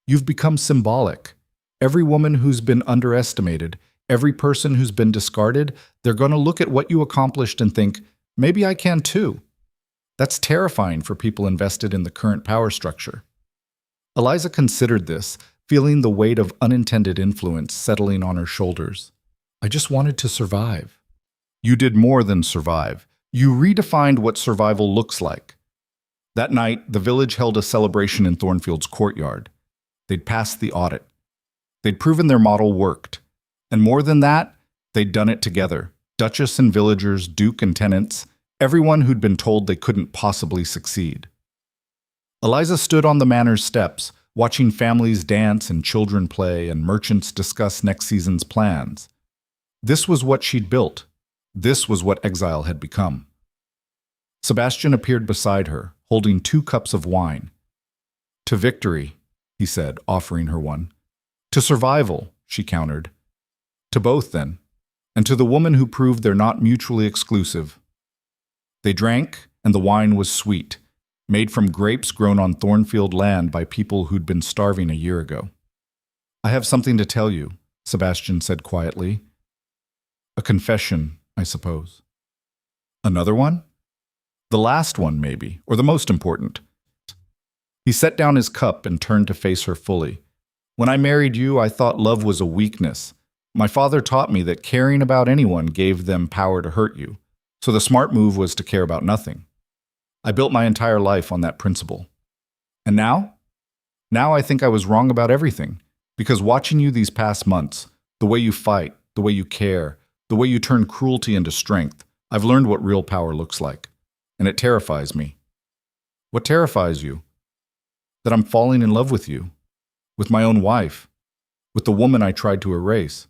Speaker 1: You've become symbolic. Every woman who's been underestimated, every person who's been discarded, they're going to look at what you accomplished and think, maybe I can too. That's terrifying for people invested in the current power structure. Eliza considered this, feeling the weight of unintended influence settling on her shoulders. I just wanted to survive. You did more than survive. You redefined what survival looks like. That night, the village held a celebration in Thornfield's courtyard. They'd passed the audit. They'd proven their model worked. And more than that, they'd done it together. Duchess and villagers, duke and tenants, everyone who'd been told they couldn't possibly succeed. Eliza stood on the manor's steps, watching families dance and children play and merchants discuss next season's plans. This was what she'd built. This was what Exile had become. Sebastian appeared beside her, holding 2 cups of wine. To victory, he said, offering her one. To survival, she countered. To both, then, and to the woman who proved they're not mutually exclusive. They drank, and the wine was sweet, made from grapes grown on Thornfield land by people who'd been starving a year ago. I have something to tell you, Sebastian said quietly. A confession, I suppose. Another one? The last one, maybe, or the most important. He set down his cup and turned to face her fully. When I married you, I thought love was a weakness. My father taught me that caring about anyone gave them power to hurt you, so the smart move was to care about nothing. I built my entire life on that principle. And now? Now I think I was wrong about everything, because watching you these past months, the way you fight, the way you care, the way you turn cruelty into strength, I've learned what real power looks like, and it terrifies me. What terrifies you? That I'm falling in love with you, with my own wife, with the woman I tried to erase.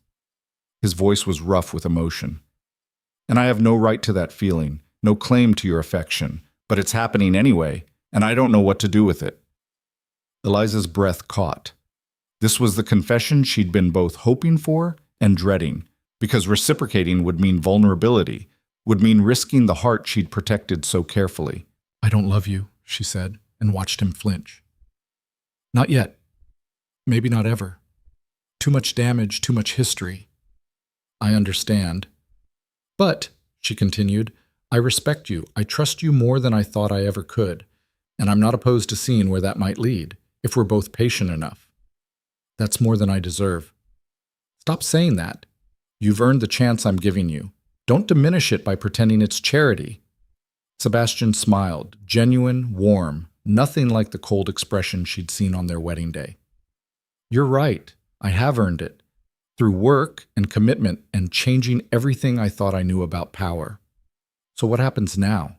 Speaker 1: His voice was rough with emotion. And I have no right to that feeling, no claim to your affection, but it's happening anyway, and I don't know what to do with it. Eliza's breath caught. This was the confession she'd been both hoping for and dreading, because reciprocating would mean vulnerability, would mean risking the heart she'd protected so carefully. I don't love you, she said, and watched him flinch. Not yet. Maybe not ever. Too much damage, too much history. I understand. But, she continued, I respect you. I trust you more than I thought I ever could, and I'm not opposed to seeing where that might lead, if we're both patient enough. That's more than I deserve. Stop saying that. You've earned the chance I'm giving you. Don't diminish it by pretending it's charity. Sebastian smiled, genuine, warm, nothing like the cold expression she'd seen on their wedding day. You're right. I have earned it. Through work and commitment and changing everything I thought I knew about power. So what happens now?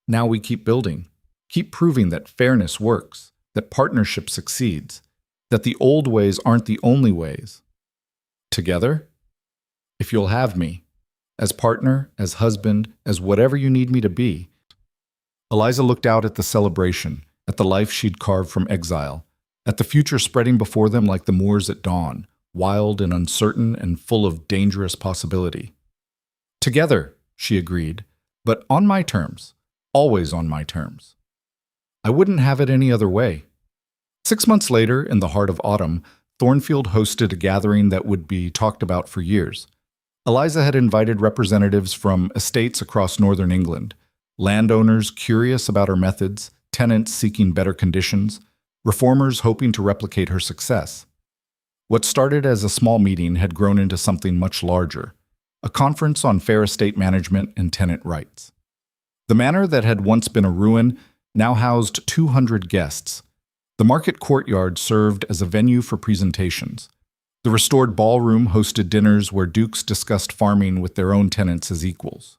Speaker 1: Now we keep building, keep proving that fairness works, that partnership succeeds, that the old ways aren't the only ways. Together? If you'll have me. As partner, as husband, as whatever you need me to be. Eliza looked out at the celebration, at the life she'd carved from exile, at the future spreading before them like the moors at dawn, wild and uncertain and full of dangerous possibility. Together, she agreed, but on my terms, always on my terms. I wouldn't have it any other way. 6 months later, in the heart of autumn, Thornfield hosted a gathering that would be talked about for years. Eliza had invited representatives from estates across northern England, landowners curious about her methods, tenants seeking better conditions, reformers hoping to replicate her success. What started as a small meeting had grown into something much larger, a conference on fair estate management and tenant rights. The manor that had once been a ruin now housed 200 guests. The market courtyard served as a venue for presentations. The restored ballroom hosted dinners where dukes discussed farming with their own tenants as equals.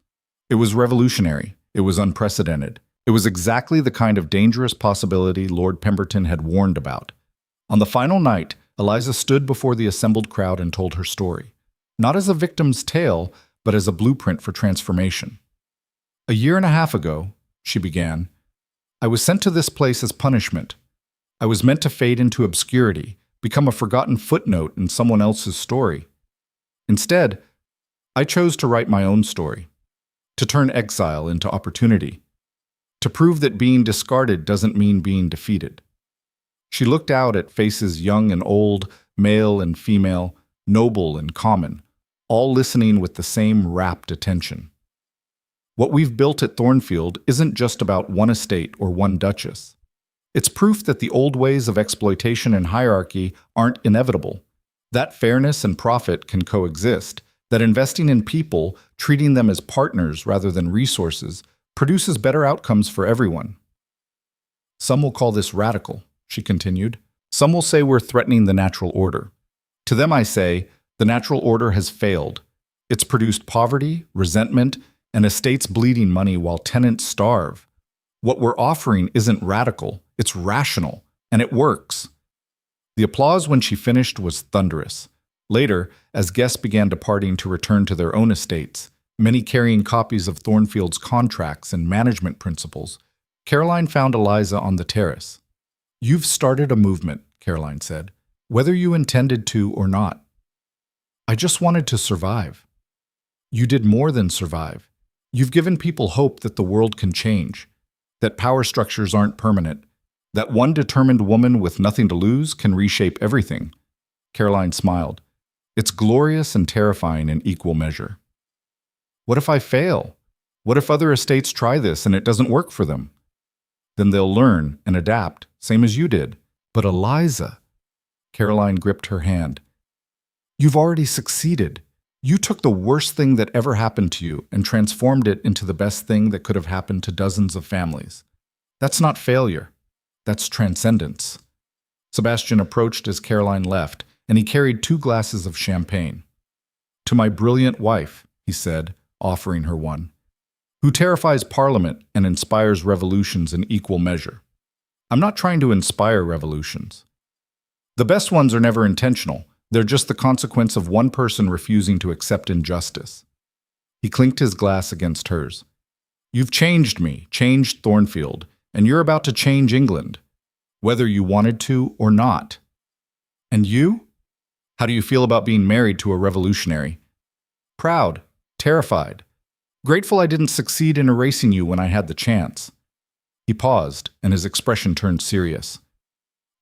Speaker 1: It was revolutionary. It was unprecedented. It was exactly the kind of dangerous possibility Lord Pemberton had warned about. On the final night, Eliza stood before the assembled crowd and told her story, not as a victim's tale, but as a blueprint for transformation. "A year and a half ago," she began, "I was sent to this place as punishment. I was meant to fade into obscurity, become a forgotten footnote in someone else's story. Instead, I chose to write my own story, to turn exile into opportunity, to prove that being discarded doesn't mean being defeated." She looked out at faces young and old, male and female, noble and common, all listening with the same rapt attention. What we've built at Thornfield isn't just about one estate or one duchess. It's proof that the old ways of exploitation and hierarchy aren't inevitable, that fairness and profit can coexist, that investing in people, treating them as partners rather than resources, produces better outcomes for everyone. "Some will call this radical," she continued. "Some will say we're threatening the natural order. To them I say, the natural order has failed. It's produced poverty, resentment, and estates bleeding money while tenants starve. What we're offering isn't radical, it's rational, and it works." The applause when she finished was thunderous. Later, as guests began departing to return to their own estates, many carrying copies of Thornfield's contracts and management principles, Caroline found Eliza on the terrace. "You've started a movement," Caroline said, "whether you intended to or not. I just wanted to survive." "You did more than survive. You've given people hope that the world can change, that power structures aren't permanent, that one determined woman with nothing to lose can reshape everything." Caroline smiled. "It's glorious and terrifying in equal measure." "What if I fail? What if other estates try this and it doesn't work for them?" "Then they'll learn and adapt, same as you did." "But Eliza," Caroline gripped her hand, "you've already succeeded. You took the worst thing that ever happened to you and transformed it into the best thing that could have happened to dozens of families. That's not failure. That's transcendence." Sebastian approached as Caroline left, and he carried 2 glasses of champagne. "To my brilliant wife," he said, offering her one, "who terrifies Parliament and inspires revolutions in equal measure." "I'm not trying to inspire revolutions. The best ones are never intentional. They're just the consequence of one person refusing to accept injustice." He clinked his glass against hers. "You've changed me, changed Thornfield, and you're about to change England, whether you wanted to or not. And you? How do you feel about being married to a revolutionary?" "Proud, terrified, grateful I didn't succeed in erasing you when I had the chance." He paused, and his expression turned serious.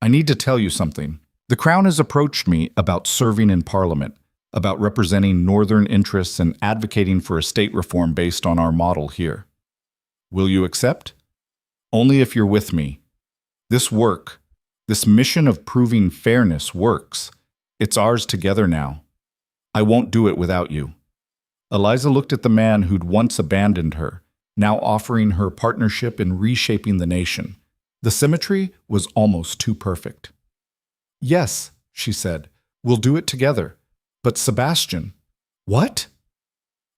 Speaker 1: "I need to tell you something. The Crown has approached me about serving in Parliament, about representing Northern interests and advocating for estate reform based on our model here. Will you accept? Only if you're with me. This work, this mission of proving fairness works. It's ours together now. I won't do it without you." Eliza looked at the man who'd once abandoned her, now offering her partnership in reshaping the nation. The symmetry was almost too perfect. "Yes," she said, "we'll do it together. But Sebastian." "What?"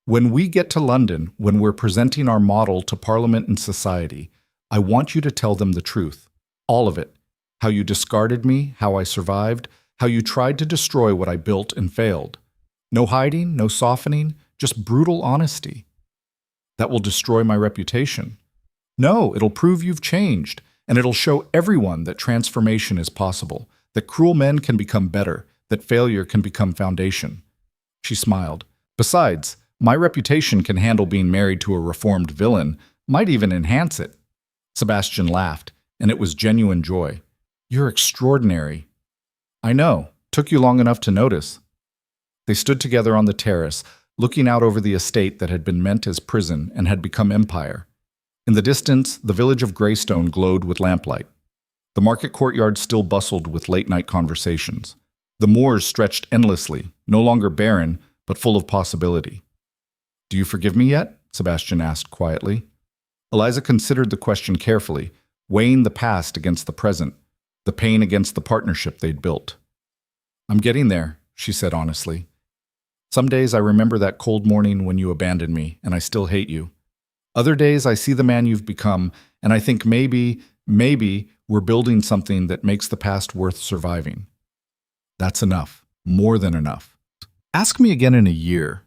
Speaker 1: "When we get to London, when we're presenting our model to Parliament and society, I want you to tell them the truth. All of it. How you discarded me, how I survived, how you tried to destroy what I built and failed. No hiding, no softening, just brutal honesty. That will destroy my reputation. No, it'll prove you've changed, and it'll show everyone that transformation is possible, that cruel men can become better, that failure can become foundation. She smiled. Besides, my reputation can handle being married to a reformed villain, might even enhance it. Sebastian laughed, and it was genuine joy. You're extraordinary. I know. Took you long enough to notice. They stood together on the terrace, looking out over the estate that had been meant as prison and had become empire. In the distance, the village of Greystone glowed with lamplight. The market courtyard still bustled with late-night conversations. The moors stretched endlessly, no longer barren, but full of possibility. Do you forgive me yet? Sebastian asked quietly. Eliza considered the question carefully, weighing the past against the present, the pain against the partnership they'd built. I'm getting there, she said honestly. Some days I remember that cold morning when you abandoned me, and I still hate you. Other days I see the man you've become, and I think maybe we're building something that makes the past worth surviving. That's enough, more than enough. Ask me again in a year,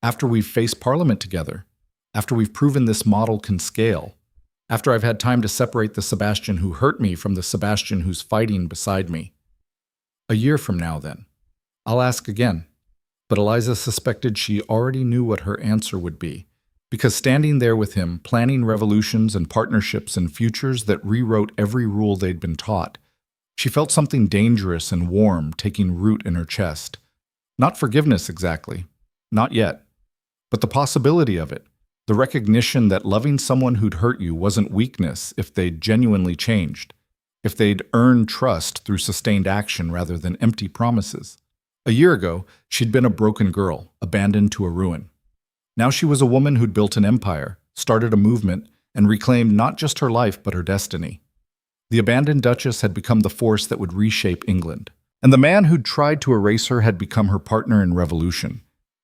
Speaker 1: after we've faced Parliament together, after we've proven this model can scale, after I've had time to separate the Sebastian who hurt me from the Sebastian who's fighting beside me. A year from now, then. I'll ask again. But Eliza suspected she already knew what her answer would be, because standing there with him, planning revolutions and partnerships and futures that rewrote every rule they'd been taught, she felt something dangerous and warm taking root in her chest. Not forgiveness exactly, not yet, but the possibility of it, the recognition that loving someone who'd hurt you wasn't weakness if they'd genuinely changed, if they'd earned trust through sustained action rather than empty promises. A year ago, she'd been a broken girl, abandoned to a ruin. Now she was a woman who'd built an empire, started a movement, and reclaimed not just her life but her destiny. The abandoned duchess had become the force that would reshape England, and the man who'd tried to erase her had become her partner in revolution.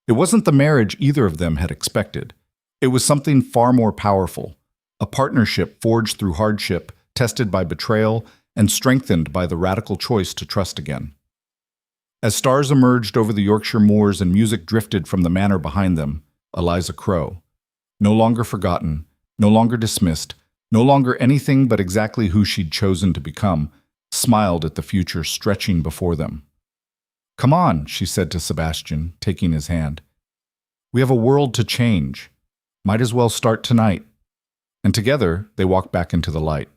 Speaker 1: It wasn't the marriage either of them had expected. It was something far more powerful, a partnership forged through hardship, tested by betrayal, and strengthened by the radical choice to trust again. As stars emerged over the Yorkshire moors and music drifted from the manor behind them, Eliza Crow, no longer forgotten, no longer dismissed, no longer anything but exactly who she'd chosen to become, smiled at the future stretching before them. Come on, she said to Sebastian, taking his hand. We have a world to change. Might as well start tonight. And together, they walked back into the light.